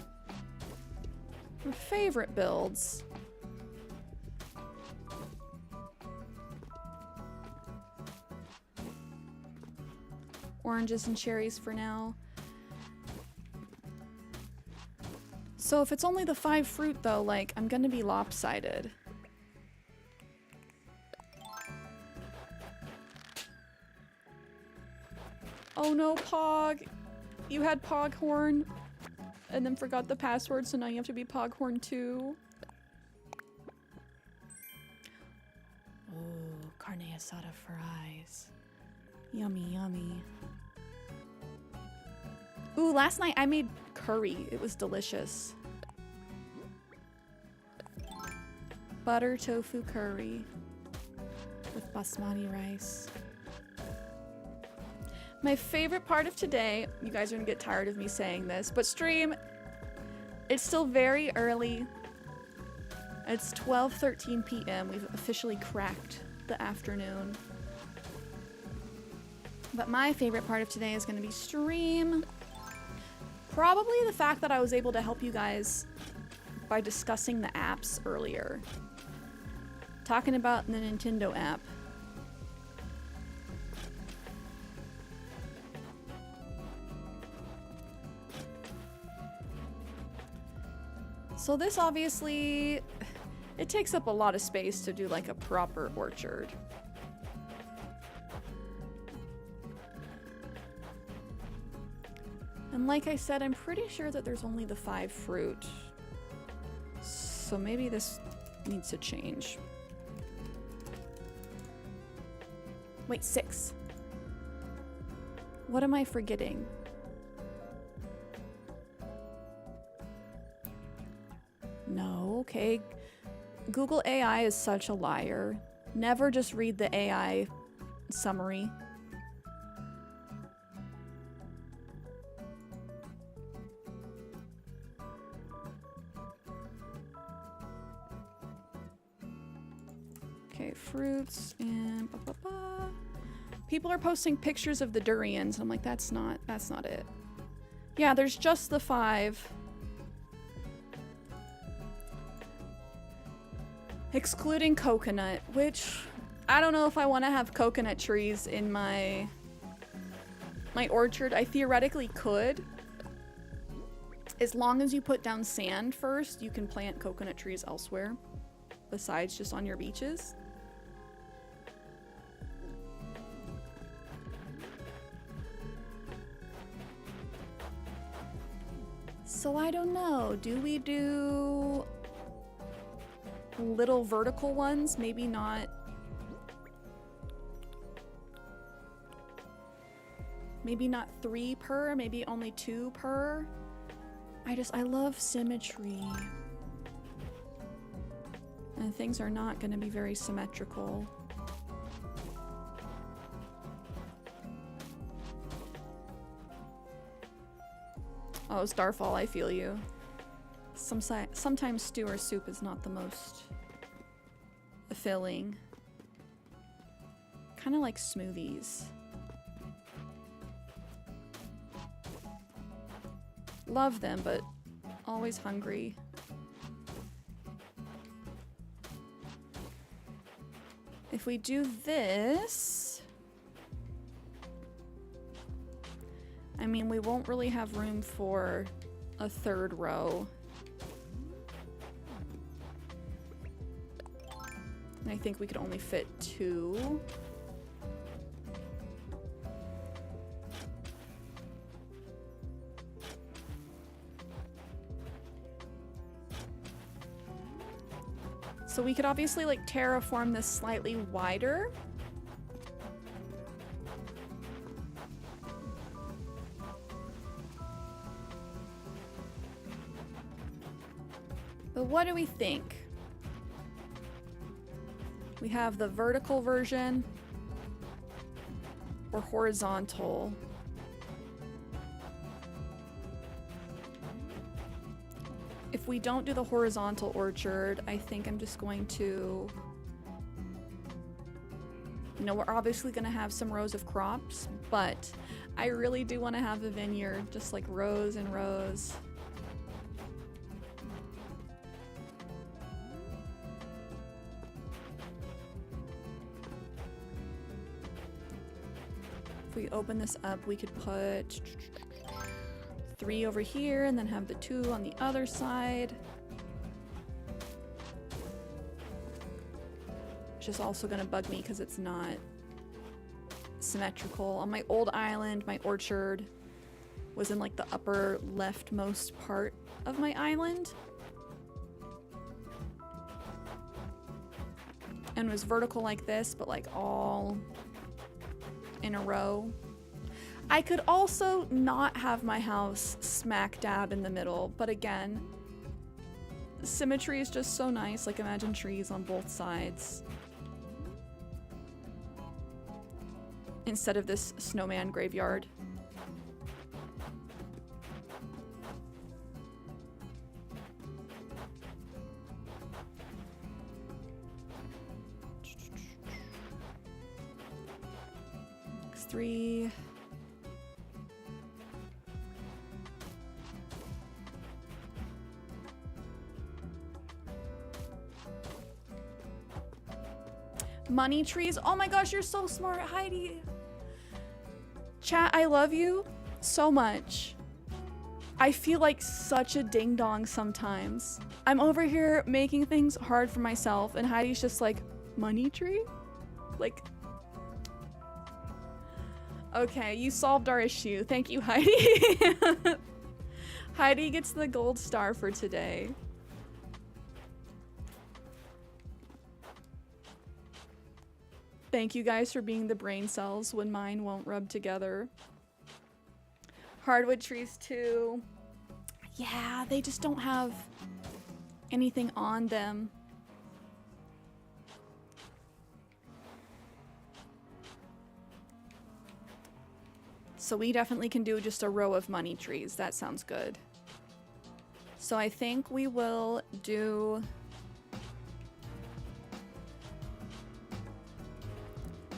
builds. Oranges and cherries for now. So if it's only the 5 fruit though, like I'm gonna be lopsided. Oh no, Pog. You had Poghorn and then forgot the password, so now you have to be Poghorn too. Oh, carne asada fries. Yummy, yummy. Ooh, last night I made curry. It was delicious. Butter tofu curry with basmati rice. My favorite part of today, you guys are gonna get tired of me saying this, but stream, it's still very early. It's 12:13 p.m. We've officially cracked the afternoon. But my favorite part of today is gonna be stream. Probably the fact that I was able to help you guys by discussing the apps earlier. Talking about the Nintendo app. So this obviously, it takes up a lot of space to do like a proper orchard. And like I said, I'm pretty sure that there's only the 5 fruit. So maybe this needs to change. Wait, 6. What am I forgetting? No, okay. Google AI is such a liar. Never just read the AI summary. Okay, fruits and blah, blah, blah. People are posting pictures of the durians. I'm like, that's not it. Yeah, there's just the 5. Excluding coconut, which I don't know if I want to have coconut trees in my orchard. I theoretically could. As long as you put down sand first, you can plant coconut trees elsewhere besides just on your beaches. So I don't know. Do we do little vertical ones? Maybe not. Maybe not 3 per, maybe only 2 per. I love symmetry. And things are not going to be very symmetrical. Oh, Starfall, I feel you. Sometimes stew or soup is not the most filling. Kind of like smoothies. Love them, but always hungry. If we do this, I mean, we won't really have room for a 3rd row. And I think we could only fit 2. So we could obviously like terraform this slightly wider. But what do we think? We have the vertical version, or horizontal. If we don't do the horizontal orchard, I think I'm just going to... You know, we're obviously going to have some rows of crops, but I really do want to have a vineyard, just like rows and rows. If we open this up, we could put 3 over here and then have the 2 on the other side. Which is also gonna bug me because it's not symmetrical. On my old island, my orchard was in like the upper leftmost part of my island. And was vertical like this, but like all in a row. I could also not have my house smack dab in the middle, but again, symmetry is just so nice. Like imagine trees on both sides. Instead of this snowman graveyard. X3. Money trees. Oh my gosh, you're so smart, Heidi. Chat, I love you so much. I feel like such a ding dong sometimes. I'm over here making things hard for myself and Heidi's just like, money tree? Like, okay, you solved our issue. Thank you, Heidi. Heidi gets the gold star for today. Thank you guys for being the brain cells when mine won't rub together. Hardwood trees too. Yeah, they just don't have anything on them. So we definitely can do just a row of money trees. That sounds good. So I think we will do...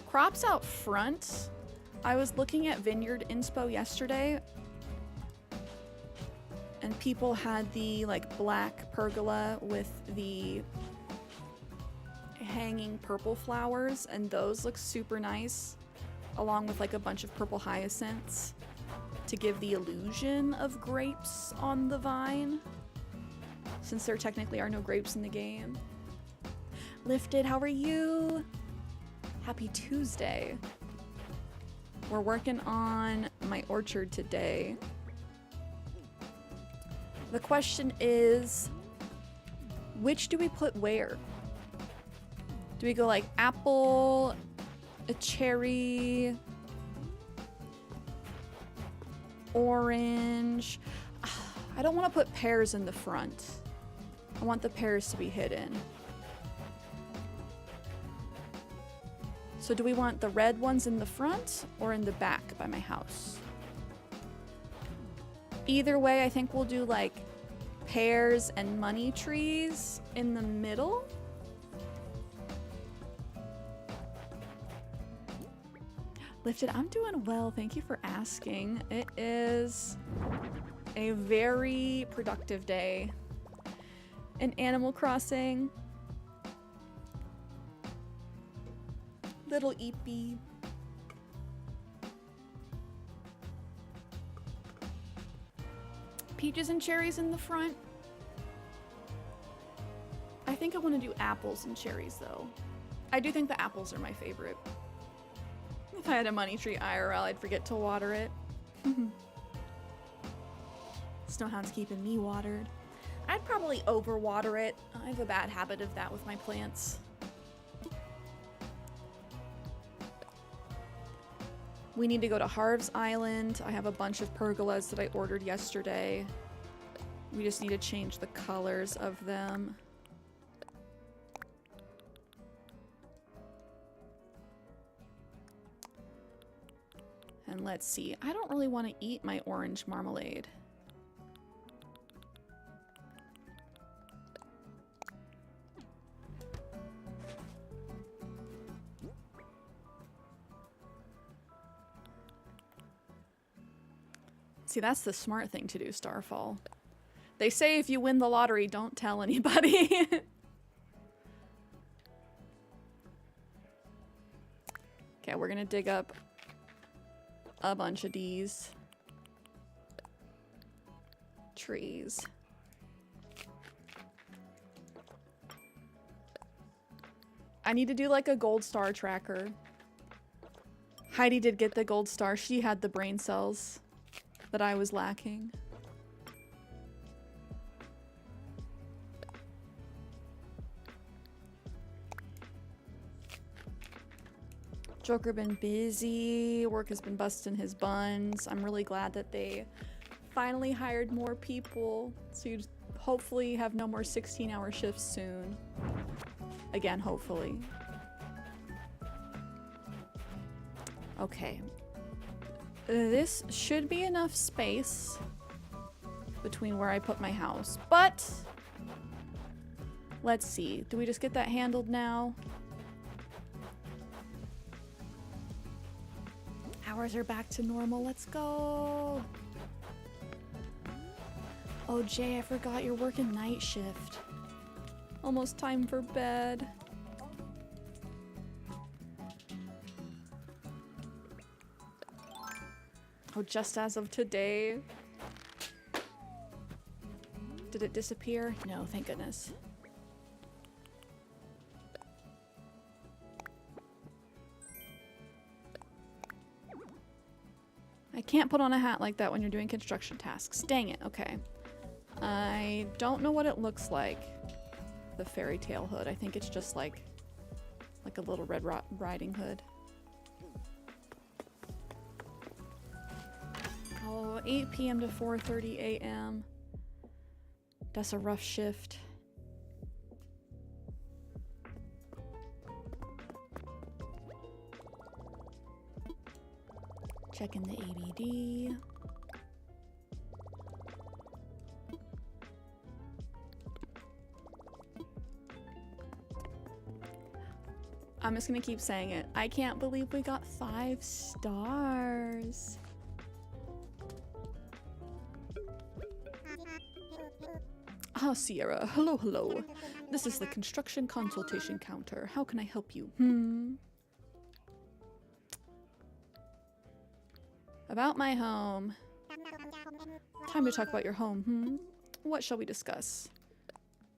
crops out front. I was looking at vineyard inspo yesterday and people had the like black pergola with the hanging purple flowers and those look super nice along with like a bunch of purple hyacinths to give the illusion of grapes on the vine since there technically are no grapes in the game. Lifted, how are you? Happy Tuesday. We're working on my orchard today. The question is, which do we put where? Do we go like apple, a cherry, orange? I don't want to put pears in the front. I want the pears to be hidden. So do we want the red ones in the front or in the back by my house? Either way, I think we'll do like pears and money trees in the middle. Lifted, I'm doing well. Thank you for asking. It is a very productive day in Animal Crossing. Little Eepy. Peaches and cherries in the front. I think I want to do apples and cherries though. I do think the apples are my favorite. If I had a money tree IRL, I'd forget to water it. Snowhound's keeping me watered. I'd probably overwater it. I have a bad habit of that with my plants. We need to go to Harv's Island. I have a bunch of pergolas that I ordered yesterday. We just need to change the colors of them. Let's see. I don't really want to eat my orange marmalade. See, that's the smart thing to do, Starfall. They say if you win the lottery, don't tell anybody. Okay, we're gonna dig up a bunch of these trees. I need to do like a gold star tracker. Heidi did get the gold star. She had the brain cells that I was lacking. Joker been busy. Work has been busting his buns. I'm really glad that they finally hired more people. So you hopefully have no more 16-hour shifts soon. Again, hopefully. Okay. This should be enough space between where I put my house, but let's see. Do we just get that handled now? Hours are back to normal. Let's go. Oh, Jay, I forgot you're working night shift. Almost time for bed. Oh, just as of today. Did it disappear? No, thank goodness. I can't put on a hat like that when you're doing construction tasks. Dang it. Okay. I don't know what it looks like. The fairy tale hood. I think it's just like a little Red Riding Hood. Oh, 8 p.m. to 4:30 a.m. That's a rough shift. Checking the ABD. I'm just gonna keep saying it. I can't believe we got 5 stars. Ah, Cierra. Hello, hello. This is the construction consultation counter. How can I help you? About my home. Time to talk about your home, What shall we discuss?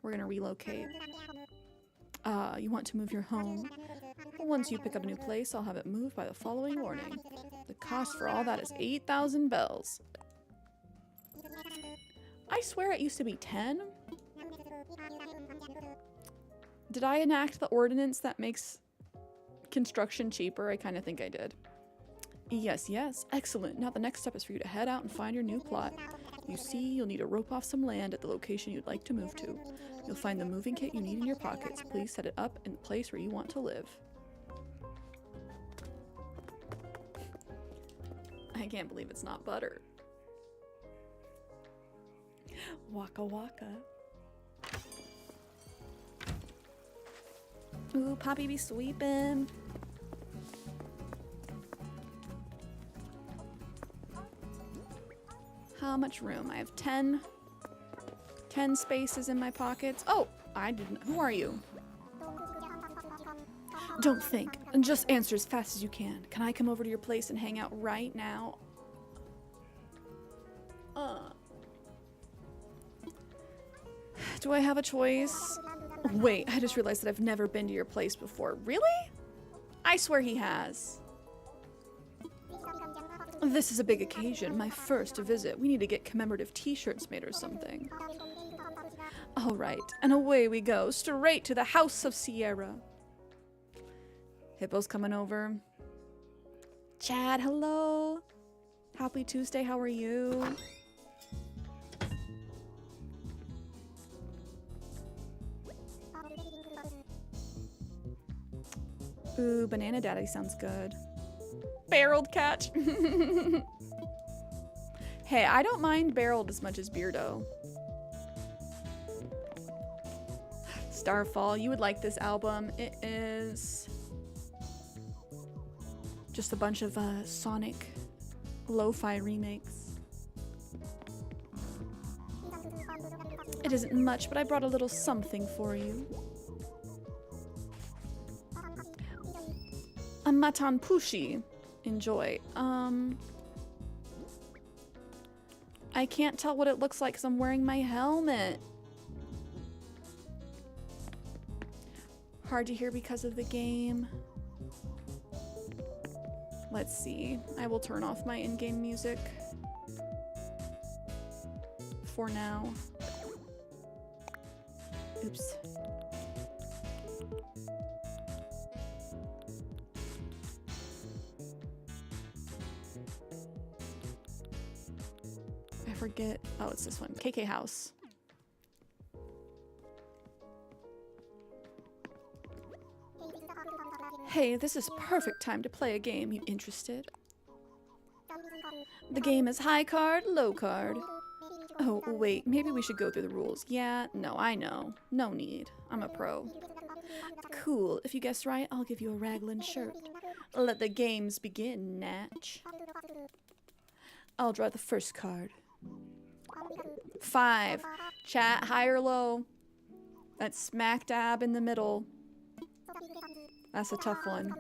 We're gonna relocate. You want to move your home? Once you pick up a new place, I'll have it moved by the following morning. The cost for all that is 8,000 bells. I swear it used to be 10. Did I enact the ordinance that makes construction cheaper? I kind of think I did. Yes, yes. Excellent. Now the next step is for you to head out and find your new plot. You see, you'll need to rope off some land at the location you'd like to move to. You'll find the moving kit you need in your pockets. Please set it up in the place where you want to live. I can't believe it's not butter. Waka waka. Ooh, Poppy be sweeping. How much room? I have 10 spaces in my pockets. Oh, I didn't. Who are you? Don't think. And just answer as fast as you can. Can I come over to your place and hang out right now? Do I have a choice? Wait, I just realized that I've never been to your place before. Really? I swear he has. This is a big occasion, my first visit. We need to get commemorative t-shirts made or something. All right, and away we go, straight to the house of Cierra. Hippo's coming over. Chad, hello. Happy Tuesday, how are you? Ooh, Banana Daddy sounds good. Barreled catch. Hey, I don't mind barreled as much as Beardo. Starfall, you would like this album. It is just a bunch of Sonic lo-fi remakes. It isn't much, but I brought a little something for you. A Matan Pushi. Enjoy. I can't tell what it looks like because I'm wearing my helmet. Hard to hear because of the game. Let's see. I will turn off my in-game music for now. Oops. I forget. Oh, it's this one. KK House. Hey, this is perfect time to play a game. You interested? The game is high card, low card. Oh, wait, maybe we should go through the rules. Yeah, no, I know. No need. I'm a pro. Cool. If you guess right, I'll give you a raglan shirt. Let the games begin, Natch. I'll draw the first card. 5. Chat, high or low? That's smack dab in the middle. That's a tough one.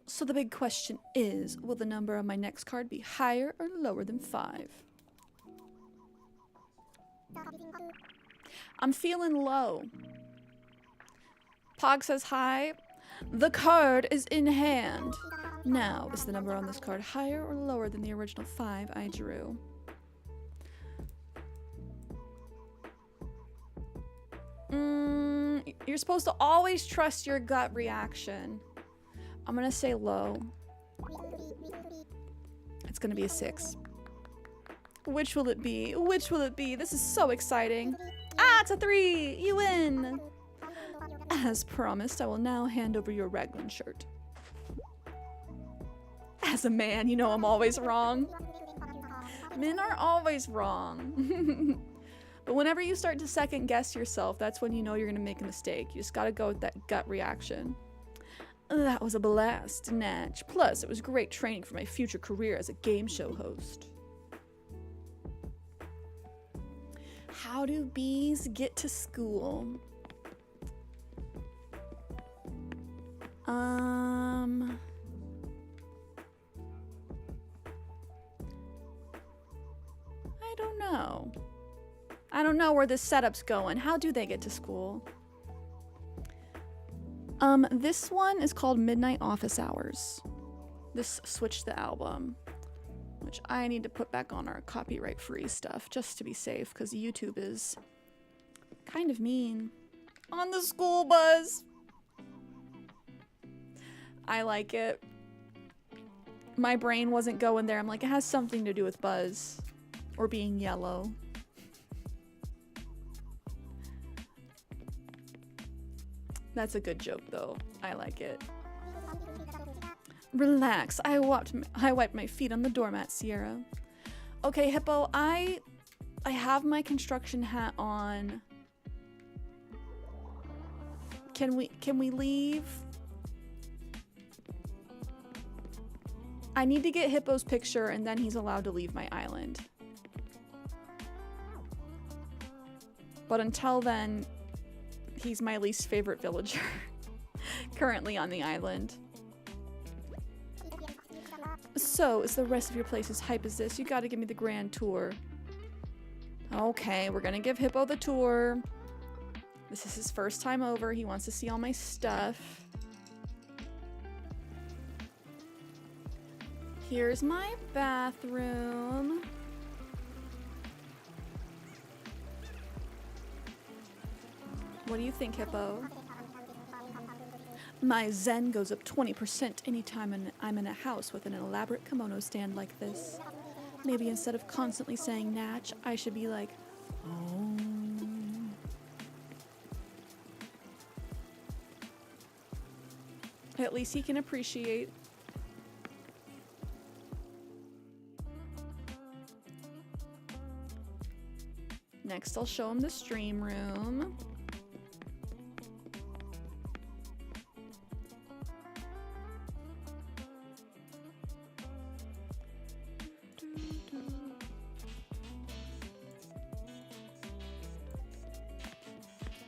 So the big question is, will the number on my next card be higher or lower than 5? I'm feeling low. Pog says high. The card is in hand. Now, is the number on this card higher or lower than the original 5 I drew? You're supposed to always trust your gut reaction. I'm gonna say low. It's gonna be a 6. Which will it be? Which will it be? This is so exciting. Ah, it's a 3! You win! As promised, I will now hand over your raglan shirt. As a man, you know I'm always wrong. Men are always wrong. But whenever you start to second guess yourself, that's when you know you're gonna make a mistake. You just gotta go with that gut reaction. That was a blast, Natch. Plus, it was great training for my future career as a game show host. How do bees get to school? I don't know. I don't know where this setup's going. How do they get to school? This one is called Midnight Office Hours. This switched the album, which I need to put back on our copyright-free stuff just to be safe, because YouTube is kind of mean. On the school bus. I like it. My brain wasn't going there. I'm like, it has something to do with Buzz or being yellow. That's a good joke, though. I like it. Relax. I wiped my feet on the doormat, Cierra. Okay, Hippo, I have my construction hat on. Can we leave? I need to get Hippo's picture and then he's allowed to leave my island. But until then, he's my least favorite villager currently on the island. So, is the rest of your place as hype as this? You gotta give me the grand tour. Okay, we're gonna give Hippo the tour. This is his first time over. He wants to see all my stuff. Here's my bathroom. What do you think, Hippo? My zen goes up 20% anytime I'm in a house with an elaborate kimono stand like this. Maybe instead of constantly saying Natch, I should be like, oh. At least he can appreciate Next, I'll show him the stream room.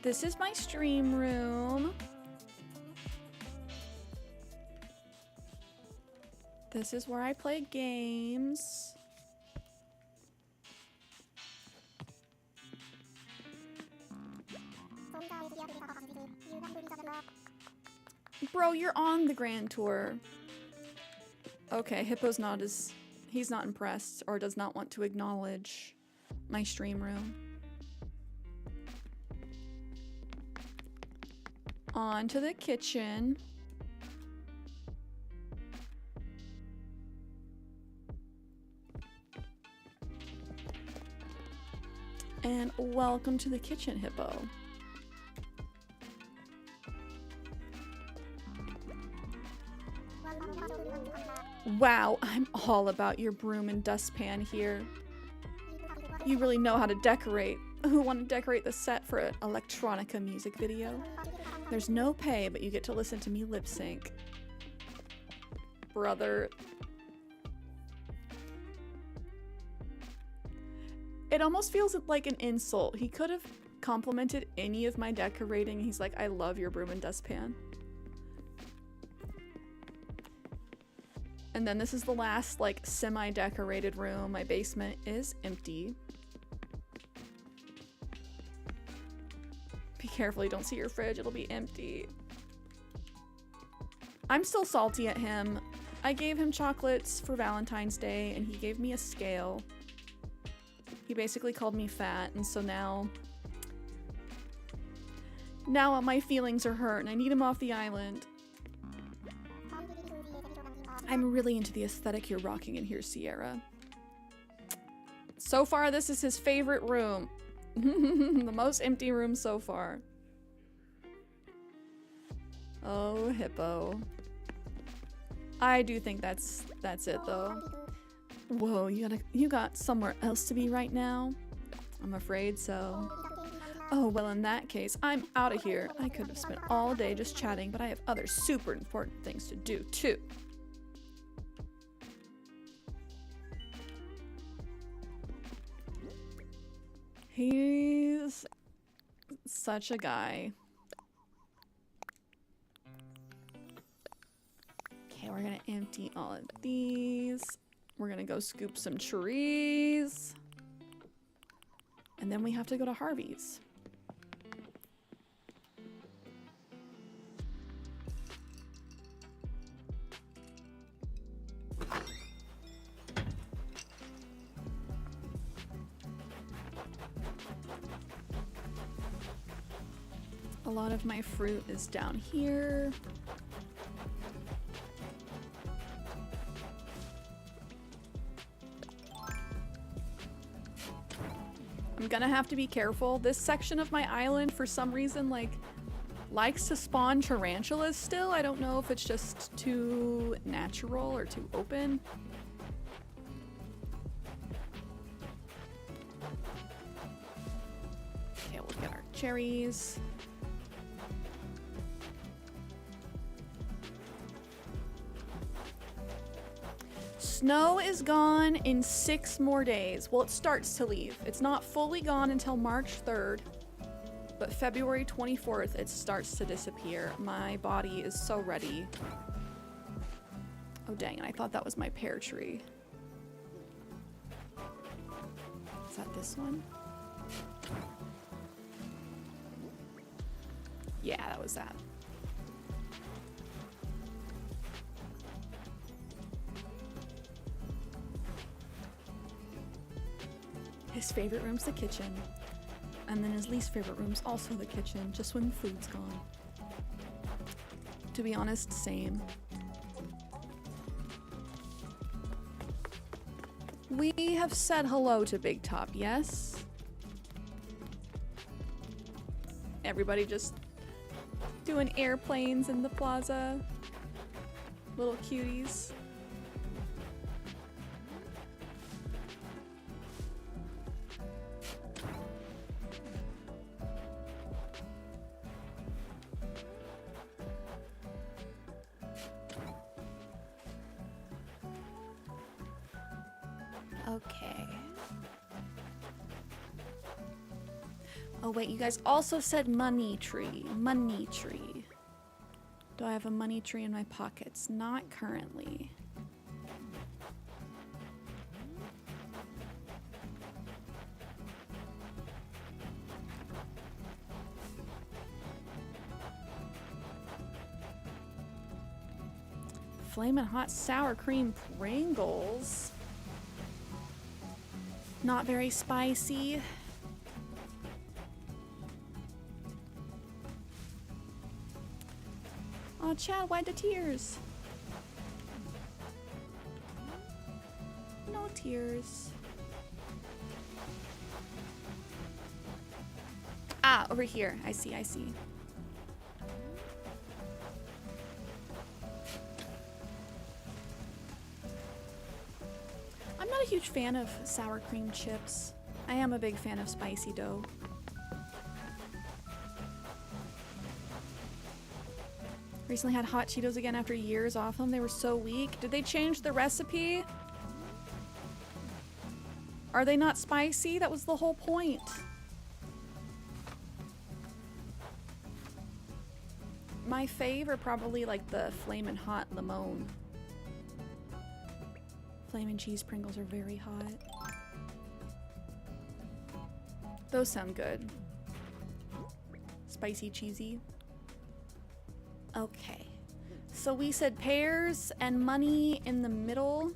This is my stream room. This is where I play games. Bro, you're on the Grand Tour. Okay, Hippo's not as... He's not impressed or does not want to acknowledge my stream room. On to the kitchen. And welcome to the kitchen, Hippo. Wow, I'm all about your broom and dustpan here. You really know how to decorate. Who want to decorate the set for an electronica music video? There's no pay, but you get to listen to me lip sync. Brother. It almost feels like an insult. He could have complimented any of my decorating. He's like, I love your broom and dustpan. And then this is the last, like, semi-decorated room. My basement is empty. Be careful, you don't see your fridge. It'll be empty. I'm still salty at him. I gave him chocolates for Valentine's Day, and he gave me a scale. He basically called me fat, and so now my feelings are hurt, and I need him off the island. I'm really into the aesthetic you're rocking in here, Cierra. So far, this is his favorite room. The most empty room so far. Oh, Hippo. I do think that's it, though. Whoa, you got somewhere else to be right now? I'm afraid so. Oh, well, in that case, I'm out of here. I could have spent all day just chatting, but I have other super important things to do, too. He's such a guy. Okay, we're gonna empty all of these. We're gonna go scoop some trees. And then we have to go to Harvey's. A lot of my fruit is down here. I'm gonna have to be careful. This section of my island, for some reason, likes to spawn tarantulas still. I don't know if it's just too natural or too open. Okay, we'll get our cherries. Snow is gone in 6 more days. Well, it starts to leave. It's not fully gone until March 3rd, but February 24th, it starts to disappear. My body is so ready. Oh, dang it. I thought that was my pear tree. Is that this one? Yeah, that was that. His favorite room's the kitchen, and then his least favorite room's also the kitchen, just when the food's gone. To be honest, same. We have said hello to Big Top, yes? Everybody just doing airplanes in the plaza. Little cuties. Okay. Oh wait, you guys also said money tree. Money tree. Do I have a money tree in my pockets? Not currently. Flamin' hot sour cream Pringles. Not very spicy. Oh, Chad, why the tears? No tears. Ah, over here. I see, I see. I'm not a huge fan of sour cream chips. I am a big fan of spicy dough. Recently had hot Cheetos again after years off them. They were so weak. Did they change the recipe? Are they not spicy? That was the whole point. My fave are probably like the Flamin' Hot Limon. Flamin' cheese Pringles are very hot. Those sound good. Spicy, cheesy. Okay. So we said pears and money in the middle.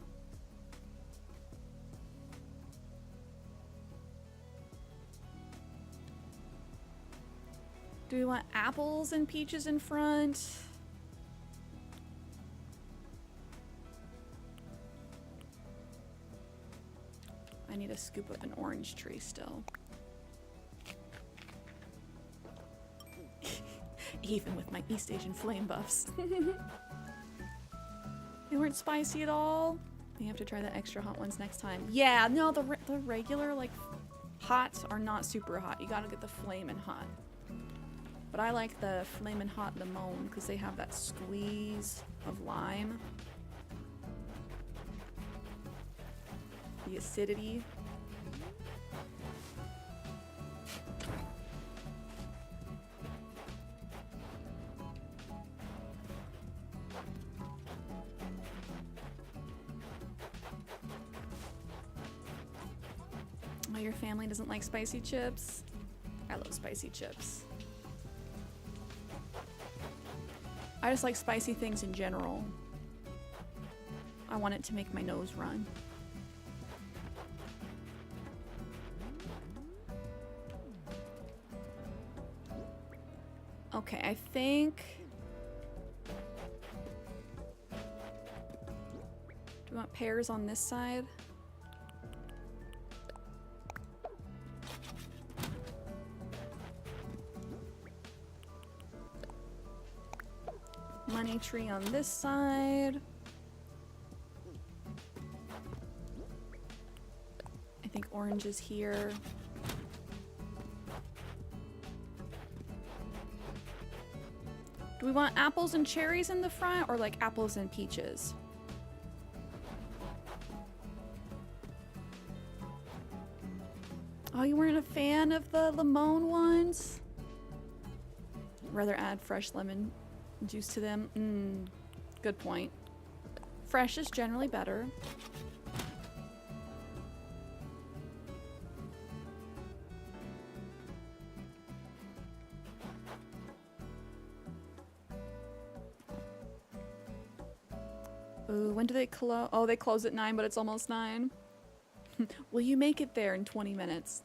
Do we want apples and peaches in front? I need to scoop up an orange tree still. Even with my East Asian flame buffs. They weren't spicy at all. You have to try the extra hot ones next time. Yeah, no, the regular, like, hots are not super hot. You gotta get the flamin' hot. But I like the flamin' hot limon because they have that squeeze of lime. The acidity. Oh, your family doesn't like spicy chips? I love spicy chips. I just like spicy things in general. I want it to make my nose run. Okay, I think... Do we want pears on this side? Money tree on this side. I think orange is here. Do we want apples and cherries in the front or like apples and peaches? Oh, you weren't a fan of the lemon ones? Rather add fresh lemon juice to them. Good point. Fresh is generally better. Ooh, when do they close? Oh, they close at 9, but it's almost 9. Will you make it there in 20 minutes?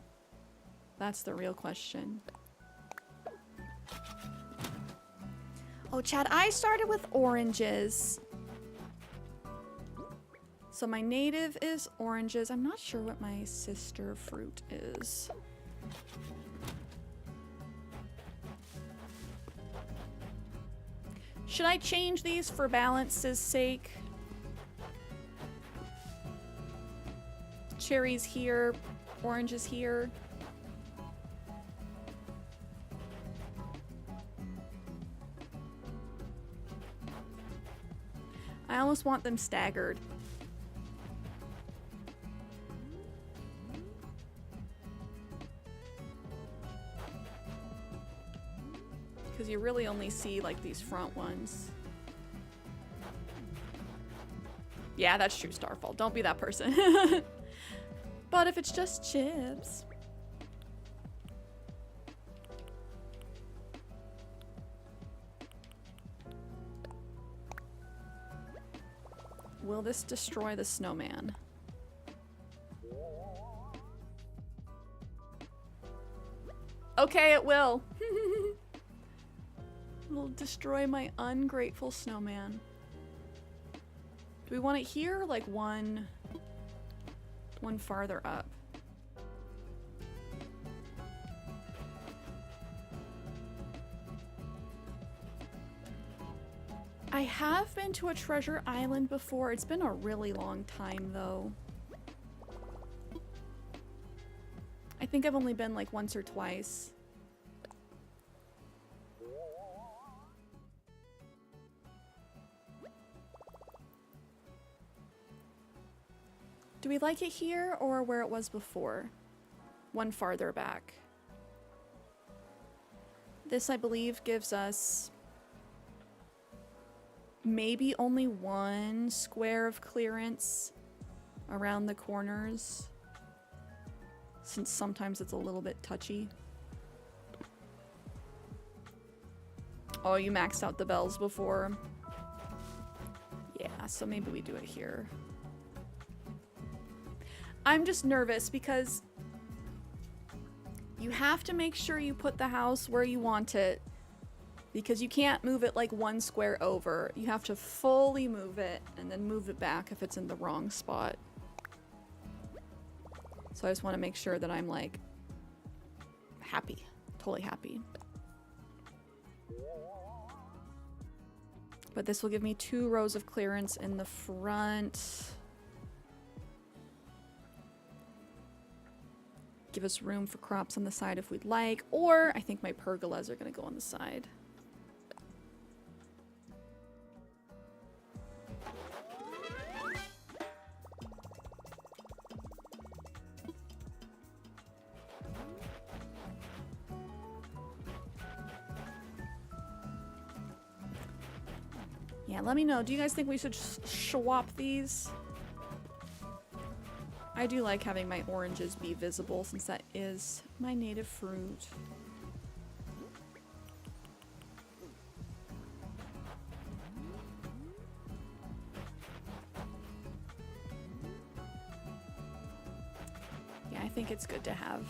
That's the real question. Oh, Chad, I started with oranges. So my native is oranges. I'm not sure what my sister fruit is. Should I change these for balance's sake? Cherries here, oranges here. I almost want them staggered. because you really only see like these front ones. Yeah, that's true, Starfall. Don't be that person. But if it's just chips. Will this destroy the snowman? Okay, it will. It'll destroy my ungrateful snowman. Do we want it here or like one farther up? I have been to a treasure island before. It's been a really long time though. I think I've only been like once or twice. Do we like it here or where it was before? One farther back. This, I believe, gives us maybe only one square of clearance around the corners, since sometimes it's a little bit touchy. Oh, you maxed out the bells before. Yeah, so maybe we do it here. I'm just nervous because you have to make sure you put the house where you want it, because you can't move it like one square over. You have to fully move it and then move it back if it's in the wrong spot. So I just want to make sure that I'm like happy, totally happy. But this will give me 2 rows of clearance in the front. Give us room for crops on the side if we'd like, or I think my pergolas are going to go on the side. Yeah, let me know. Do you guys think we should swap these? I do like having my oranges be visible since that is my native fruit. Yeah, I think it's good to have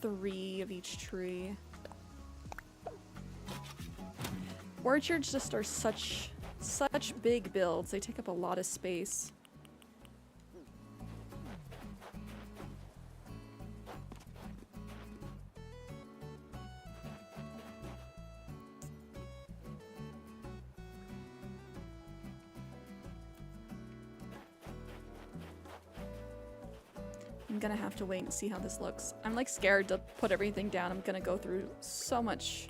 3 of each tree. Orchards just are such big builds. They take up a lot of space. I'm gonna have to wait and see how this looks. I'm like scared to put everything down. I'm gonna go through so much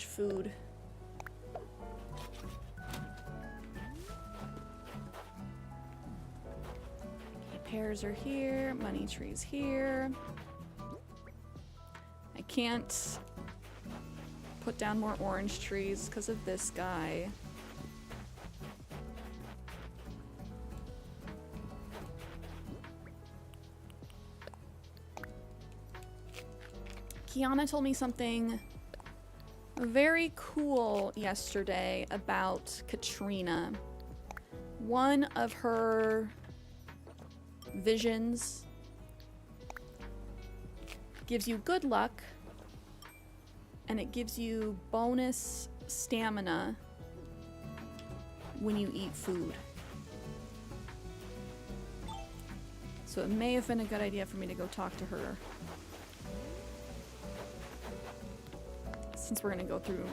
food. Okay, pears are here, money trees here. I can't put down more orange trees because of this guy. Kiana told me something very cool yesterday about Katrina. One of her visions gives you good luck, and it gives you bonus stamina when you eat food. So it may have been a good idea for me to go talk to her, since we're gonna go through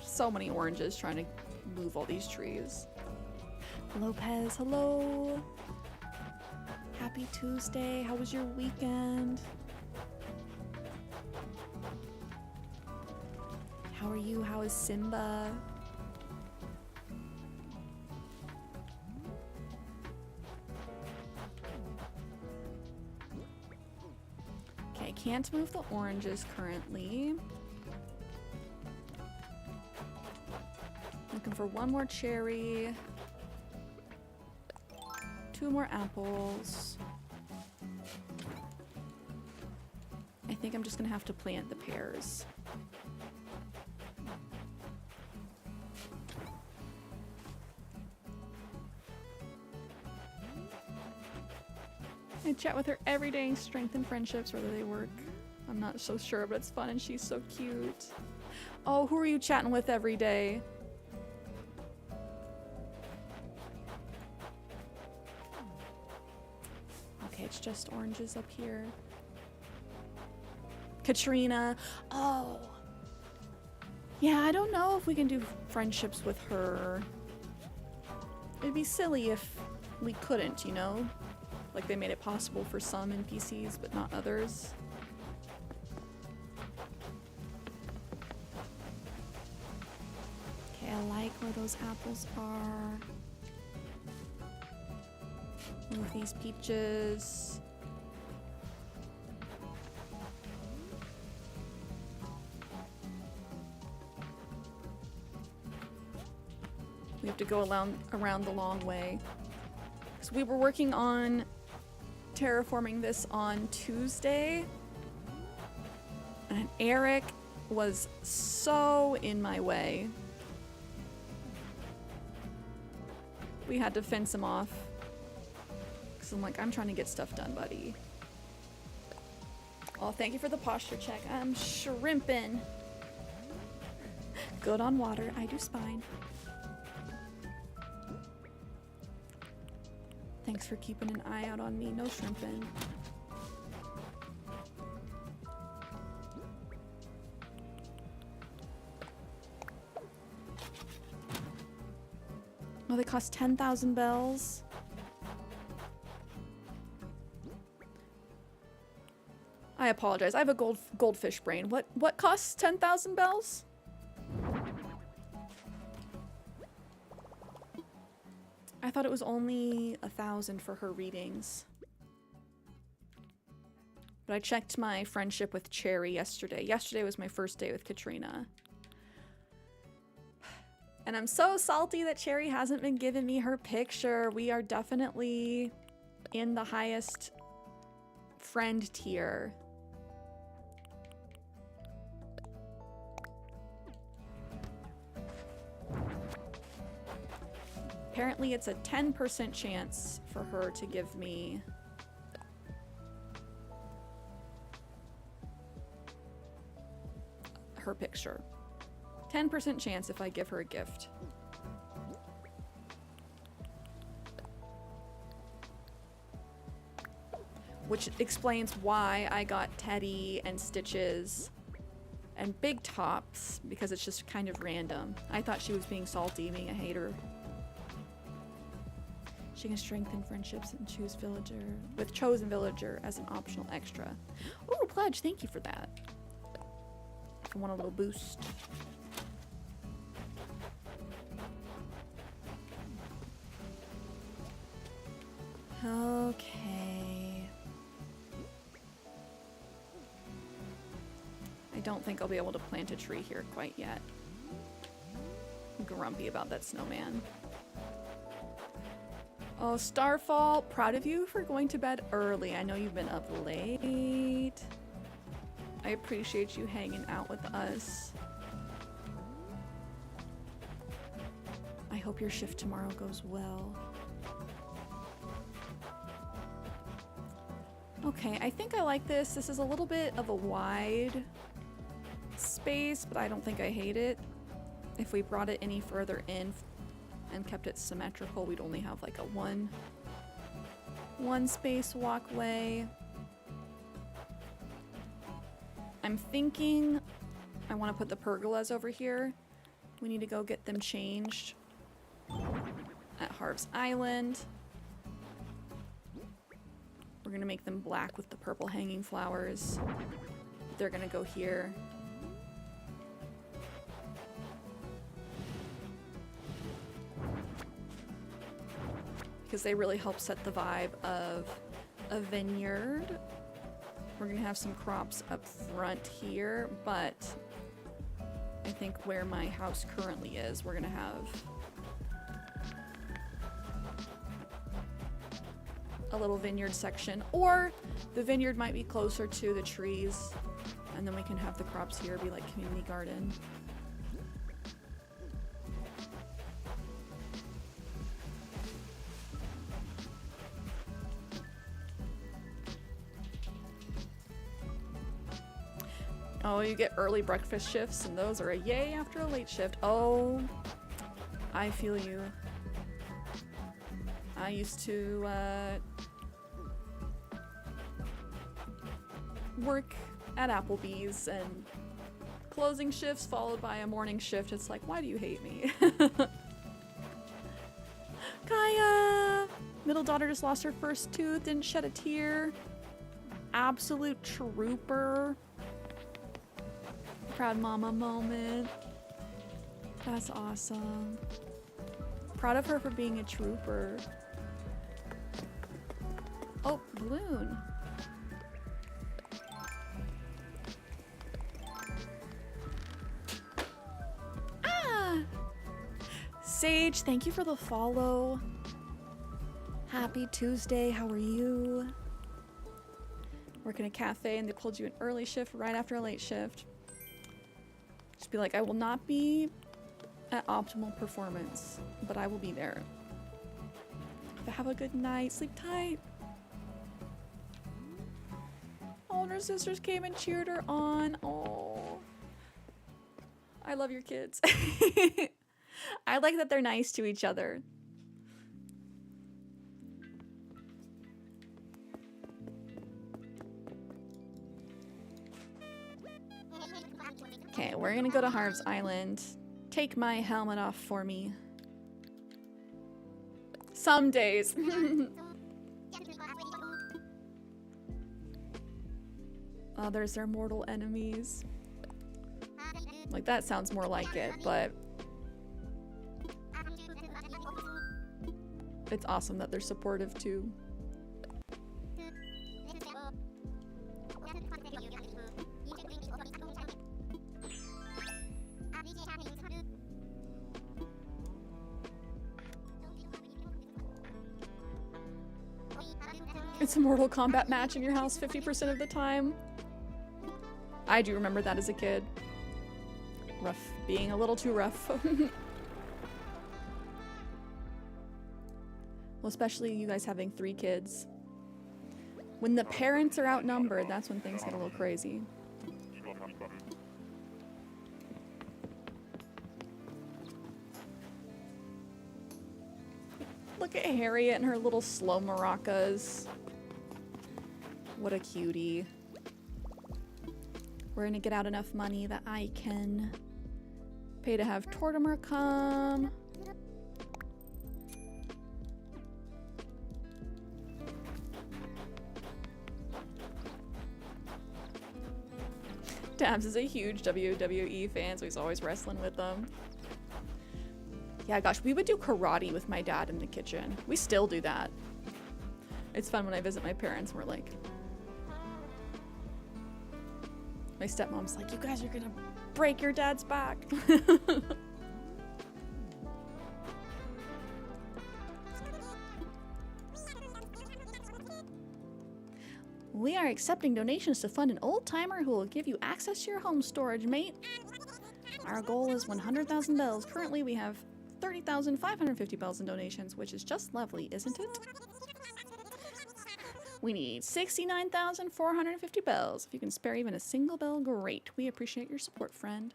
so many oranges trying to move all these trees. Lopez, hello. Happy Tuesday. How was your weekend? How are you? How is Simba? Okay, can't move the oranges currently. Looking for one more cherry. 2 more apples. I think I'm just gonna have to plant the pears. I chat with her every day, strengthen friendships, whether they work. I'm not so sure, but it's fun and she's so cute. Oh, who are you chatting with every day? Okay, it's just oranges up here. Katrina. Oh. Yeah, I don't know if we can do friendships with her. It'd be silly if we couldn't, you know? Like they made it possible for some NPCs, but not others. Okay, I like where those apples are. Move these peaches. We have to go around the long way. So we were working on terraforming this on Tuesday, and Eric was so in my way. We had to fence him off. Because I'm like, I'm trying to get stuff done, buddy. Oh, thank you for the posture check. I'm shrimping. Good on water. I do spine. Thanks for keeping an eye out on me. No shrimping. Oh, they cost 10,000 bells. I apologize. I have a goldfish brain. What costs 10,000 bells? I thought it was only 1,000 for her readings. But I checked my friendship with Cherry yesterday. Yesterday was my first day with Katrina. And I'm so salty that Cherry hasn't been giving me her picture. We are definitely in the highest friend tier. Apparently it's a 10% chance for her to give me her picture. 10% chance if I give her a gift. Which explains why I got Teddy and Stitches and Big Tops, because it's just kind of random. I thought she was being salty, being a hater. She can strengthen friendships and choose villager with chosen villager as an optional extra. Ooh, pledge, thank you for that. If I want a little boost. Okay. I don't think I'll be able to plant a tree here quite yet. I'm grumpy about that snowman. Oh, Starfall, proud of you for going to bed early. I know you've been up late. I appreciate you hanging out with us. I hope your shift tomorrow goes well. Okay, I think I like this. This is a little bit of a wide space, but I don't think I hate it. If we brought it any further in and kept it symmetrical, we'd only have like a one space walkway. I'm thinking I want to put the pergolas over here. We need to go get them changed at Harv's Island. We're gonna make them black with the purple hanging flowers. They're gonna go here. Because they really help set the vibe of a vineyard. We're gonna have some crops up front here, but I think where my house currently is, we're gonna have a little vineyard section, or the vineyard might be closer to the trees, and then we can have the crops here be like community garden. Oh, you get early breakfast shifts, and those are a yay after a late shift. Oh, I feel you. I used to work at Applebee's, and closing shifts followed by a morning shift. It's like, why do you hate me? Kaya! Middle daughter just lost her first tooth, didn't shed a tear. Absolute trooper. Proud mama moment. That's awesome. Proud of her for being a trooper. Oh, balloon. Ah! Sage, thank you for the follow. Happy Tuesday, how are you? Work in a cafe and they pulled you an early shift right after a late shift. Just be like, I will not be at optimal performance, but I will be there. Have a good night. Sleep tight. Oh, and her sisters came and cheered her on. Oh. I love your kids. I like that they're nice to each other. Okay, we're gonna go to Harv's Island. Take my helmet off for me. Some days. Others are mortal enemies. Like, that sounds more like it, but it's awesome that they're supportive too. It's a Mortal Kombat match in your house 50% of the time. I do remember that as a kid. Rough. Being a little too rough. Well, especially you guys having 3 kids. When the parents are outnumbered, that's when things get a little crazy. Look at Harriet and her little slow maracas. What a cutie. We're gonna get out enough money that I can pay to have Tortimer come. Tabs is a huge WWE fan, so he's always wrestling with them. Yeah, gosh, we would do karate with my dad in the kitchen. We still do that. It's fun when I visit my parents and we're like... My stepmom's like, you guys are gonna break your dad's back. We are accepting donations to fund an old-timer who will give you access to your home storage, mate. Our goal is 100,000 bells. Currently, we have 30,550 bells in donations, which is just lovely, isn't it? We need 69,450 bells. If you can spare even a single bell, great. We appreciate your support, friend.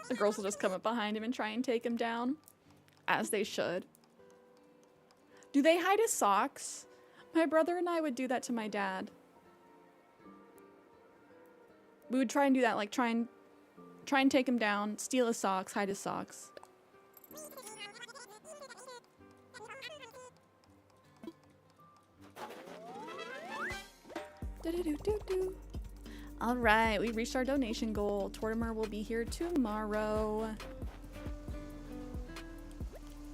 The girls will just come up behind him and try and take him down. As they should. Do they hide his socks? My brother and I would do that to my dad. We would try and do that, like try and take him down, steal his socks, hide his socks. All right, we reached our donation goal. Tortimer will be here tomorrow.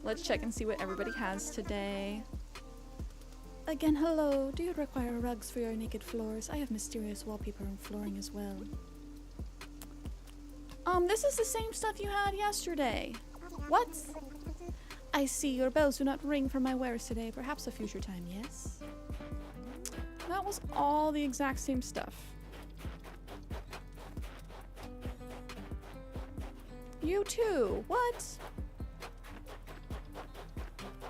Let's check and see what everybody has today. Again, hello. Do you require rugs for your naked floors? I have mysterious wallpaper and flooring as well. This is the same stuff you had yesterday. What? I see. Your bells do not ring for my wares today. Perhaps a future time, yes? That was all the exact same stuff. You too. What?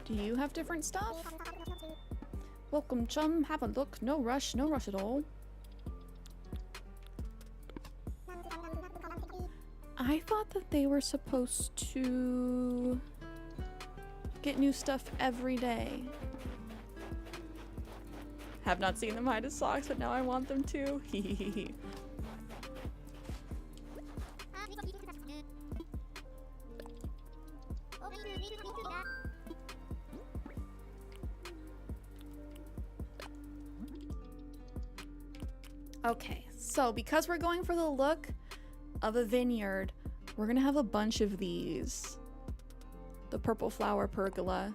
Do you have different stuff? Welcome, chum. Have a look. No rush. No rush at all. I thought that they were supposed to get new stuff every day. Have not seen them hide his socks, but now I want them to. Hehehe. Okay, so because we're going for the look of a vineyard, we're gonna have a bunch of these. The purple flower pergola.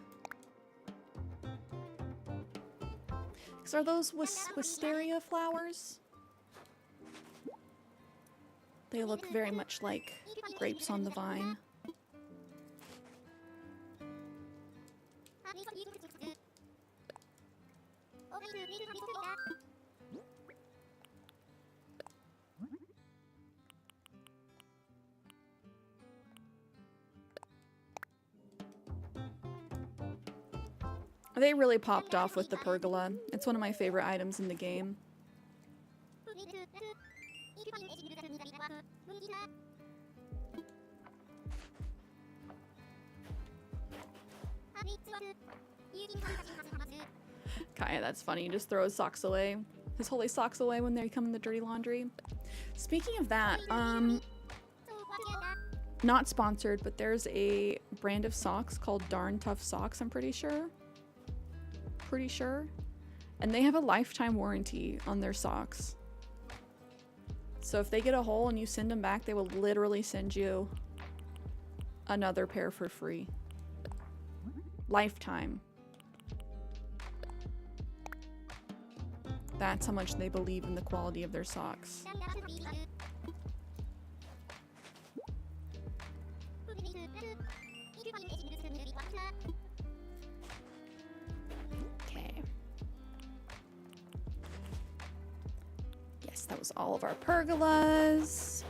Because are those wisteria flowers? They look very much like grapes on the vine. They really popped off with the pergola. It's one of my favorite items in the game. Kaya, that's funny. He just throw his socks away. His holy socks away when they come in the dirty laundry. Speaking of that, not sponsored, but there's a brand of socks called Darn Tough Socks, I'm pretty sure. And they have a lifetime warranty on their socks. So if they get a hole and you send them back, they will literally send you another pair for free. Lifetime. That's how much they believe in the quality of their socks. Okay. Yes, that was all of our pergolas.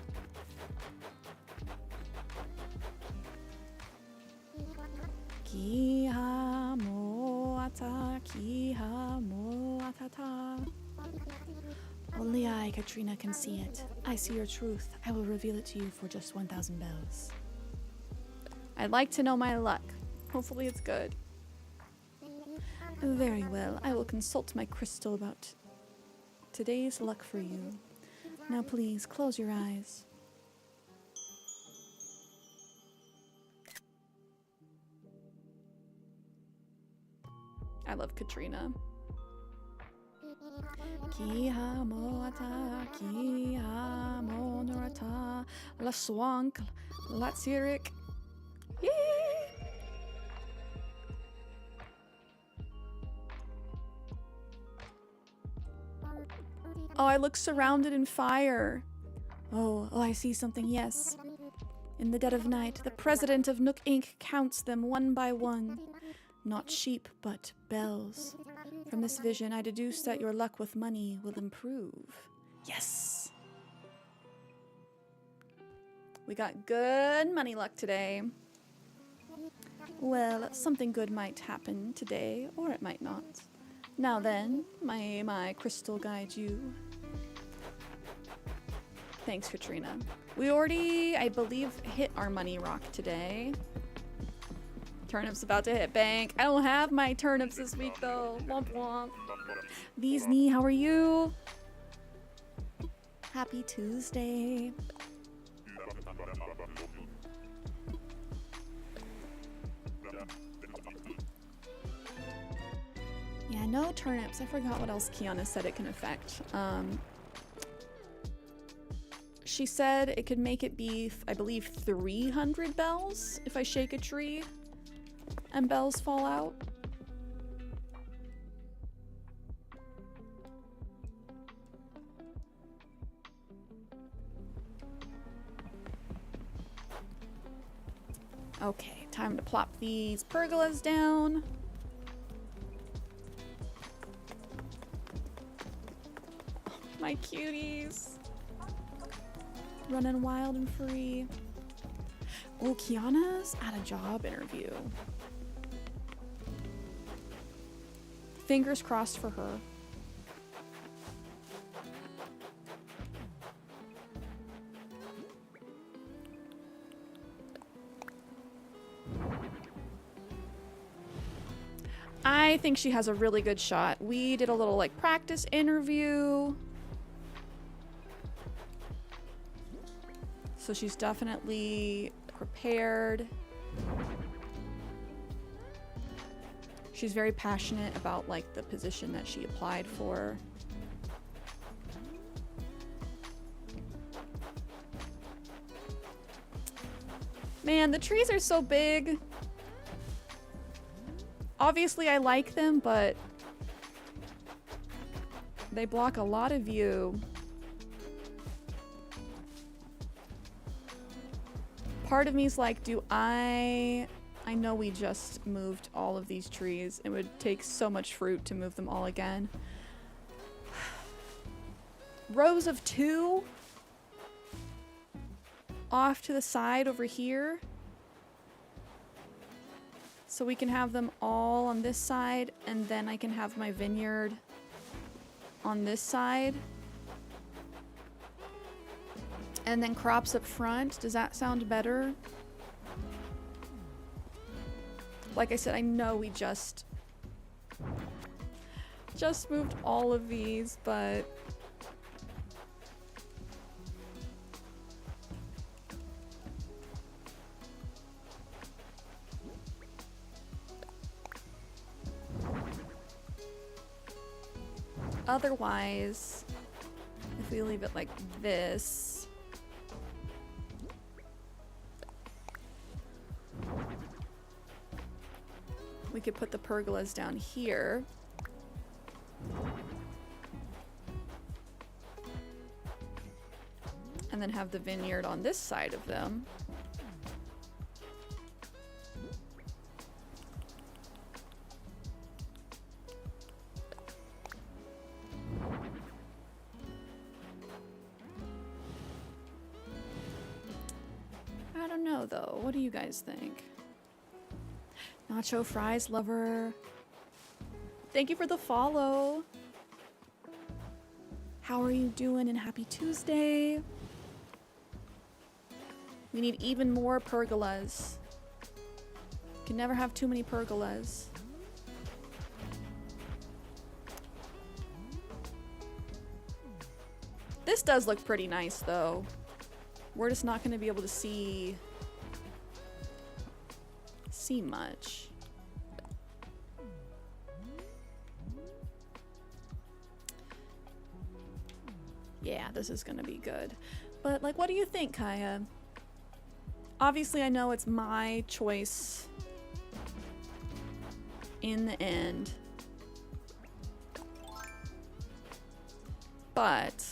Kiha moata, kiha moatata. Only I, Katrina, can see it. I see your truth. I will reveal it to you for just 1,000 bells. I'd like to know my luck. Hopefully it's good. Very well. I will consult my crystal about today's luck for you. Now please, close your eyes. I love Katrina. Kiha moata, kiha monorata, la swank, la tsirik. Yee! Oh, I look surrounded in fire. Oh, I see something, yes. In the dead of night, the president of Nook Inc. counts them one by one. Not sheep, but bells. From this vision, I deduce that your luck with money will improve. Yes! We got good money luck today. Well, something good might happen today, or it might not. Now then, my crystal guide you. Thanks, Katrina. We already, I believe, hit our money rock today. Turnip's about to hit bank. I don't have my turnips this week, though. Womp womp. Viesney, how are you? Happy Tuesday. Yeah, no turnips. I forgot what else Kiana said it can affect. She said it could make it be, I believe, 300 bells if I shake a tree. and bells fall out. Okay, time to plop these pergolas down. Oh, my cuties. Running wild and free. Oh, Kiana's at a job interview. Fingers crossed for her. I think she has a really good shot. We did a little like practice interview. So she's definitely prepared. She's very passionate about like the position that she applied for. Man, the trees are so big. Obviously I like them, but they block a lot of view. Part of me is like, I know we just moved all of these trees. It would take so much fruit to move them all again. Rows of 2 off to the side over here. So we can have them all on this side, and then I can have my vineyard on this side. And then crops up front. Does that sound better? Like I said, I know we just moved all of these, but otherwise, if we leave it like this, we could put the pergolas down here. And then have the vineyard on this side of them. I don't know though. What do you guys think? Nacho fries lover. Thank you for the follow. How are you doing and happy Tuesday? We need even more pergolas. Can never have too many pergolas. This does look pretty nice though. We're just not going to be able to see much. Yeah, this is going to be good. But like, what do you think, Kaya? Obviously, I know it's my choice in the end. But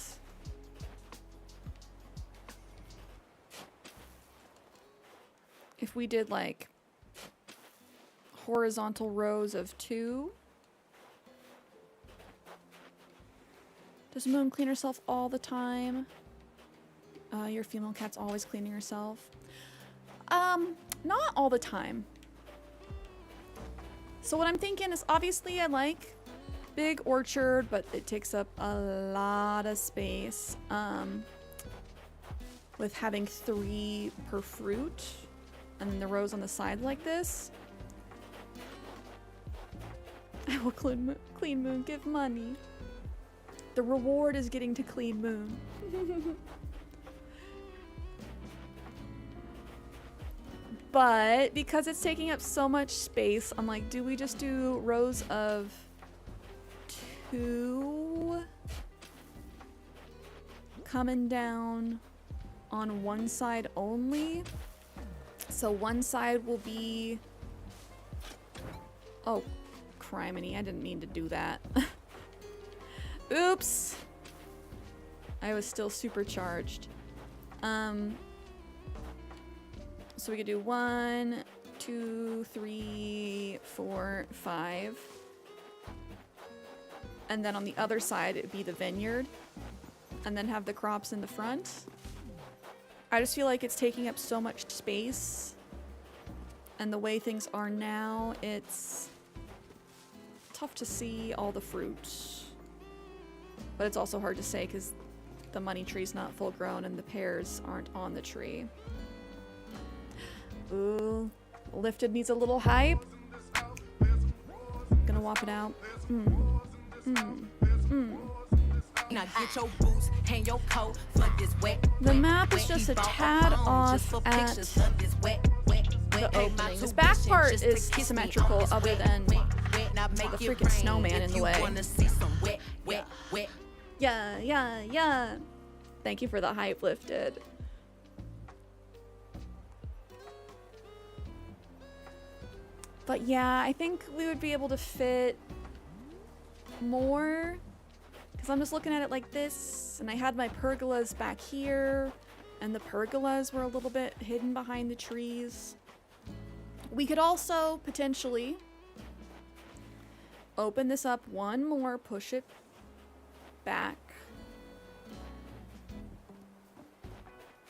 if we did like horizontal rows of 2. Does Moon clean herself all the time? Your female cat's always cleaning herself. Not all the time. So what I'm thinking is, obviously I like big orchard, but it takes up a lot of space. With having 3 per fruit, and then the rows on the side like this. I will clean Moon, give money. The reward is getting to clean Moon. But because it's taking up so much space, I'm like, do we just do rows of 2 coming down on one side only? So one side will be Oh, criminy, I didn't mean to do that. Oops! I was still supercharged. So we could do 1, 2, 3, 4, 5. And then on the other side, it'd be the vineyard. And then have the crops in the front. I just feel like it's taking up so much space. And the way things are now, it's tough to see all the fruit. But it's also hard to say because the money tree's not full grown and the pears aren't on the tree. Ooh, lifted needs a little hype. Gonna whop it out. Now get your boots, hang your coat for this wet. The map is just a tad off at the opening. This back part is symmetrical other than the freaking snowman in the way. Yeah. Thank you for the hype, Lifted. But yeah, I think we would be able to fit more. Because I'm just looking at it like this, and I had my pergolas back here, and the pergolas were a little bit hidden behind the trees. We could also potentially open this up one more, push it back,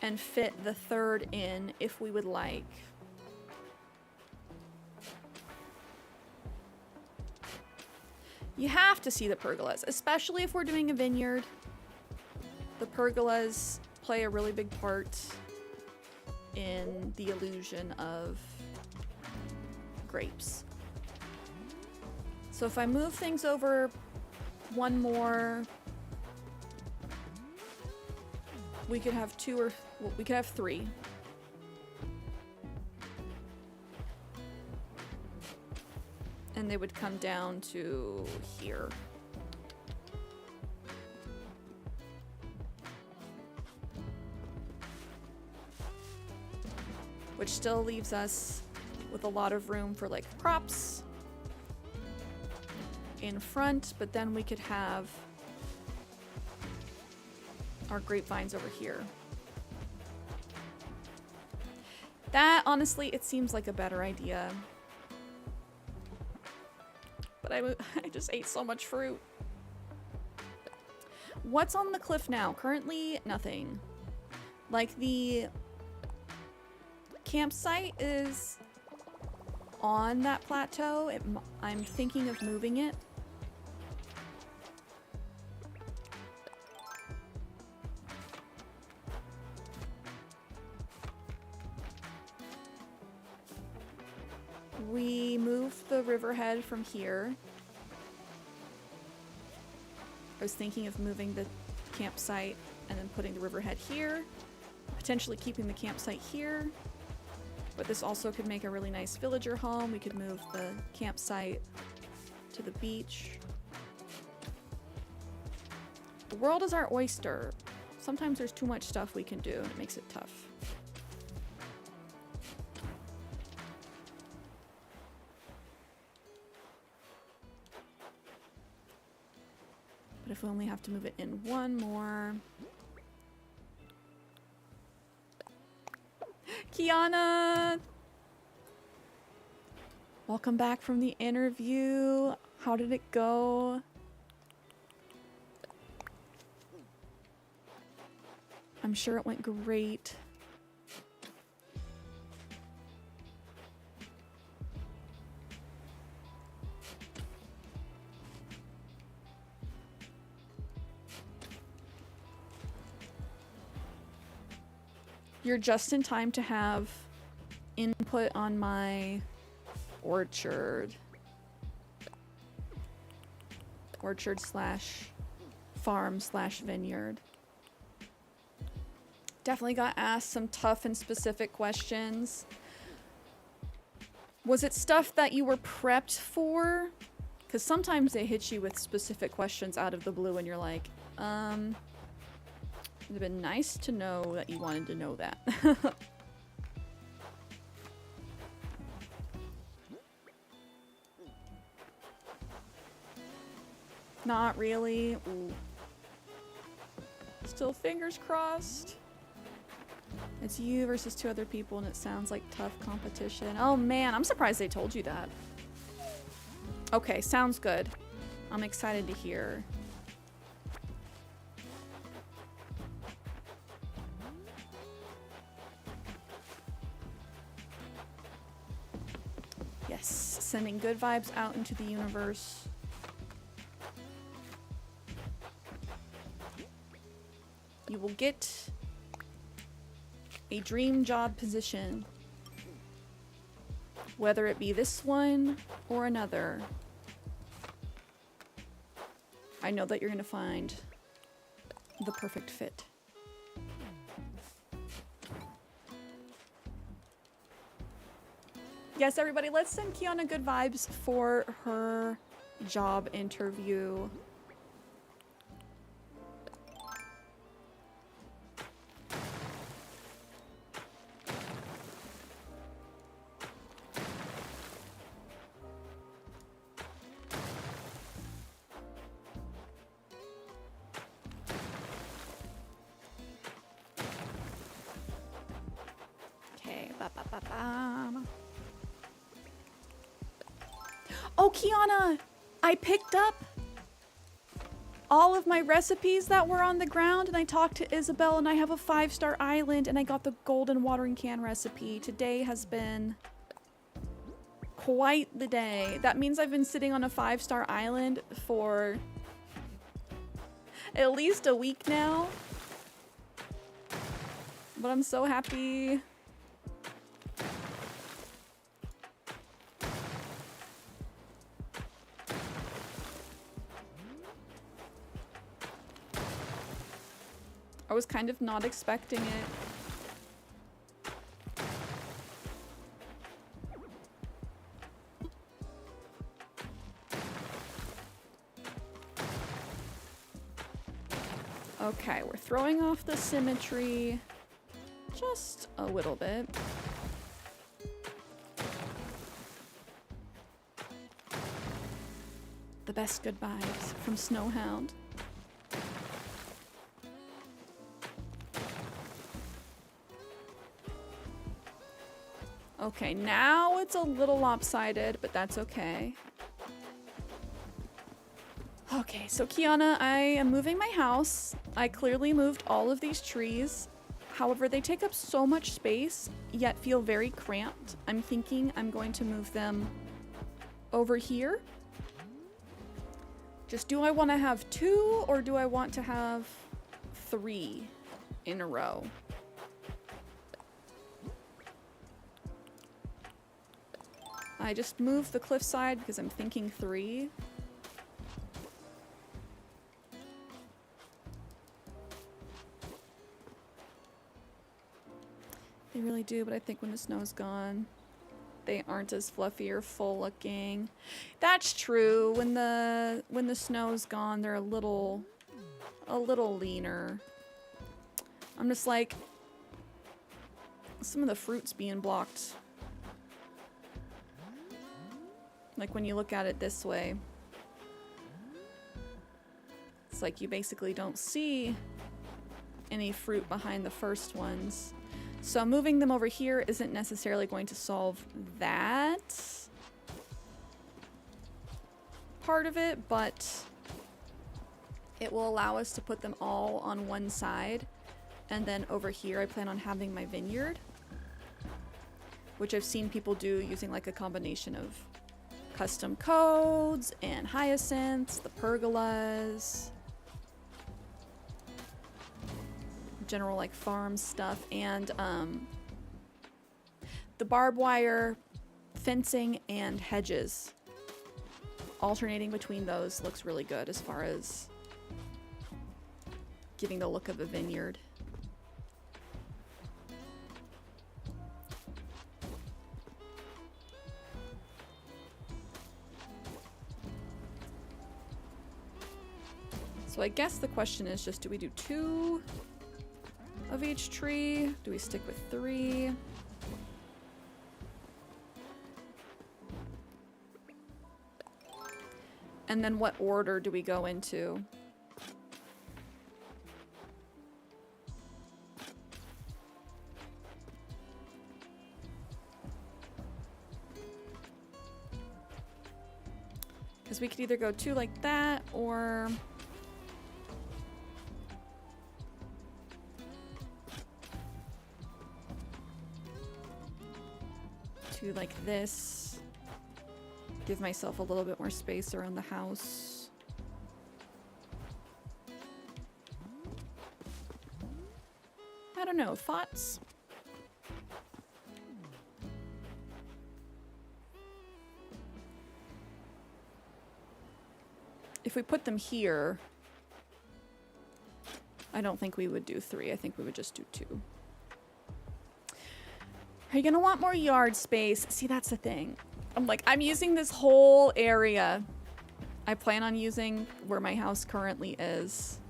and fit the third in if we would like. You have to see the pergolas, especially if we're doing a vineyard. The pergolas play a really big part in the illusion of grapes. So if I move things over one more, we could have two or, well, we could have three. And they would come down to here. Which still leaves us with a lot of room for like crops in front, but then we could have our grapevines over here. That, honestly, it seems like a better idea. But I just ate so much fruit. What's on the cliff now? Currently, nothing. Like, the campsite is on that plateau. I'm thinking of moving it. We moved the riverhead from here. I was thinking of moving the campsite and then putting the riverhead here. Potentially keeping the campsite here. But this also could make a really nice villager home. We could move the campsite to the beach. The world is our oyster. Sometimes there's too much stuff we can do and it makes it tough. But if we only have to move it in one more. Kiana! Welcome back from the interview. How did it go? I'm sure it went great. You're just in time to have input on my orchard. Orchard / farm / vineyard. Definitely got asked some tough and specific questions. Was it stuff that you were prepped for? Because sometimes they hit you with specific questions out of the blue and you're like, it'd have been nice to know that you wanted to know that. Not really. Ooh. Still fingers crossed. It's you versus 2 other people and it sounds like tough competition. Oh man, I'm surprised they told you that. Okay, sounds good. I'm excited to hear. Yes, sending good vibes out into the universe. You will get a dream job position, whether it be this one or another. I know that you're gonna find the perfect fit. Yes, everybody, let's send Kiana good vibes for her job interview. Okay, ba-ba-ba-bam. Oh, Kiana, I picked up all of my recipes that were on the ground and I talked to Isabel and I have a 5-star island and I got the golden watering can recipe. Today has been quite the day. That means I've been sitting on a 5-star island for at least a week now. But I'm so happy. I was kind of not expecting it. Okay, we're throwing off the symmetry just a little bit. The best goodbyes from Snowhound. Okay, now it's a little lopsided, but that's okay. Okay, so Kiana, I am moving my house. I clearly moved all of these trees. However, they take up so much space, yet feel very cramped. I'm thinking I'm going to move them over here. Just do I want to have 2 or do I want to have 3 in a row? I just moved the cliffside because I'm thinking 3. They really do, but I think when the snow's gone, they aren't as fluffy or full looking. That's true. When the snow's gone, they're a little leaner. I'm just like, some of the fruit's being blocked. Like when you look at it this way, it's like you basically don't see any fruit behind the first ones. So moving them over here isn't necessarily going to solve that part of it, but it will allow us to put them all on one side. And then over here, I plan on having my vineyard, which I've seen people do using like a combination of custom codes and hyacinths, the pergolas, general like farm stuff, and the barbed wire fencing and hedges. Alternating between those looks really good as far as giving the look of a vineyard. So I guess the question is just, do we do 2 of each tree? Do we stick with 3? And then what order do we go into? Because we could either go 2 like that, or... like this. Give myself a little bit more space around the house. I don't know, thoughts? If we put them here, I don't think we would do 3. I think we would just do 2. Are you gonna want more yard space? See, that's the thing. I'm like, I'm using this whole area. I plan on using where my house currently is.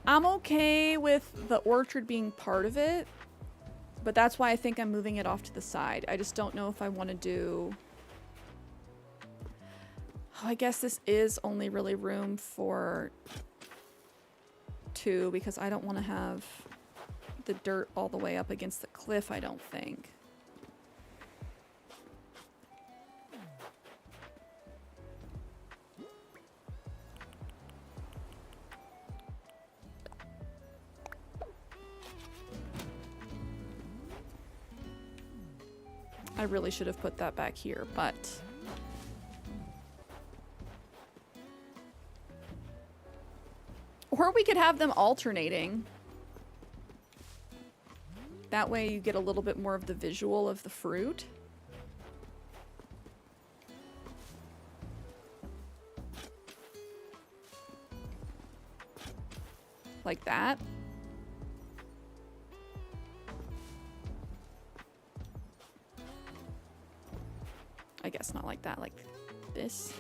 I'm okay with the orchard being part of it, but that's why I think I'm moving it off to the side. I just don't know if I want to do... Oh, I guess this is only really room for 2 because I don't want to have the dirt all the way up against the cliff, I don't think. I really should have put that back here, but... Or we could have them alternating. That way you get a little bit more of the visual of the fruit. Like that. I guess not like that, like this.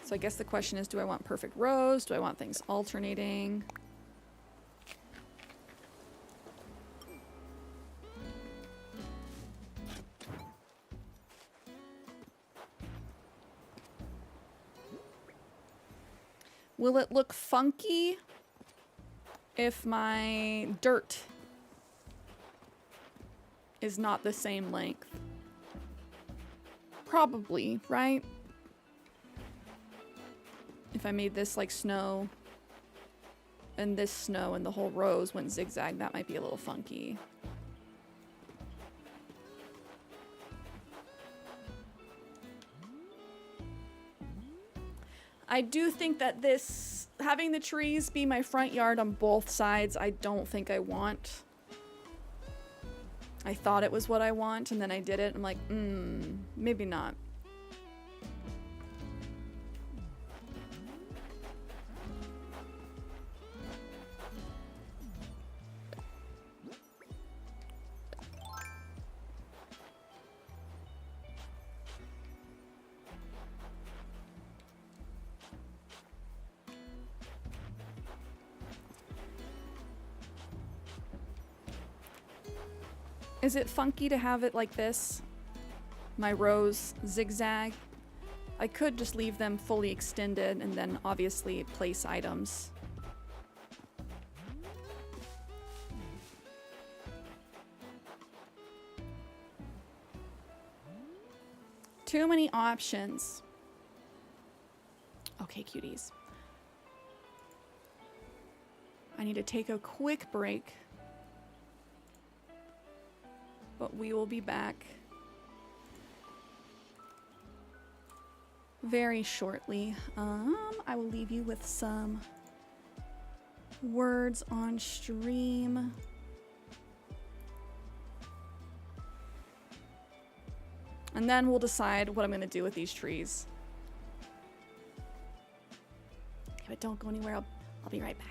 So I guess the question is, do I want perfect rows? Do I want things alternating? Will it look funky if my dirt is not the same length? Probably, right? If I made this like snow and this snow and the whole rows went zigzag, that might be a little funky. I do think that this, having the trees be my front yard on both sides, I don't think I want. I thought it was what I want, and then I did it. I'm like, maybe not. Is it funky to have it like this? My rows zigzag? I could just leave them fully extended and then obviously place items. Too many options. Okay, cuties. I need to take a quick break. But we will be back very shortly. I will leave you with some words on stream. And then we'll decide what I'm going to do with these trees. Okay, but don't go anywhere. I'll be right back.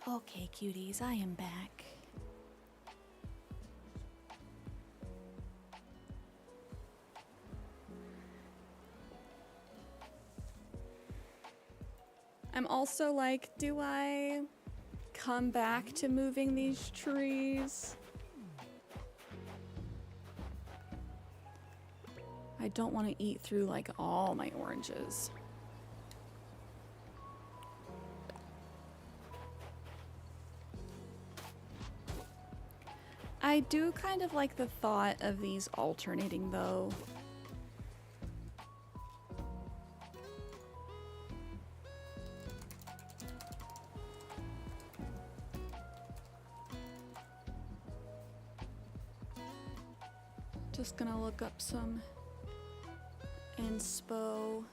Okay, cuties, I am back. I'm also like, do I come back to moving these trees? I don't want to eat through like all my oranges. I do kind of like the thought of these alternating though. Just gonna look up some inspo.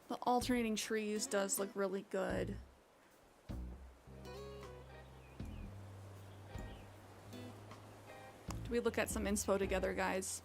The alternating trees does look really good. Do we look at some inspo together, guys?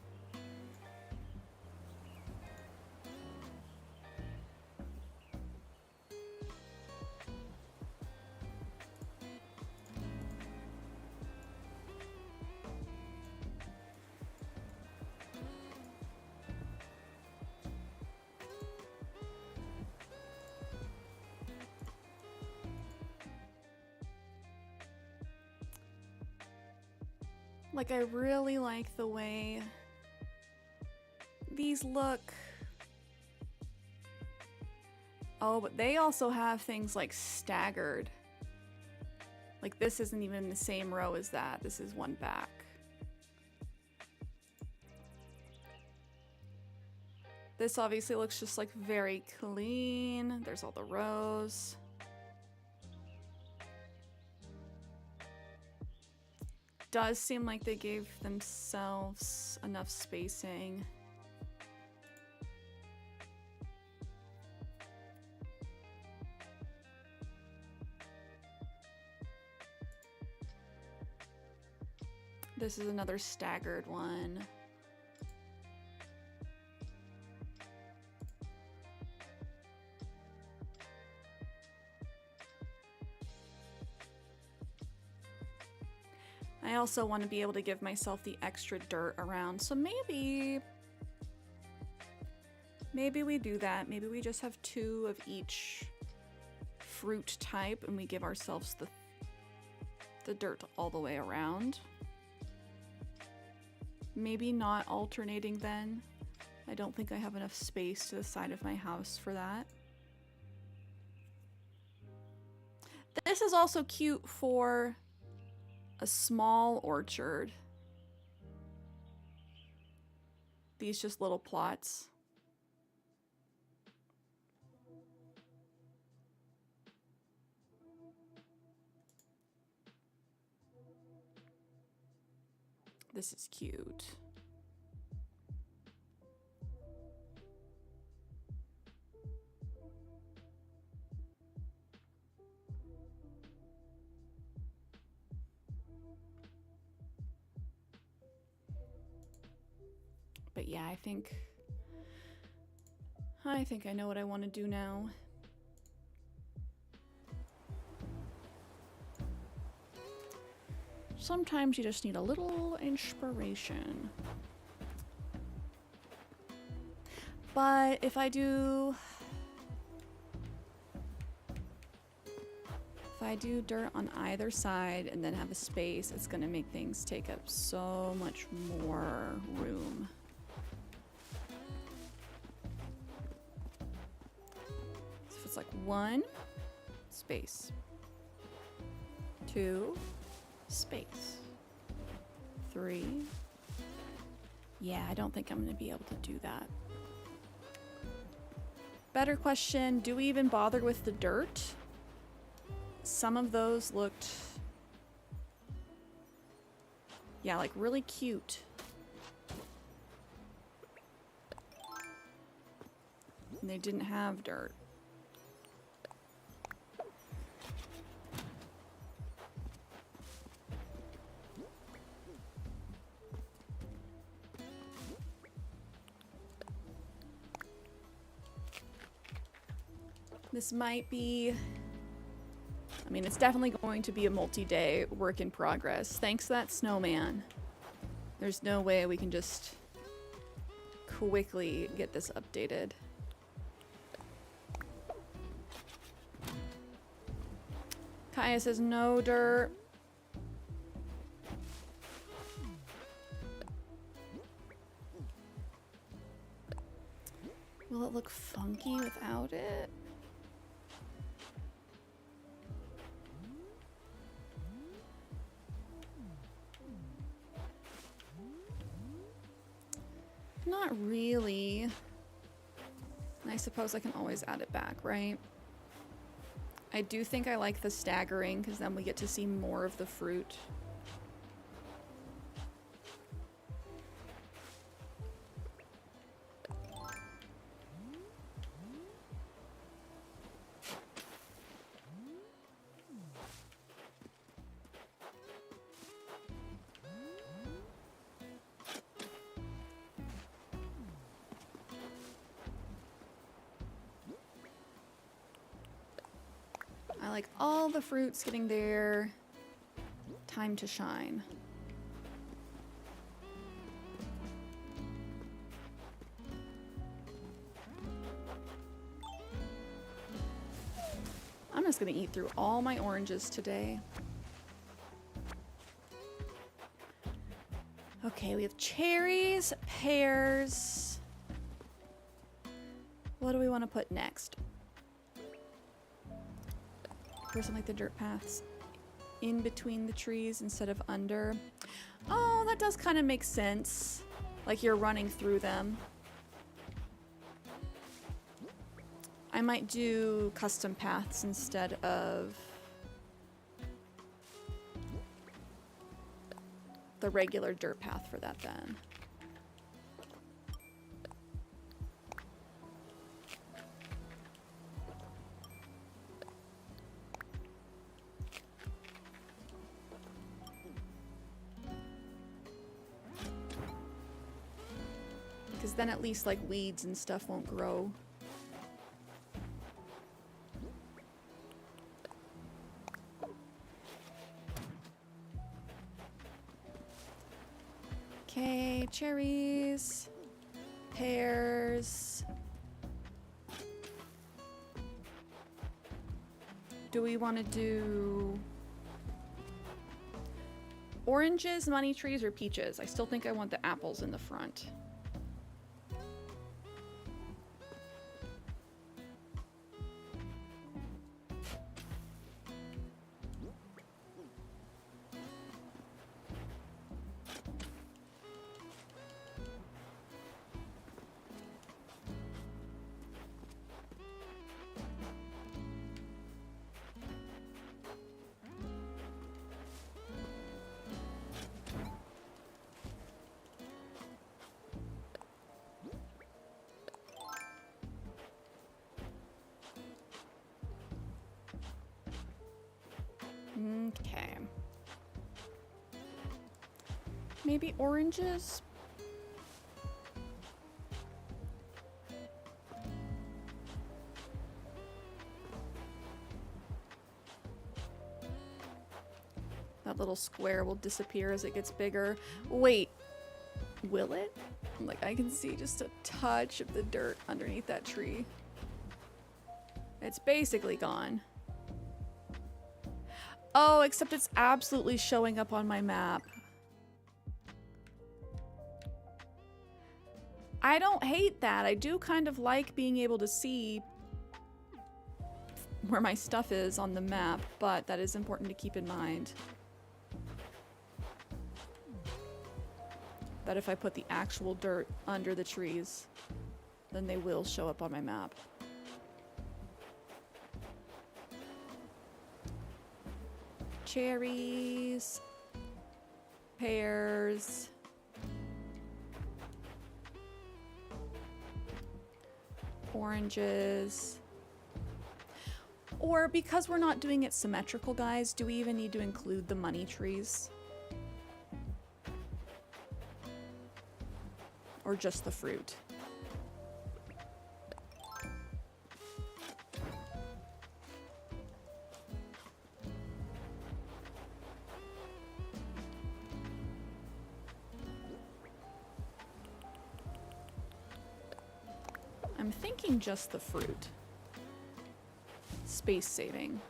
Like, I really like the way these look. Oh, but they also have things like staggered. Like, this isn't even in the same row as that. This is one back. This obviously looks just like very clean. There's all the rows. Does seem like they gave themselves enough spacing. This is another staggered one. I also want to be able to give myself the extra dirt around, so maybe we do that. Maybe we just have 2 of each fruit type and we give ourselves the dirt all the way around. Maybe not alternating then. I don't think I have enough space to the side of my house for that. This is also cute for a small orchard. These just little plots. This is cute. But yeah, I think I know what I want to do now. Sometimes you just need a little inspiration. But if I do dirt on either side and then have a space, it's gonna make things take up so much more room. So if it's like 1 space, 2 space, 3. Yeah, I don't think I'm gonna be able to do that. Better question, do we even bother with the dirt? Some of those looked, yeah, like really cute. And they didn't have dirt. This might be... I mean, it's definitely going to be a multi-day work in progress. Thanks to that snowman. There's no way we can just quickly get this updated. Kaya says no dirt. Will it look funky without it? Not really. And I suppose I can always add it back, right? I do think I like the staggering because then we get to see more of the fruit. I like all the fruits getting their time to shine. I'm just gonna eat through all my oranges today. Okay, we have cherries, pears. What do we want to put next? Person like the dirt paths in between the trees instead of under. Oh, that does kind of make sense. Like you're running through them. I might do custom paths instead of the regular dirt path for that then. Because then at least like weeds and stuff won't grow. Okay, cherries, pears. Do we want to do oranges, money trees, or peaches? I still think I want the apples in the front. Okay. Maybe oranges? That little square will disappear as it gets bigger. Wait, will it? Like I can see just a touch of the dirt underneath that tree. It's basically gone. Oh, except it's absolutely showing up on my map. I don't hate that. I do kind of like being able to see where my stuff is on the map, but that is important to keep in mind. That if I put the actual dirt under the trees, then they will show up on my map. Cherries, pears, oranges. Or because we're not doing it symmetrical, guys, do we even need to include the money trees? Or just the fruit? I'm thinking just the fruit. Space saving.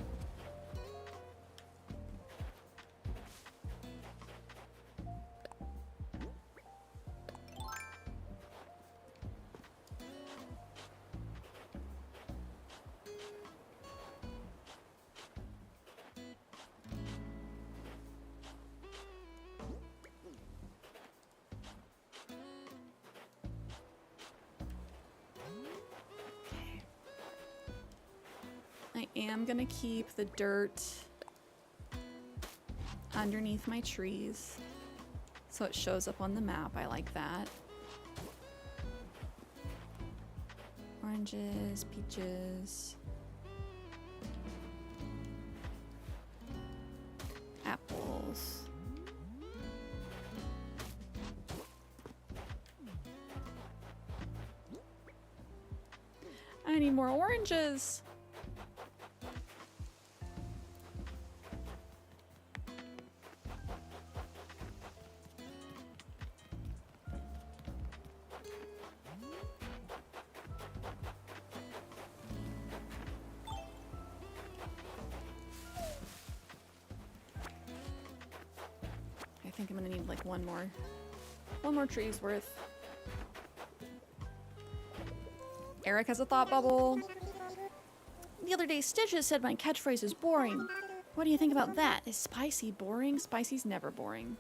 I am gonna keep the dirt underneath my trees so it shows up on the map. I like that. Oranges, peaches, apples. I need more oranges. I think I'm gonna need like one more tree's worth. Eric has a thought bubble. The other day, Stitches said my catchphrase is boring. What do you think about that? Is spicy boring? Spicy's never boring.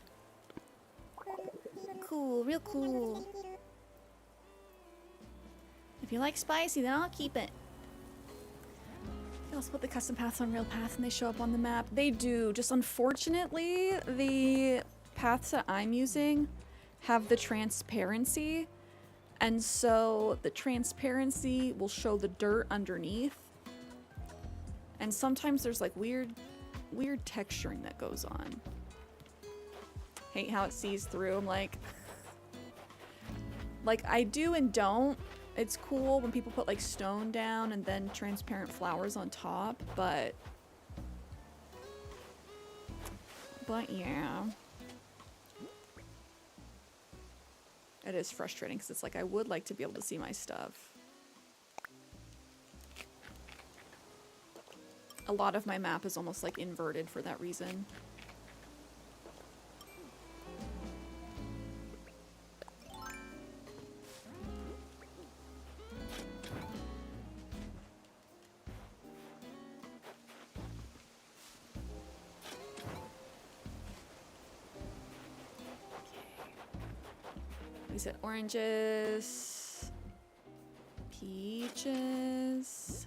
Cool, real cool. If you like spicy, then I'll keep it. You also put the custom paths on real paths and they show up on the map. They do. Just unfortunately, the paths that I'm using have the transparency. And so the transparency will show the dirt underneath. And sometimes there's like weird texturing that goes on. Hate how it sees through. I'm like I do and don't. It's cool when people put like stone down and then transparent flowers on top, but yeah. It is frustrating because it's like I would like to be able to see my stuff. A lot of my map is almost like inverted for that reason. We said oranges, peaches.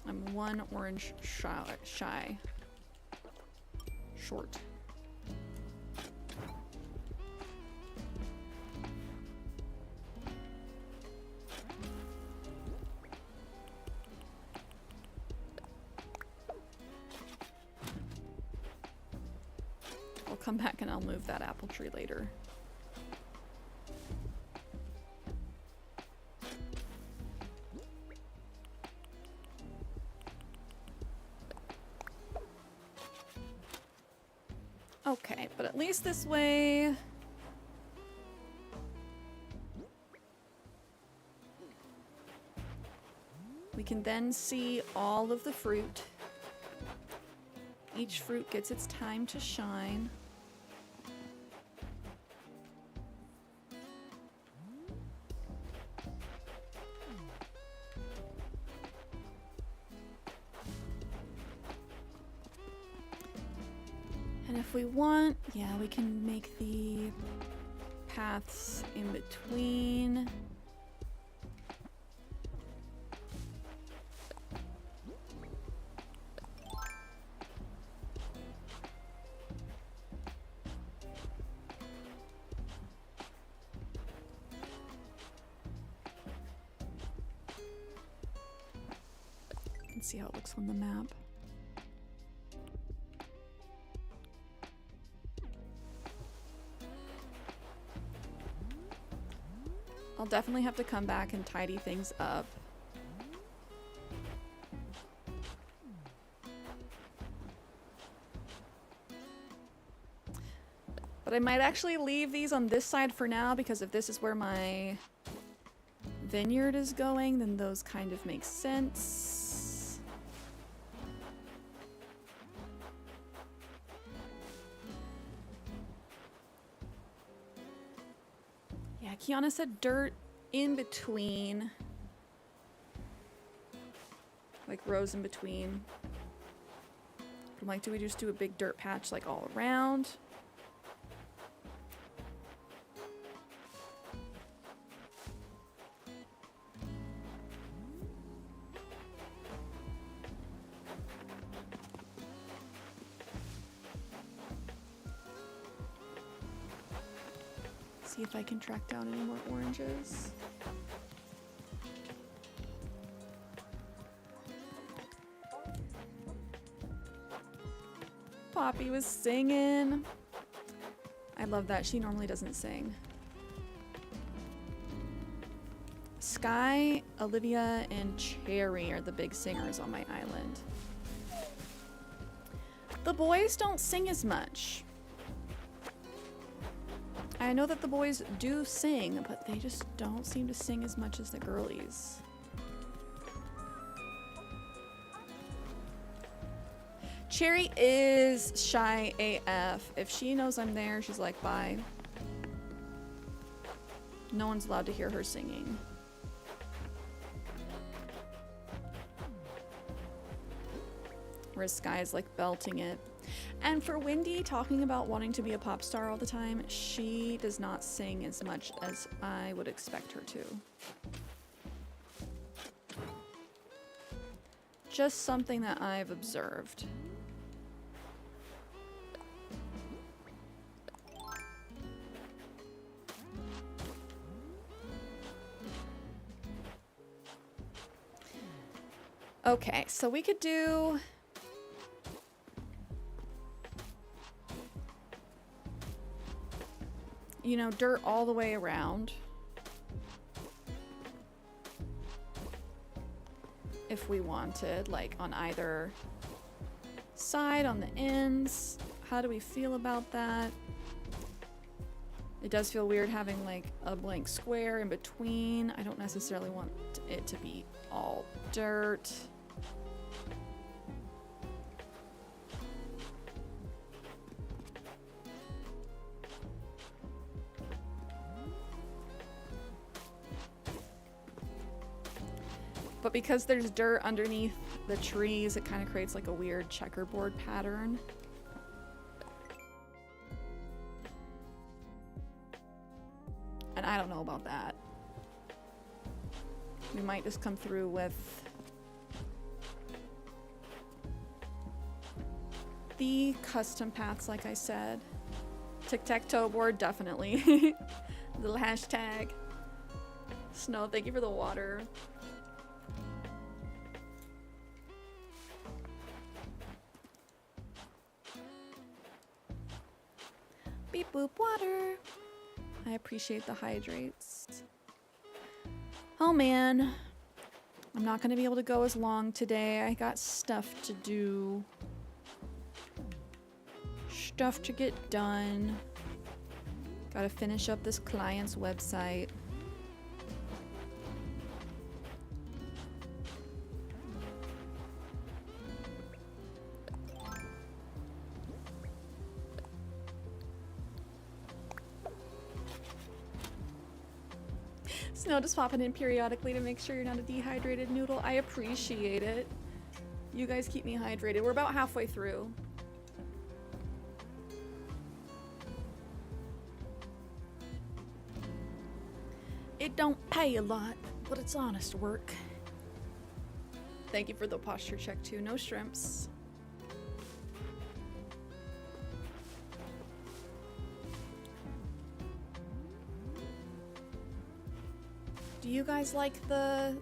I'm one orange shy. Short. I'll come back and I'll move that apple tree later. Okay, but at least this way we can then see all of the fruit. Each fruit gets its time to shine. And if we want, yeah, we can make the paths in between. Let's see how it looks on the map. I'll definitely have to come back and tidy things up. But I might actually leave these on this side for now, because if this is where my vineyard is going, then those kind of make sense. Yeah, Kiana said dirt in between. Like rows in between. But I'm like, do we just do a big dirt patch like all around? See if I can track down any more oranges. Poppy was singing. I love that. She normally doesn't sing. Sky, Olivia, and Cherry are the big singers on my island. The boys don't sing as much. I know that the boys do sing, but they just don't seem to sing as much as the girlies. Cherry is shy AF. If she knows I'm there, she's like, bye. No one's allowed to hear her singing. Whereas Sky is like belting it. And for Wendy, talking about wanting to be a pop star all the time, she does not sing as much as I would expect her to. Just something that I've observed. Okay, so we could do... you know, dirt all the way around. If we wanted, like on either side, on the ends. How do we feel about that? It does feel weird having like a blank square in between. I don't necessarily want it to be all dirt. But because there's dirt underneath the trees, it kind of creates like a weird checkerboard pattern. And I don't know about that. We might just come through with the custom paths, like I said. Tic-tac-toe board, definitely. Little hashtag. Snow, thank you for the water. Beep boop water. I appreciate the hydrates. Oh man. I'm not gonna be able to go as long today. I got stuff to do. Stuff to get done. Gotta finish up this client's website. Snow just popping in periodically to make sure you're not a dehydrated noodle. I appreciate it. You guys keep me hydrated. We're about halfway through. It don't pay a lot, but it's honest work. Thank you for the posture check too. No shrimps. Do you guys like the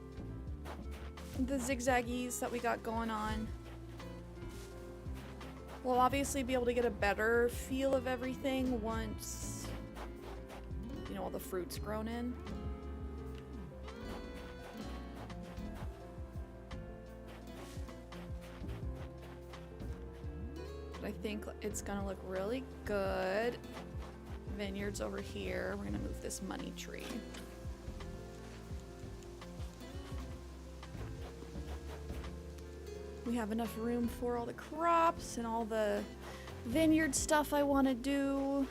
zigzaggies that we got going on? We'll obviously be able to get a better feel of everything once, you know, all the fruit's grown in. but I think it's gonna look really good. Vineyards over here. We're gonna move this money tree. We have enough room for all the crops and all the vineyard stuff I want to do.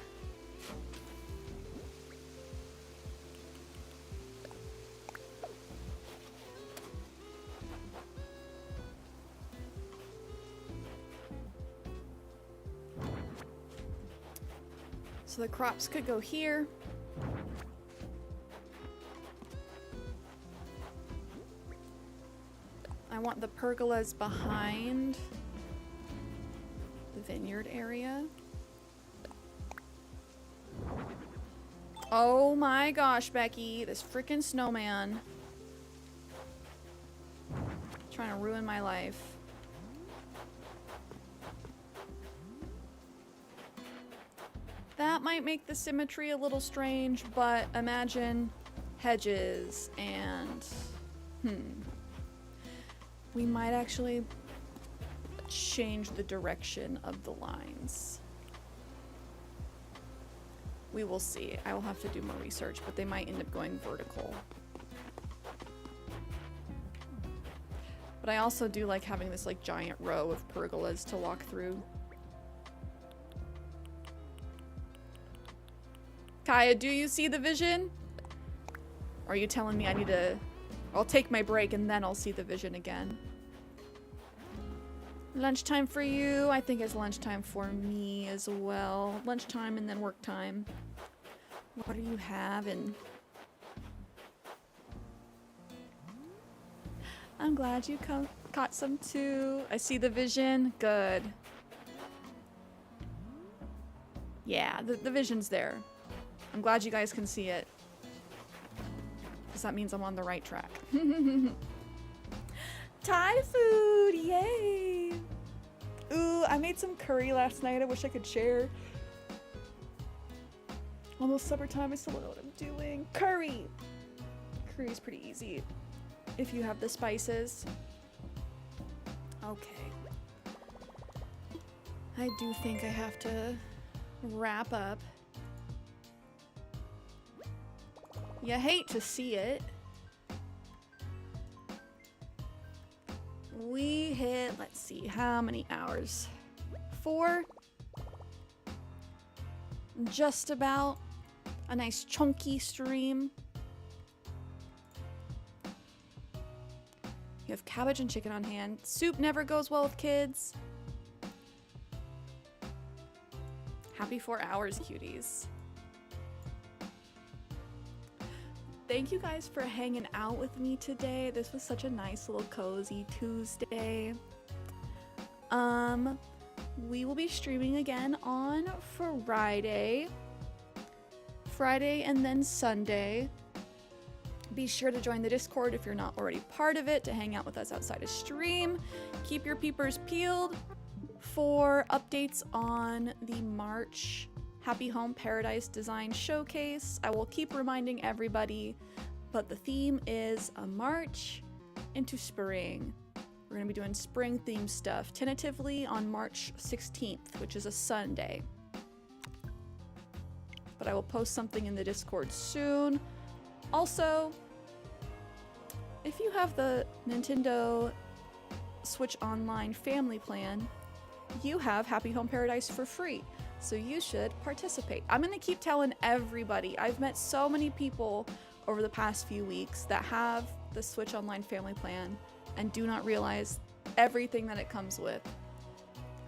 So the crops could go here. I want the pergolas behind the vineyard area. Oh my gosh, Becky, this freaking snowman. Trying to ruin my life. That might make the symmetry a little strange, but imagine hedges and we might actually change the direction of the lines. We will see. I will have to do more research, but they might end up going vertical. But I also do like having this like giant row of pergolas to walk through. Kaya, do you see the vision? Or are you telling me I need to... I'll take my break and then I'll see the vision again. Lunchtime for you. I think it's lunchtime for me as well. Lunchtime and then work time. What are you having? I'm glad you caught some too. I see the vision. Good. Yeah, the vision's there. I'm glad you guys can see it. Because that means I'm on the right track. Thai food! Yay! Ooh, I made some curry last night. I wish I could share. Almost summertime. I still don't know what I'm doing. Curry! Curry is pretty easy if you have the spices. Okay. I do think I have to wrap up. You hate to see it. We hit, let's see, how many hours? 4? Just about. A nice chunky stream. You have cabbage and chicken on hand. Soup never goes well with kids. Happy 4 hours, cuties. Thank you guys for hanging out with me today. This was such a nice little cozy Tuesday. We will be streaming again on Friday. Friday and then Sunday. Be sure to join the Discord if you're not already part of it to hang out with us outside of stream. Keep your peepers peeled for updates on the March Happy Home Paradise Design Showcase. I will keep reminding everybody, but the theme is a march into spring. We're going to be doing spring themed stuff tentatively on March 16th, which is a Sunday. But I will post something in the Discord soon. Also, if you have the Nintendo Switch Online Family Plan, you have Happy Home Paradise for free. So you should participate. I'm gonna keep telling everybody. I've met so many people over the past few weeks that have the Switch Online Family Plan and do not realize everything that it comes with.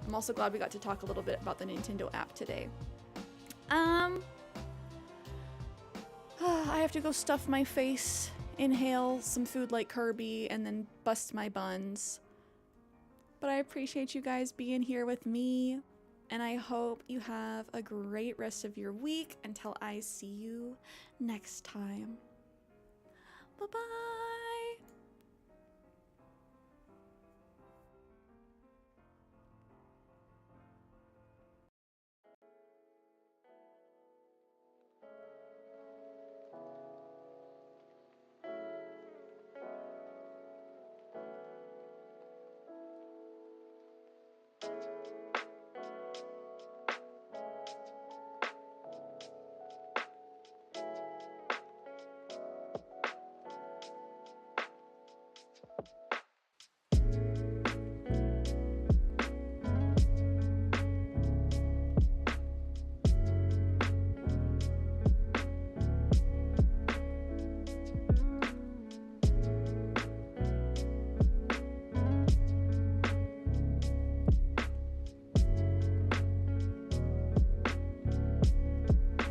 I'm also glad we got to talk a little bit about the Nintendo app today. I have to go stuff my face, inhale some food like Kirby, and then bust my buns. But I appreciate you guys being here with me. And I hope you have a great rest of your week until I see you next time. Bye-bye.